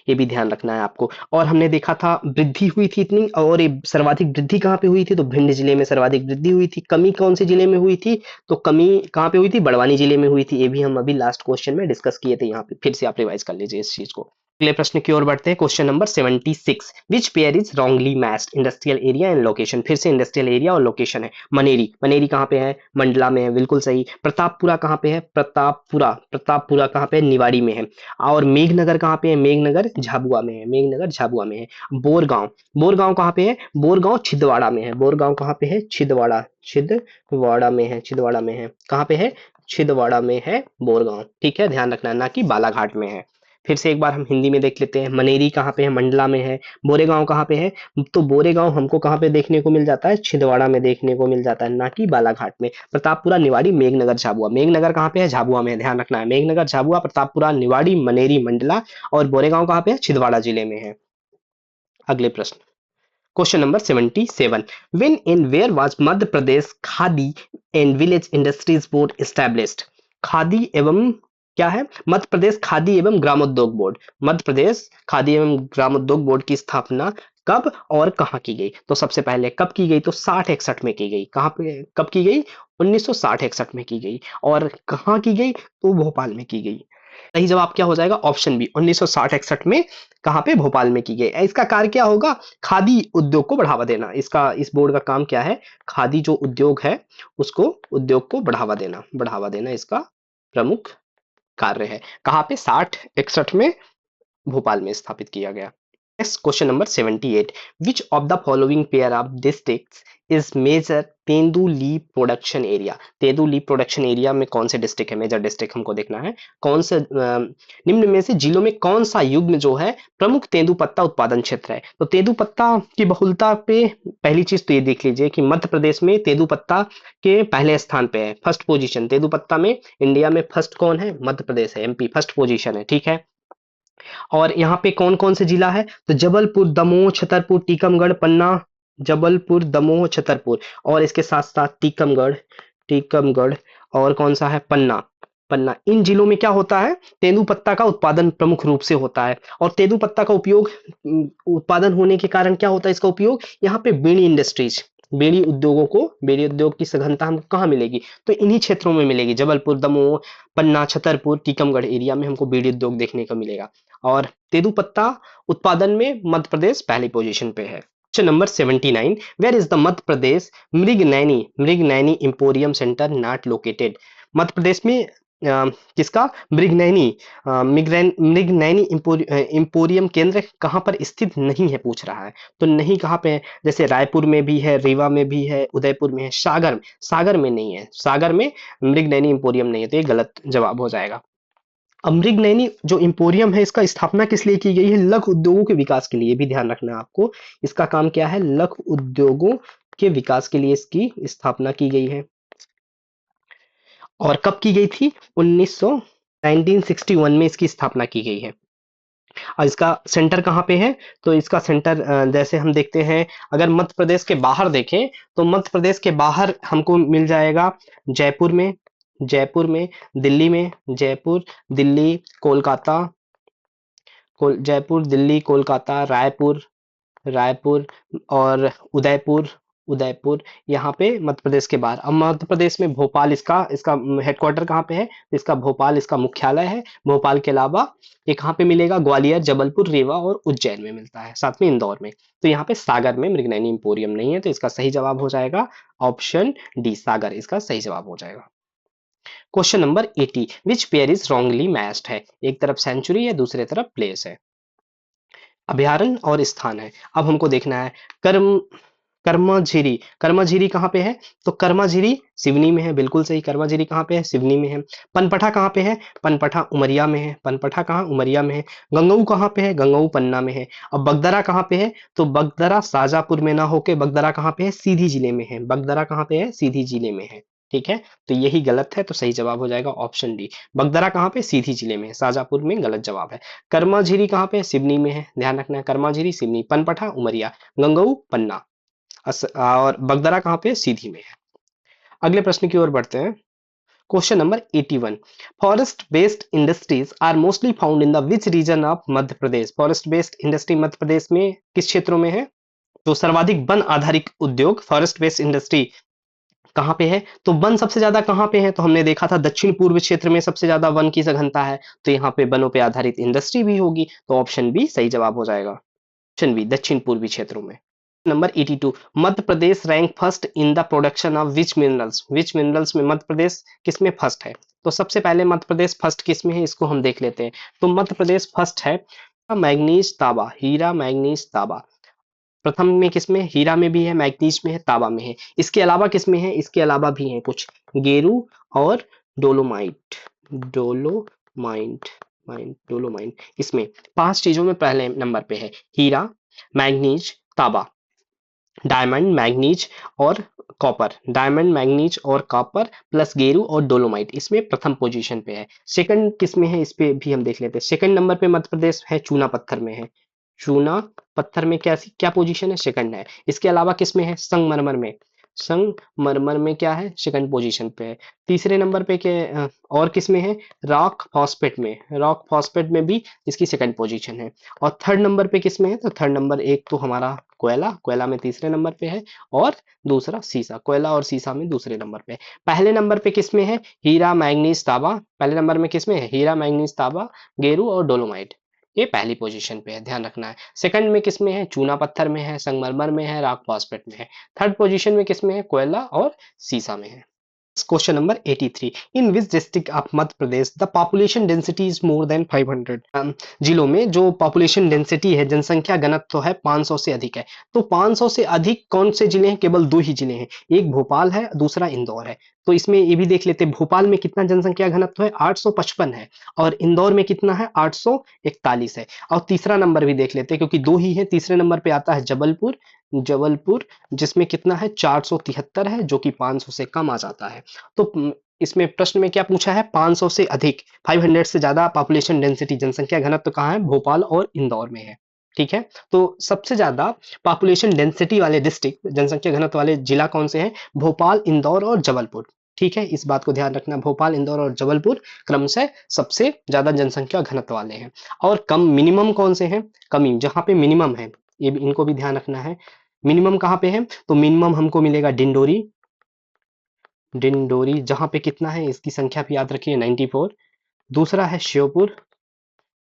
ये भी ध्यान रखना है आपको। और हमने देखा था वृद्धि हुई थी इतनी, और ये सर्वाधिक वृद्धि कहाँ पे हुई थी, तो भिंड जिले में सर्वाधिक वृद्धि हुई थी। कमी कौन से जिले में हुई थी, तो कमी कहाँ पे हुई थी, बड़वानी जिले में हुई थी। ये भी हम अभी लास्ट क्वेश्चन में डिस्कस किए थे, यहाँ पे फिर से आप रिवाइज कर लीजिए इस चीज को। अगले प्रश्न की ओर बढ़ते हैं, question number 76, which pair is wrongly matched, industrial area and location. फिर से इंडस्ट्रियल एरिया और लोकेशन है। मनेरी, मनेरी कहाँ पे है, मंडला में है, बिल्कुल सही। प्रतापपुरा कहाँ पे है, प्रतापपुरा कहाँ पे है, निवाड़ी में है। और मेघनगर कहाँ पे है, मेघनगर झाबुआ में है, मेघनगर झाबुआ में है। बोरगांव, बोरगांव कहाँ पे है, बोरगांव छिंदवाड़ा में है, बोरगांव कहाँ पे है, छिंदवाड़ा, छिंदवाड़ा में है, छिंदवाड़ा में है, कहाँ पे है, छिंदवाड़ा में है बोरगांव। ठीक है, ध्यान रखना है, ना कि बालाघाट में है। फिर से एक बार हम हिंदी में देख लेते हैं, मनेरी कहाँ पे है, मंडला में है। बोरेगांव कहाँ पे है, तो बोरेगांव हमको कहाँ पे देखने को मिल जाता है, छिंदवाड़ा में देखने को मिल जाता है, ना कि बालाघाट में। प्रतापपुरा, निवाड़ी, मेघनगर, झाबुआ। मेघनगर कहाँ पे है, झाबुआ में है, ध्यान रखना है। मेघनगर, झाबुआ, प्रतापपुरा, निवाड़ी, मनेरी, मंडला, और बोरेगांव कहाँ पे है, छिंदवाड़ा जिले में है। अगले प्रश्न, question number 77, when and where was Madhya Pradesh Khadi and village industries board established. Khadi एवं क्या है, मध्य प्रदेश खादी एवं ग्रामोद्योग बोर्ड, मध्य प्रदेश खादी एवं ग्रामोद्योग बोर्ड की स्थापना कब और कहाँ की गई। तो सबसे पहले कब की गई, तो 60-61 में की गई। कहाँ पे कब की गई, 1960-61 में की गई। और कहाँ की गई, तो भोपाल में की गई। सही जवाब क्या हो जाएगा, ऑप्शन बी, 1960-61 में। कहाँ पे, भोपाल में की गई। इसका कार्य क्या होगा, खादी उद्योग को बढ़ावा देना। इसका, इस बोर्ड का काम क्या है, खादी जो उद्योग है उसको, उद्योग को बढ़ावा देना इसका प्रमुख कार्य है। कहाँ पे, 60-61 में भोपाल में स्थापित किया गया। Next question number 78, which of the following pair of districts is major tendu leaf production area. Tendu leaf production area में कौन से डिस्ट्रिक्ट है, मेजर डिस्ट्रिक्ट हमको देखना है। कौन से निम्न में से जिलों में कौन सा युग्म जो है प्रमुख तेंदुपत्ता उत्पादन क्षेत्र है। तो तेंदुपत्ता की बहुलता पे पहली चीज तो ये देख लीजिए कि मध्य प्रदेश में तेंदुपत्ता के पहले स्थान पे है, फर्स्ट पोजीशन। तेंदुपत्ता में इंडिया में फर्स्ट कौन है, मध्य प्रदेश है, एमपी फर्स्ट पोजीशन है। ठीक है, और यहाँ पे कौन कौन से जिला है, तो जबलपुर, दमोह, छतरपुर, टीकमगढ़, पन्ना, जबलपुर, दमोह, छतरपुर, और इसके साथ साथ टीकमगढ़, टीकमगढ़, और कौन सा है, पन्ना, पन्ना। इन जिलों में क्या होता है, तेंदुपत्ता का उत्पादन प्रमुख रूप से होता है। और तेंदुपत्ता का उपयोग, उत्पादन होने के कारण क्या होता है इसका उपयोग, यहाँ पे बीड़ी इंडस्ट्रीज, बीड़ी उद्योगों को, बीड़ी उद्योग की सघनता हमको कहाँ मिलेगी, तो इन्हीं क्षेत्रों में मिलेगी। जबलपुर, दमोह, पन्ना, छतरपुर, टीकमगढ़ एरिया में हमको बीड़ी उद्योग देखने को मिलेगा। और तेंदुपत्ता उत्पादन में मध्य प्रदेश पहली पोजीशन पे है। Question number 79, where is the Madhya Pradesh Mrignayani emporium centre not located. Madhya Pradesh में किसका, मृगनैनी इंपोरियम केंद्र कहाँ पर स्थित नहीं है, पूछ रहा है। तो नहीं कहाँ पे है, जैसे रायपुर में भी है, रीवा में भी है, उदयपुर में है, सागर में नहीं है, सागर में मृगनैनी इंपोरियम नहीं है, तो ये गलत जवाब हो जाएगा। अमृगनैनी जो इंपोरियम है इसका स्थापना किस लिए की गई है, लघु उद्योगों के विकास के लिए। भी ध्यान रखना है आपको, इसका काम क्या है, लघु उद्योगों के विकास के लिए इसकी स्थापना की गई है। और कब की गई थी, 1961 में इसकी स्थापना की गई है। और इसका सेंटर कहाँ पे है, तो इसका सेंटर जैसे हम देखते हैं, अगर मध्य प्रदेश के बाहर देखें तो मध्य प्रदेश के बाहर हमको मिल जाएगा जयपुर में, दिल्ली में, जयपुर, दिल्ली, कोलकाता, जयपुर, दिल्ली, कोलकाता, रायपुर, और उदयपुर, उदयपुर, यहाँ पे मध्य प्रदेश के बाहर। अब मध्य प्रदेश में भोपाल, इसका इसका हेडक्वार्टर कहाँ पे है? इसका भोपाल इसका मुख्यालय है। भोपाल के अलावा ये कहाँ पे मिलेगा? ग्वालियर, जबलपुर, रीवा और उज्जैन में मिलता है, साथ में इंदौर में। तो यहाँ पे सागर में मृगनयनी इंपोरियम नहीं है, तो इसका सही जवाब हो जाएगा ऑप्शन डी, सागर इसका सही जवाब हो जाएगा। Question number 80, which pair is wrongly matched है? एक तरफ सेंचुरी है, दूसरे तरफ प्लेस है, अभ्यारण्य और स्थान है। अब हमको देखना है कर्म कर्मझिरी। कर्मझिरी कहाँ पे है? तो कर्मझिरी सिवनी में है, बिल्कुल सही। कर्मझिरी कहाँ पे है? सिवनी में है। पनपठा कहाँ पे है? पनपठा उमरिया में है। पनपठा कहाँ? उमरिया में है। गंगऊ कहाँ पे है? गंगऊ पन्ना में है। अब बगदरा कहाँ पे है? तो बगदरा शाजापुर में ना होके बगदरा कहाँ पे है? सीधी जिले में है। बगदरा कहाँ पे है? सीधी जिले में है। ठीक है, तो यही गलत है, तो सही जवाब हो जाएगा ऑप्शन डी। बगदरा कहाँ पे? सीधी जिले में है, शाजापुर में गलत जवाब है। कर्माझिरी कहाँ पे है? सिवनी में है, ध्यान रखना है। कर्माझिरी सिवनी, पनपठा उमरिया, गंगऊ पन्ना और बगदरा कहाँ पे? सीधी में है। अगले प्रश्न की ओर बढ़ते हैं। Question number 81, forest based industries are mostly found in the which region of Madhya Pradesh? Forest based industry Madhya Pradesh में किस क्षेत्रों में है? तो सर्वाधिक वन आधारित उद्योग फॉरेस्ट बेस्ड इंडस्ट्री कहाँ पे है? तो वन सबसे ज्यादा कहाँ पे है? तो हमने देखा था दक्षिण पूर्व क्षेत्र में सबसे ज्यादा वन की सघनता है, तो यहाँ पे वनों पे आधारित इंडस्ट्री भी होगी, तो ऑप्शन बी सही जवाब हो जाएगा। ऑप्शन बी, दक्षिण पूर्वी क्षेत्रों में। Number 82, Madhya Pradesh rank first in the production of which minerals? Which minerals में मध्य प्रदेश किस में फर्स्ट है? तो सबसे पहले मध्य प्रदेश फर्स्ट किस में है, इसको हम देख लेते हैं। तो मध्य प्रदेश फर्स्ट है मैग्नीज तांबा, हीरा मैग्नीज तांबा। प्रथम में किसमें? हीरा में भी है, मैग्नीज में है, तांबा में है। इसके अलावा किसमें है? इसके अलावा भी है कुछ, गेरू और डोलोमाइट। डोलोमाइट डोलोमाइट, इसमें 5 चीजों में पहले नंबर पे है, हीरा, मैग्नीज, तांबा, डायमंड, मैग्नीज और कॉपर। डायमंड, मैग्नीज और कॉपर प्लस गेरू और डोलोमाइट इसमें प्रथम पोजीशन पे है। सेकंड किसमें है, इस पे भी हम देख लेते हैं। सेकंड नंबर पे मध्य प्रदेश है, चूना पत्थर में है। चूना पत्थर में क्या पोजीशन है? सेकंड है। इसके अलावा किसमें है? संगमरमर में। संगमरमर में क्या है? सेकंड पोजीशन पे है। तीसरे नंबर पे क्या और किसमें है? रॉक फॉस्फेट में। रॉक फॉस्फेट में भी इसकी सेकंड पोजीशन है। और थर्ड नंबर पे किसमें है? तो थर्ड नंबर एक तो हमारा कोयला, कोयला में तीसरे नंबर पे है, और दूसरा सीसा, कोयला और सीसा में दूसरे नंबर पे। पहले नंबर पे किसमें है? हीरा मैंगनीज तांबा। पहले नंबर में किसमें है? हीरा मैंगनीज तांबा, गेरू और डोलोमाइट, ये पहली पोजीशन पे है, ध्यान रखना है। सेकंड में किसमें है? चूना पत्थर में है, संगमरमर में है, रॉक फॉस्फेट में है। थर्ड पोजीशन में किसमें है? कोयला और सीसा में है। Question number 83, in which district of Madhya Pradesh the population density is more than 500? जिलों में जो पॉपुलेशन डेंसिटी है, जनसंख्या घनत्व है, 500 से अधिक है। तो 500 से अधिक कौन से जिले हैं? केवल 2 ही जिले हैं, एक भोपाल है, दूसरा इंदौर है। तो इसमें ये भी देख लेते हैं, भोपाल में कितना जनसंख्या घनत्व है? 855 है, और इंदौर में कितना है? 841 है। और तीसरा नंबर भी देख लेते हैं, क्योंकि 2 ही है। तीसरे नंबर पे आता है जबलपुर, जबलपुर जिसमें कितना है? 473 है, जो कि 500 से कम आ जाता है। तो इसमें प्रश्न में क्या पूछा है? 500 से अधिक, 500 से ज्यादा पॉपुलेशन डेंसिटी, जनसंख्या घनत्व कहाँ है? भोपाल और इंदौर में है। ठीक है, तो सबसे ज्यादा पॉपुलेशन डेंसिटी वाले डिस्ट्रिक्ट, जनसंख्या घनत्व वाले जिला कौन से हैं? भोपाल, इंदौर और जबलपुर। ठीक है, इस बात को ध्यान रखना, भोपाल, इंदौर और जबलपुर क्रमशः सबसे ज्यादा जनसंख्या घनत्व वाले हैं। और कम मिनिमम कौन से हैं? कमी, जहां पे मिनिमम है, ये इनको भी ध्यान रखना है। मिनिमम कहाँ पे है? तो मिनिमम हमको मिलेगा डिंडोरी, डिंडोरी जहां पे कितना है? इसकी संख्या भी याद रखिए, 94। दूसरा है श्योपुर,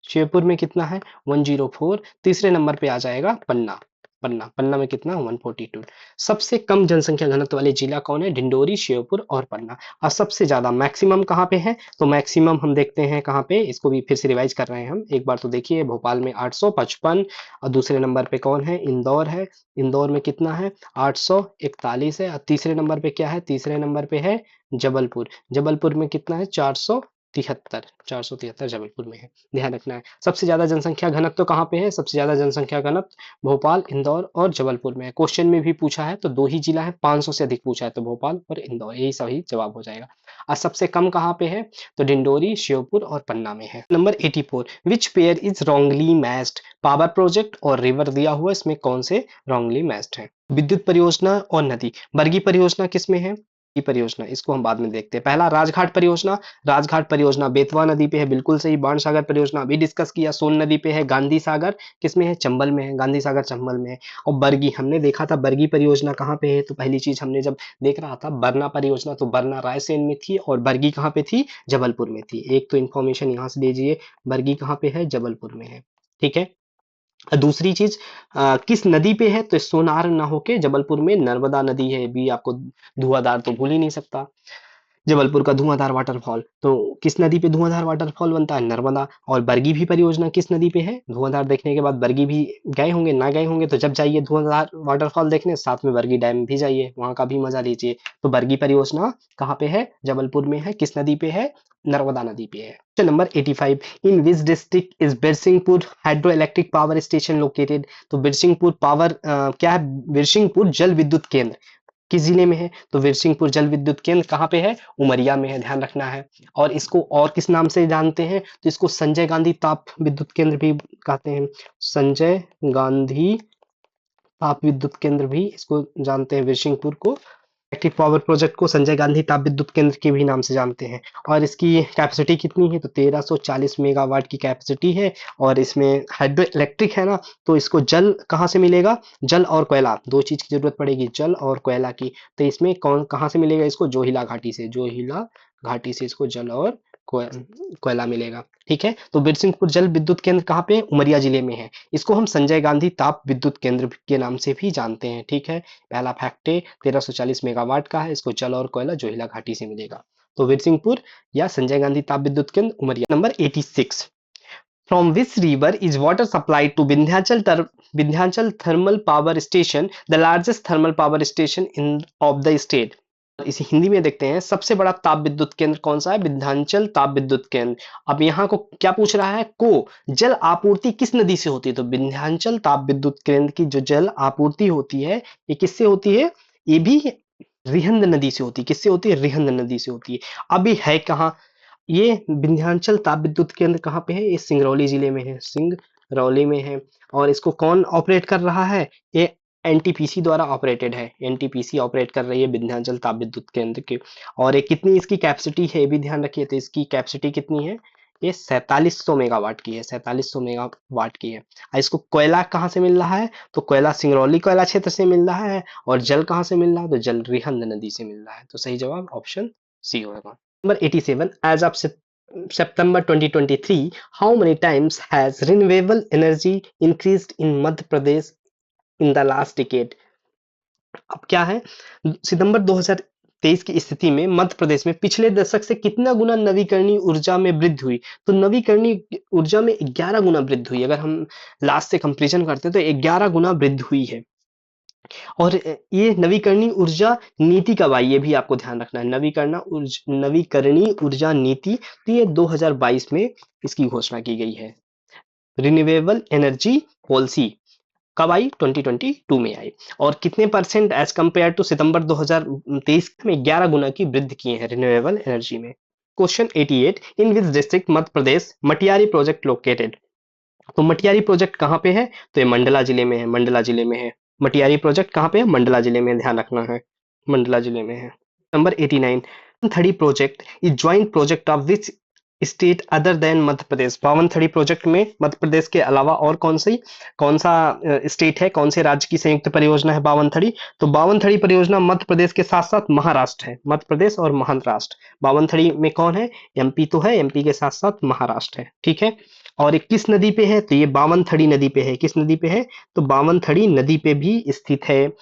श्योपुर में कितना है? 104। तीसरे नंबर पे आ जाएगा पन्ना, पन्ना, पन्ना में कितना? 142। सबसे कम जनसंख्या घनत्व वाले जिला कौन है? डिंडोरी, श्योपुर और पन्ना। और सबसे ज्यादा मैक्सिमम कहाँ पे है? तो मैक्सिमम हम देखते हैं कहाँ पे, इसको भी फिर से रिवाइज कर रहे हैं हम एक बार। तो देखिए, भोपाल में 855, और दूसरे नंबर पे कौन है? इंदौर है। इंदौर में कितना है? 841 है। और तीसरे नंबर पे क्या है? तीसरे नंबर पे है जबलपुर, जबलपुर में कितना है? 473, 473 जबलपुर में है, ध्यान रखना है। सबसे ज्यादा जनसंख्या घनत्व तो कहाँ पे है? सबसे ज्यादा जनसंख्या घनत्व भोपाल, इंदौर और जबलपुर में है। क्वेश्चन में भी पूछा है तो 2 ही जिला है, 500 से अधिक पूछा है तो भोपाल और इंदौर, यही सही जवाब हो जाएगा। और सबसे कम कहाँ पे है? तो डिंडोरी, श्योपुर और पन्ना में है। Number 84, which pair is wrongly matched? Power project और रिवर दिया हुआ, इसमें कौन से रॉन्गली मैच्ड है? विद्युत परियोजना और नदी। बरगी परियोजना किसमें है? की परियोजना, इसको हम बाद में देखते हैं। पहला राजघाट परियोजना, राजघाट परियोजना बेतवा नदी पे है, बिल्कुल सही। बाणसागर परियोजना अभी डिस्कस किया, सोन नदी पे है। गांधी सागर किसमें है? चंबल में है, गांधी सागर चंबल में है। और बरगी हमने देखा था, बरगी परियोजना कहाँ पे है? तो पहली चीज हमने जब देख रहा था बरना परियोजना, तो बरना रायसेन में थी और बरगी कहाँ पे थी? जबलपुर में थी। एक तो इन्फॉर्मेशन यहाँ से लीजिए, बरगी कहाँ पे है? जबलपुर में है। ठीक है। दूसरी चीज, किस नदी पे है? तो सोनार ना होके जबलपुर में नर्मदा नदी है। भी आपको धुआंधार तो भूल ही नहीं सकता, जबलपुर का धुआंधार वाटरफॉल। तो किस नदी पे धुआंधार वाटरफॉल बनता है? नर्मदा। और बरगी भी परियोजना किस नदी पे है? धुआंधार देखने के बाद बरगी भी गए होंगे, ना गए होंगे तो जब जाइए धुआंधार वाटरफॉल देखने, साथ में बरगी डैम भी जाइए, वहां का भी मजा लीजिए। तो बरगी परियोजना कहाँ पे है? जबलपुर में है। किस नदी पे है? नर्मदा नदी पे है। Question number 85, in which district is Birsinghpur hydro electric power station located? तो बिरसिंहपुर पावर क्या है? बिरसिंहपुर जल विद्युत केंद्र किस जिले में है? तो बिरसिंहपुर जल विद्युत केंद्र कहाँ पे है? उमरिया में है, ध्यान रखना है। और इसको और किस नाम से जानते हैं? तो इसको संजय गांधी ताप विद्युत केंद्र भी कहते हैं। संजय गांधी ताप विद्युत केंद्र भी इसको जानते हैं, बिरसिंहपुर को। इलेक्ट्रिक पावर प्रोजेक्ट को संजय गांधी ताप विद्युत केंद्र के भी नाम से जानते हैं। और इसकी कैपेसिटी कितनी है? तो 1340 मेगावाट की कैपेसिटी है। और इसमें हाइड्रो इलेक्ट्रिक है ना, तो इसको जल कहाँ से मिलेगा? जल और कोयला, दो चीज की जरूरत पड़ेगी, जल और कोयला की। तो इसमें कौन कहाँ से मिलेगा इसको? जोहिला घाटी से, जोहिला घाटी से इसको जल और कोयला मिलेगा। ठीक है। तो बिरसिंहपुर जल विद्युत केंद्र कहाँ पे? उमरिया जिले में है। इसको हम संजय गांधी ताप विद्युत केंद्र के नाम से भी जानते हैं। ठीक है। पहला फैक्ट है 1340 मेगावाट का है। इसको जल और कोयला जोहिला घाटी से मिलेगा। तो बिरसिंहपुर या संजय गांधी ताप विद्युत केंद्र Umaria. Number 86, from which river is water supplied to Vindhyachal thermal power station, the largest thermal power station in of the state? इसे हिंदी में देखते हैं, सबसे बड़ा ताप विद्युत केंद्र कौन सा है? विंध्याचल ताप विद्युत केंद्र। अब यहाँ को क्या पूछ रहा है? को जल आपूर्ति किस नदी से होती है? तो विंध्याचल ताप विद्युत केंद्र की जो जल आपूर्ति होती है, ये किससे होती है? ये भी रिहंद नदी से होती है। किससे होती है? रिहंद नदी से होती है। अभी है कहाँ ये विंध्याचल ताप विद्युत केंद्र? कहाँ पे है? ये सिंगरौली जिले में है, सिंगरौली में है। और इसको कौन ऑपरेट कर रहा है? ये एनटीपीसी द्वारा ऑपरेटेड है। एनटीपीसी ऑपरेट कर रही है विंध्याचल ताप विद्युत केंद्र के। और ये कितनी इसकी कैपेसिटी है, ये भी ध्यान रखिए। तो इसकी कैपेसिटी कितनी है? ये 4700 मेगावाट की है, 4700 मेगावाट की है। और इसको कोयला कहाँ से मिल रहा है? तो कोयला सिंगरौली कोयला क्षेत्र से मिल रहा है। और जल कहाँ से मिल रहा है? तो जल रिहंद नदी से मिल रहा है। तो सही जवाब ऑप्शन सी होगा। Number 87, as of September 2023, how many times has renewable energy increased in Madhya Pradesh in the last decade? अब क्या है, सितंबर 2023 की स्थिति में मध्य प्रदेश में पिछले दशक से कितना गुना नवीकरणीय ऊर्जा में वृद्धि हुई? तो नवीकरणीय ऊर्जा में 11 गुना वृद्धि हुई। अगर हम लास्ट से कंपेरिजन करते हैं तो 11 गुना वृद्धि हुई है। और ये नवीकरणीय ऊर्जा नीति कब आई? ये भी आपको ध्यान रखना है। नवीकरणीय ऊर्जा नीति, तो ये 2022 में इसकी घोषणा की गई है। रिन्यूएबल एनर्जी पॉलिसी कब आई? 2022 में आई। और कितने परसेंट एज कंपेयर टू सितंबर 2023 में 11 गुना की वृद्धि किए हैं रिन्यूएबल एनर्जी में। Question 88, in which district Madhya Pradesh Matiyari project located? तो मटियारी प्रोजेक्ट कहाँ पे है? तो ये मंडला जिले में है, मंडला जिले में है। मटियारी प्रोजेक्ट कहाँ पे है? मंडला जिले में, ध्यान रखना है, मंडला जिले में है। Number 89, 30 project is joint project of which state other than Madhya Pradesh? 52 project में मध्य प्रदेश के अलावा और कौन सा स्टेट है, कौन से राज्य की संयुक्त परियोजना है 52? तो 52 परियोजना मध्य प्रदेश के साथ साथ महाराष्ट्र है। मध्य प्रदेश और महाराष्ट्र 52 में कौन है? एमपी तो है, एमपी के साथ साथ महाराष्ट्र है। ठीक है। और ये किस नदी पे है? तो ये बावनथड़ी नदी पे है। किस नदी पे है? तो बावनथड़ी नदी पे भी स्थित है।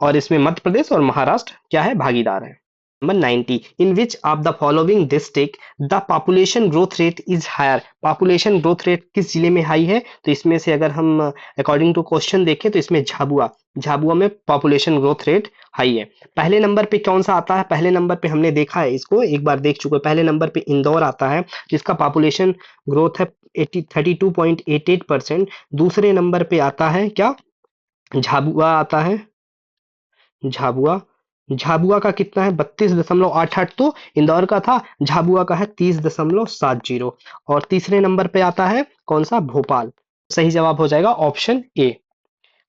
और इसमें मध्य प्रदेश और महाराष्ट्र क्या है? भागीदार है। Number 90, in which of the following district the population growth rate is higher? Population growth rate किस जिले में हाई है? तो इसमें से अगर हम अकॉर्डिंग टू क्वेश्चन देखें तो इसमें झाबुआ में पॉपुलेशन ग्रोथ रेट हाई है। पहले नंबर पे कौन सा आता है? पहले नंबर पे हमने देखा है, इसको एक बार देख चुके हैं। पहले नंबर पे इंदौर आता है जिसका पॉपुलेशन ग्रोथ है 32.88%। दूसरे नंबर पे आता है क्या? झाबुआ आता है। झाबुआ, झाबुआ का कितना है? 32.88। तो इंदौर का था, झाबुआ का है 30.70। और तीसरे नंबर पे आता है कौन सा? भोपाल। सही जवाब हो जाएगा ऑप्शन ए।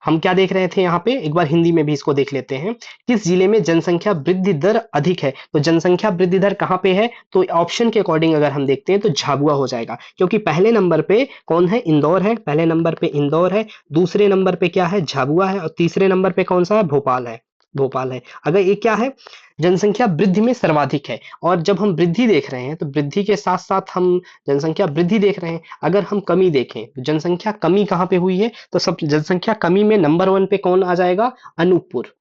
हम क्या देख रहे थे यहाँ पे, एक बार हिंदी में भी इसको देख लेते हैं। किस जिले में जनसंख्या वृद्धि दर अधिक है? तो जनसंख्या वृद्धि दर कहाँ पे है? तो ऑप्शन के अकॉर्डिंग अगर हम देखते हैं तो झाबुआ हो जाएगा, क्योंकि पहले नंबर पे कौन है? इंदौर है, पहले नंबर पे इंदौर है, दूसरे नंबर पे क्या है? झाबुआ है, और तीसरे नंबर पे कौन सा है? भोपाल है। भोपाल है। अगर ये क्या है? जनसंख्या वृद्धि में सर्वाधिक है। और जब हम वृद्धि देख रहे हैं तो वृद्धि के साथ साथ हम जनसंख्या वृद्धि देख रहे हैं। अगर हम कमी देखें तो जनसंख्या कमी कहाँ पे हुई है? तो सब जनसंख्या कमी में नंबर वन पे कौन आ जाएगा? अनूपपुर।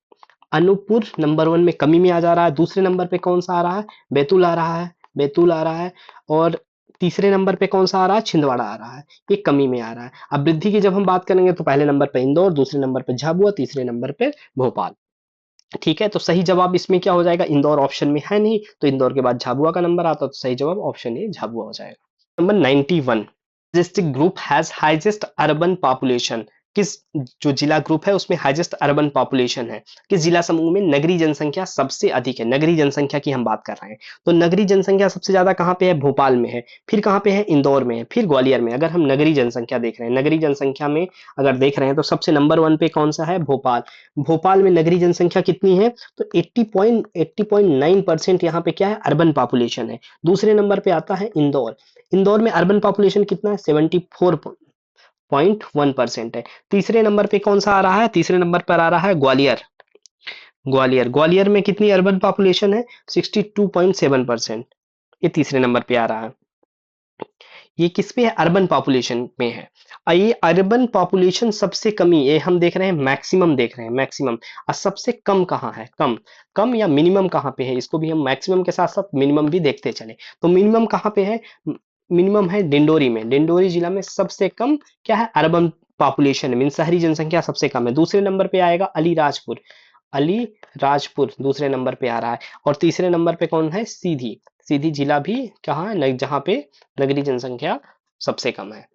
अनूपपुर नंबर वन में कमी में आ जा रहा है। दूसरे नंबर पे कौन सा आ रहा है? बैतूल आ रहा है। बैतूल आ रहा है। और तीसरे नंबर पे कौन सा आ रहा है? छिंदवाड़ा आ रहा है। ये कमी में आ रहा है। अब वृद्धि की जब हम बात करेंगे तो पहले नंबर पे इंदौर, दूसरे नंबर पे झाबुआ, तीसरे नंबर पे भोपाल। ठीक है, तो सही जवाब इसमें क्या हो जाएगा? इंदौर ऑप्शन में है नहीं, तो इंदौर के बाद झाबुआ का नंबर आता, तो सही जवाब ऑप्शन ए झाबुआ हो जाएगा। Number 91, district group has highest urban population. किस जो जिला ग्रुप है उसमें हाईएस्ट अर्बन पॉपुलेशन है? किस जिला समूह में नगरीय जनसंख्या सबसे अधिक है? नगरीय जनसंख्या की हम बात कर रहे हैं, तो नगरीय जनसंख्या सबसे ज्यादा कहाँ पे है? भोपाल में है। फिर कहाँ पे है? इंदौर में है। फिर ग्वालियर में। अगर हम नगरीय जनसंख्या देख रहे हैं, नगरीय जनसंख्या में अगर देख रहे हैं तो सबसे नंबर वन पे कौन सा है? भोपाल। भोपाल में नगरीय जनसंख्या कितनी है? तो 80.9% यहाँ पे क्या है? अर्बन पॉपुलेशन है। दूसरे नंबर पे आता है इंदौर। इंदौर में अर्बन पॉपुलेशन कितना है? 74.1% है। तीसरे नंबर पे कौन सा आ रहा है? तीसरे नंबर पर आ रहा है ग्वालियर। ग्वालियर, ग्वालियर में कितनी अर्बन पॉपुलेशन है? 62.7%। ये तीसरे नंबर पे आ रहा है। ये किस पे है? अर्बन पॉपुलेशन में है। ये अर्बन पॉपुलेशन सबसे कमी, ये हम देख रहे हैं मैक्सिमम देख रहे हैं, मैक्सिमम। और सबसे कम कहाँ है? कम, कम या मिनिमम कहाँ पे है? इसको भी हम मैक्सिमम के साथ साथ मिनिमम भी देखते चले। तो मिनिमम कहाँ पे है? मिनिमम है डिंडोरी में। डिंडोरी जिला में सबसे कम क्या है? अर्बन पॉपुलेशन मीन शहरी जनसंख्या सबसे कम है। दूसरे नंबर पे आएगा अलीराजपुर। अलीराजपुर दूसरे नंबर पे आ रहा है। और तीसरे नंबर पे कौन है? सीधी। सीधी जिला भी कहाँ है? जहाँ पे नगरीय जनसंख्या सबसे कम है।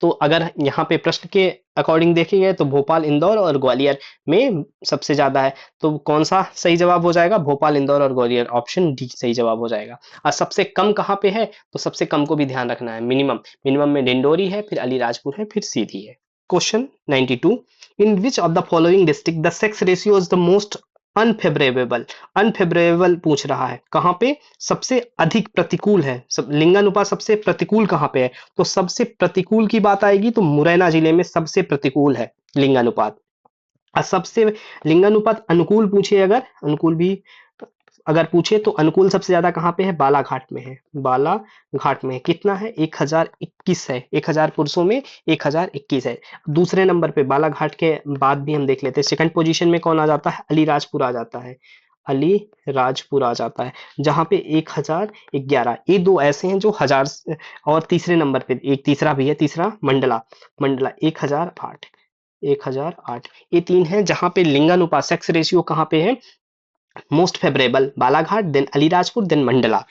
तो अगर यहाँ पे प्रश्न के अकॉर्डिंग देखेंगे तो भोपाल, इंदौर और ग्वालियर में सबसे ज्यादा है। तो कौन सा सही जवाब हो जाएगा? भोपाल, इंदौर और ग्वालियर, ऑप्शन डी सही जवाब हो जाएगा। और सबसे कम कहाँ पे है? तो सबसे कम को भी ध्यान रखना है। मिनिमम, मिनिमम में डिंडोरी है, फिर अलीराजपुर है, फिर सीधी है। Question 92, in which of the following district the sex ratio is the most unfavourable? Unfavourable पूछ रहा है। कहाँ पे सबसे अधिक प्रतिकूल है? सब लिंगानुपात सबसे प्रतिकूल कहाँ पे है? तो सबसे प्रतिकूल की बात आएगी तो मुरैना जिले में सबसे प्रतिकूल है लिंगानुपात। और सबसे लिंगानुपात अनुकूल पूछे, अगर अनुकूल भी अगर पूछे तो अनुकूल सबसे ज्यादा कहाँ पे है? बालाघाट में है। बालाघाट में कितना है? 1021 है। 1000 पुरुषों में 1021 है। दूसरे नंबर पे बालाघाट के बाद भी हम देख लेते हैं, सेकंड पोजीशन में कौन आ जाता है? अलीराजपुर आ जाता है। अलीराजपुर आ जाता है, जहां पे 1011। ये दो ऐसे हैं जो हजार और तीसरे नंबर पे एक तीसरा भी है, तीसरा मंडला। मंडला 1008। 1008, ये तीन है जहां पे लिंगानुपात सेक्स रेशियो कहाँ पे है? Most favourable Balaghat, then Alirajpur, then Mandla.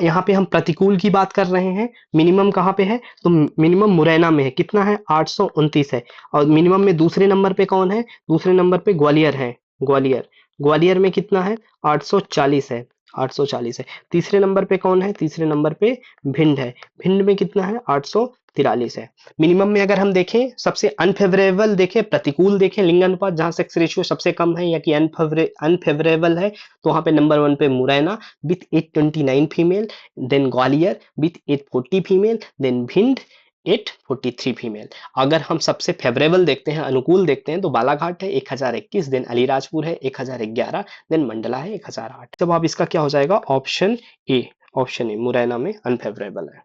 यहाँ पे हम प्रतिकूल की बात कर रहे हैं। मिनिमम कहाँ पे है? तो मिनिमम मुरैना में है। कितना है? 829 है। और मिनिमम में दूसरे नंबर पे कौन है? दूसरे नंबर पे ग्वालियर है। ग्वालियर, ग्वालियर में कितना है? 840 है। 840 है। तीसरे नंबर पे कौन है? तीसरे नंबर पे भिंड है। भिंड में कितना है? 843 है। मिनिमम में अगर हम देखें, सबसे अनफेवरेबल देखें, प्रतिकूल देखें लिंगानुपात, जहां सेक्स रेशियो सबसे कम है या कि अनफेवरेबल है, तो वहां पे नंबर वन पे Morena with 829 female, then Gwalior with 840 female, then Bhind 843 female. अगर हम सबसे फेवरेबल देखते हैं, अनुकूल देखते हैं, तो बालाघाट है 1021, देन अलीराजपुर है 1011, देन मंडला है 1008। जवाब इसका क्या हो जाएगा? Option A. Option A Morena में अनफेवरेबल है।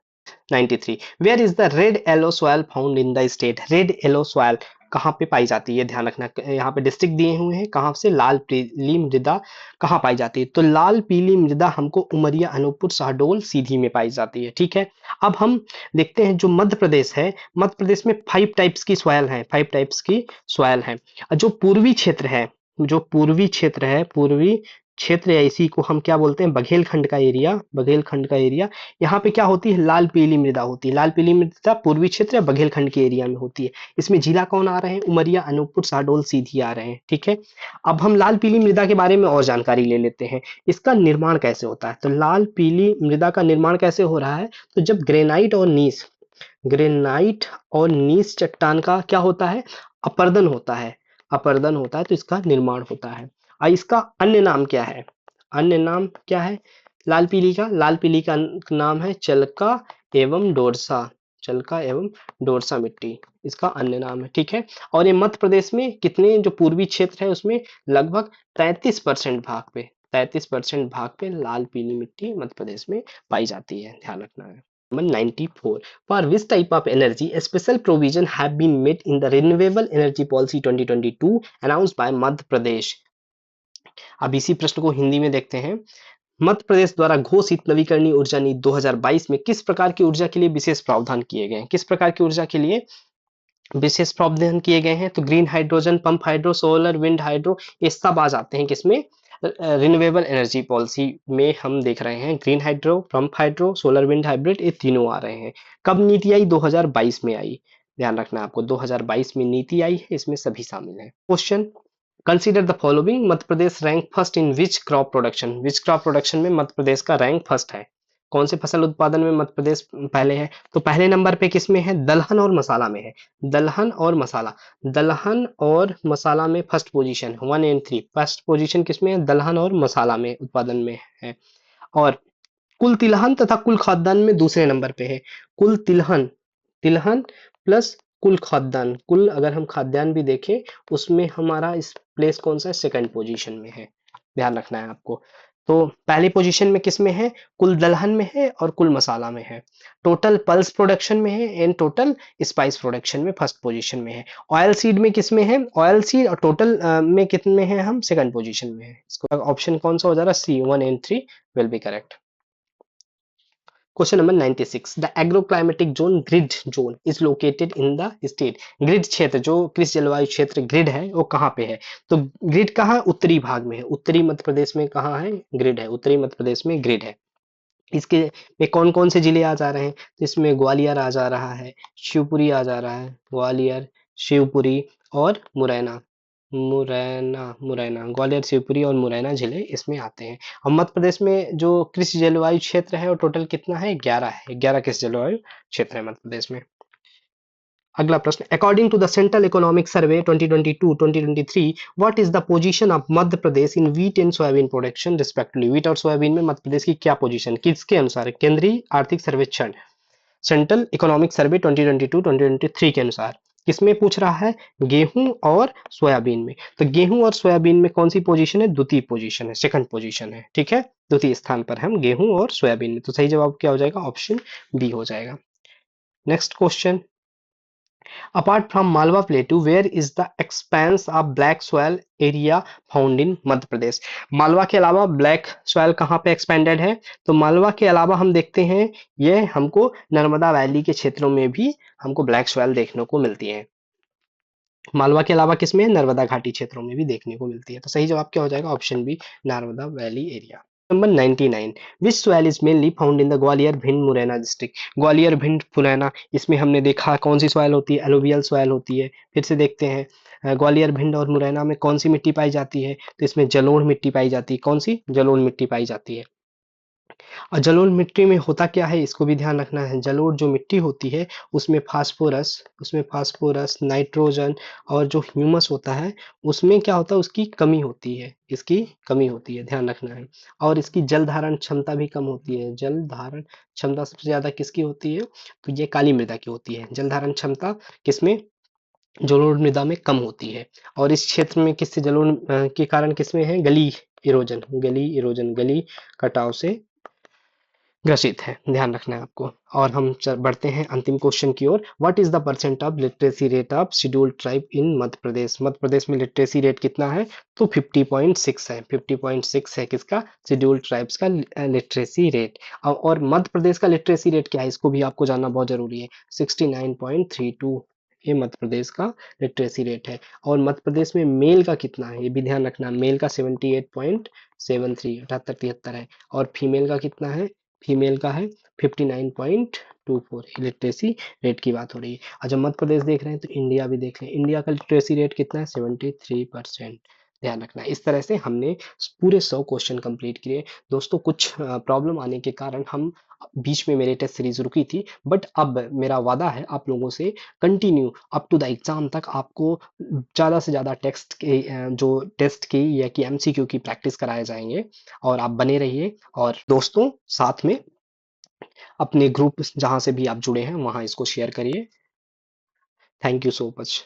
93, where is the red yellow soil found in the state? Red yellow soil कहाँ पे पाई जाती है? ध्यान रखना, यहाँ पे डिस्ट्रिक्ट दिए हुए हैं। कहाँ से? लाल पीली मृदा कहाँ पाई जाती है? तो लाल पीली मृदा हमको उमरिया, अनूपपुर, शहडोल, सीधी में पाई जाती है। ठीक है, अब हम देखते हैं जो मध्य प्रदेश है। मध्य प्रदेश में 5 टाइप्स की सॉइल है। 5 टाइप्स की सॉइल है। जो पूर्वी क्षेत्र है, जो पूर्वी क्षेत्र है, पूर्वी क्षेत्र या इसी को हम क्या बोलते हैं? बघेलखंड का एरिया। बघेलखंड का एरिया, यहाँ पे क्या होती है? लाल पीली मृदा होती है। लाल पीली मृदा पूर्वी क्षेत्र या बघेलखंड के एरिया में होती है। इसमें जिला कौन आ रहे हैं? उमरिया, अनूपपुर, शहडोल, सीधी आ रहे हैं। ठीक है, अब हम लाल पीली मृदा के बारे में और जानकारी ले लेते हैं। इसका निर्माण कैसे होता है? तो लाल पीली मृदा का निर्माण कैसे हो रहा है? तो जब ग्रेनाइट और नीस, ग्रेनाइट और नीस चट्टान का क्या होता है? अपर्दन होता है, अपर्दन होता है तो इसका निर्माण होता है। और इसका अन्य नाम क्या है? अन्य नाम क्या है लाल पीली का? लाल पीली का नाम है चलका एवं डोरसा, चलका एवं डोरसा मिट्टी इसका अन्य नाम है, ठीक है। और ये मध्य प्रदेश में कितने, जो पूर्वी क्षेत्र है उसमें लगभग 33% भाग पे, 33% भाग पे लाल पीली मिट्टी मध्य प्रदेश में पाई जाती है, ध्यान रखना है। Number 94. For which type of energy a special provision have been made in the Renewable Energy Policy 2022 announced by Madhya Pradesh? अब इसी प्रश्न को हिंदी में देखते हैं। मध्य प्रदेश द्वारा घोषित नवीकरणीय ऊर्जा नीति 2022 में किस प्रकार की ऊर्जा के लिए विशेष प्रावधान किए गए हैं? किस प्रकार की ऊर्जा के लिए विशेष प्रावधान किए गए हैं? तो green hydrogen, pump hydro, solar, wind hydro, ये सब आ जाते हैं किसमें? रिन्यूएबल एनर्जी पॉलिसी में हम देख रहे हैं green hydro, pump hydro, solar, wind hybrid, ये तीनों आ रहे हैं। कब नीति आई? 2022 में आई, ध्यान रखना आपको 2022 में नीति आई है, इसमें सभी शामिल है। Question, consider the following, Madhya Pradesh rank first in which crop production? Which crop production में मध्य प्रदेश का रैंक फर्स्ट है? कौन से फसल उत्पादन में मध्य प्रदेश पहले है? तो पहले नंबर पे किसमें है? दलहन और मसाला में है, दलहन और मसाला, दलहन और मसाला में first position 1 and 3, first position किसमें है? दलहन और मसाला में उत्पादन में है। और कुल तिलहन तथा कुल खाद्यान्न में दूसरे नंबर पे है। कुल तिलहन, तिलहन प्लस कुल खाद्यान्न, कुल अगर हम खाद्यान्न भी देखें उसमें हमारा इस प्लेस कौन सा है? सेकंड पोजीशन में है, ध्यान रखना है आपको। तो पहली पोजीशन में किस में है? कुल दलहन में है और कुल मसाला में है। टोटल पल्स प्रोडक्शन में है एंड टोटल स्पाइस प्रोडक्शन में फर्स्ट पोजीशन में है। ऑयल सीड में किस में है? ऑयल सीड और टोटल में कितने में है? हम सेकंड पोजीशन में है। इसको ऑप्शन कौन सा हो जा रहा है? सी, 1 and 3 will be correct. Question number 96, the agroclimatic zone grid zone is located in the state. Grid क्षेत्र, जो कृषि जलवायु क्षेत्र ग्रिड है वो कहाँ पे है? तो ग्रिड कहाँ? उत्तरी भाग में है, उत्तरी मध्य प्रदेश में कहाँ है? ग्रिड है, उत्तरी मध्य प्रदेश में ग्रिड है। इसके में कौन कौन से जिले आ जा रहे हैं? तो इसमें ग्वालियर आ जा रहा है, शिवपुरी आ जा रहा है, ग्वालियर, शिवपुरी और मुरैना, मुरैना, ग्वालियर, शिवपुरी और मुरैना जिले इसमें आते हैं। और मध्य प्रदेश में जो कृषि जलवायु क्षेत्र है वो टोटल कितना है? 11 है, 11 कृषि जलवायु क्षेत्र है मध्य प्रदेश में। अगला प्रश्न, according to the central economic survey 2022-2023 what is the position of Madhya Pradesh in wheat and soybean production respectively? Wheat और सोयाबीन में मध्य प्रदेश की क्या पोजीशन, किसके अनुसार? केंद्रीय आर्थिक सर्वेक्षण सेंट्रल इकोनॉमिक सर्वे 2022-2023 के अनुसार किसमें पूछ रहा है? गेहूं और सोयाबीन में। तो गेहूं और सोयाबीन में कौन सी पोजीशन है? द्वितीय पोजीशन है, सेकंड पोजीशन है, ठीक है, द्वितीय स्थान पर हम गेहूं और सोयाबीन में। तो सही जवाब क्या हो जाएगा? ऑप्शन बी हो जाएगा। Next question, apart from Malwa Plateau, where is the expanse of black soil area found in Madhya Pradesh? Malwa के अलावा ब्लैक सॉइल कहाँ पे एक्सपेंडेड है? तो मालवा के अलावा हम देखते हैं ये हमको नर्मदा वैली के क्षेत्रों में भी हमको ब्लैक सॉइल देखने को मिलती है। मालवा के अलावा किसमें? नर्मदा घाटी क्षेत्रों में भी देखने को मिलती है। तो सही जवाब क्या हो जाएगा? Option B, Narmada valley area. Number 99, which soil is mainly found in the Gwalior Bhind Morena district? Gwalior Bhind Morena इसमें हमने देखा कौन सी सॉइल होती है? एलुवियल सॉइल होती है। फिर से देखते हैं ग्वालियर भिंड और मुरैना में कौन सी मिट्टी पाई जाती है? तो इसमें जलोढ़ मिट्टी पाई जाती है। कौन सी? जलोढ़ मिट्टी पाई जाती है। और जलोढ़ मिट्टी में होता क्या है इसको भी ध्यान रखना है। जलोढ़ जो मिट्टी होती है उसमें फास्फोरस, नाइट्रोजन और जो ह्यूमस होता है उसमें क्या होता है? उसकी कमी होती है, इसकी कमी होती है, ध्यान रखना है। और इसकी जल धारण क्षमता भी कम होती है। जल धारण क्षमता सबसे ज्यादा किसकी होती है? तो ये काली मृदा की होती है। जल धारण क्षमता किसमें? जलोढ़ मृदा में कम होती है। और इस क्षेत्र में किससे जलोढ़ के कारण किसमें है? गली इरोजन, गली कटाव से ग्रसित है, ध्यान रखना है आपको। और हम बढ़ते हैं अंतिम क्वेश्चन की ओर। What is the percent of literacy rate of scheduled tribe in Madhya Pradesh? Madhya Pradesh में लिटरेसी रेट कितना है? तो 50.6 है, 50.6 है किसका? शेड्यूल्ड ट्राइब्स का लिटरेसी रेट। और मध्य प्रदेश का लिटरेसी रेट क्या है इसको भी आपको जानना बहुत जरूरी है। 69.32 ये मध्य प्रदेश का लिटरेसी रेट है। और मध्य प्रदेश में मेल का कितना है ये भी ध्यान रखना। मेल का 78.73, 78-73 है। और फीमेल का कितना है? फीमेल का है 59.24। लिटरेसी रेट की बात हो रही है। और जब मध्य प्रदेश देख रहे हैं तो इंडिया भी देख लें। इंडिया का लिटरेसी रेट कितना है? 73%, ध्यान रखना है। इस तरह से हमने पूरे 100 क्वेश्चन कंप्लीट किए। दोस्तों कुछ प्रॉब्लम आने के कारण हम बीच में मेरी टेस्ट सीरीज रुकी थी, बट अब मेरा वादा है आप लोगों से continue up to the exam तक आपको ज़्यादा से ज़्यादा टेक्स्ट के जो टेस्ट की या कि एमसीक्यू की प्रैक्टिस कराए जाएंगे। और आप बने रहिए, और दोस्तों साथ में अपने ग्रुप जहाँ से भी आप जुड़े हैं वहाँ इसको शेयर करिए। Thank you so much.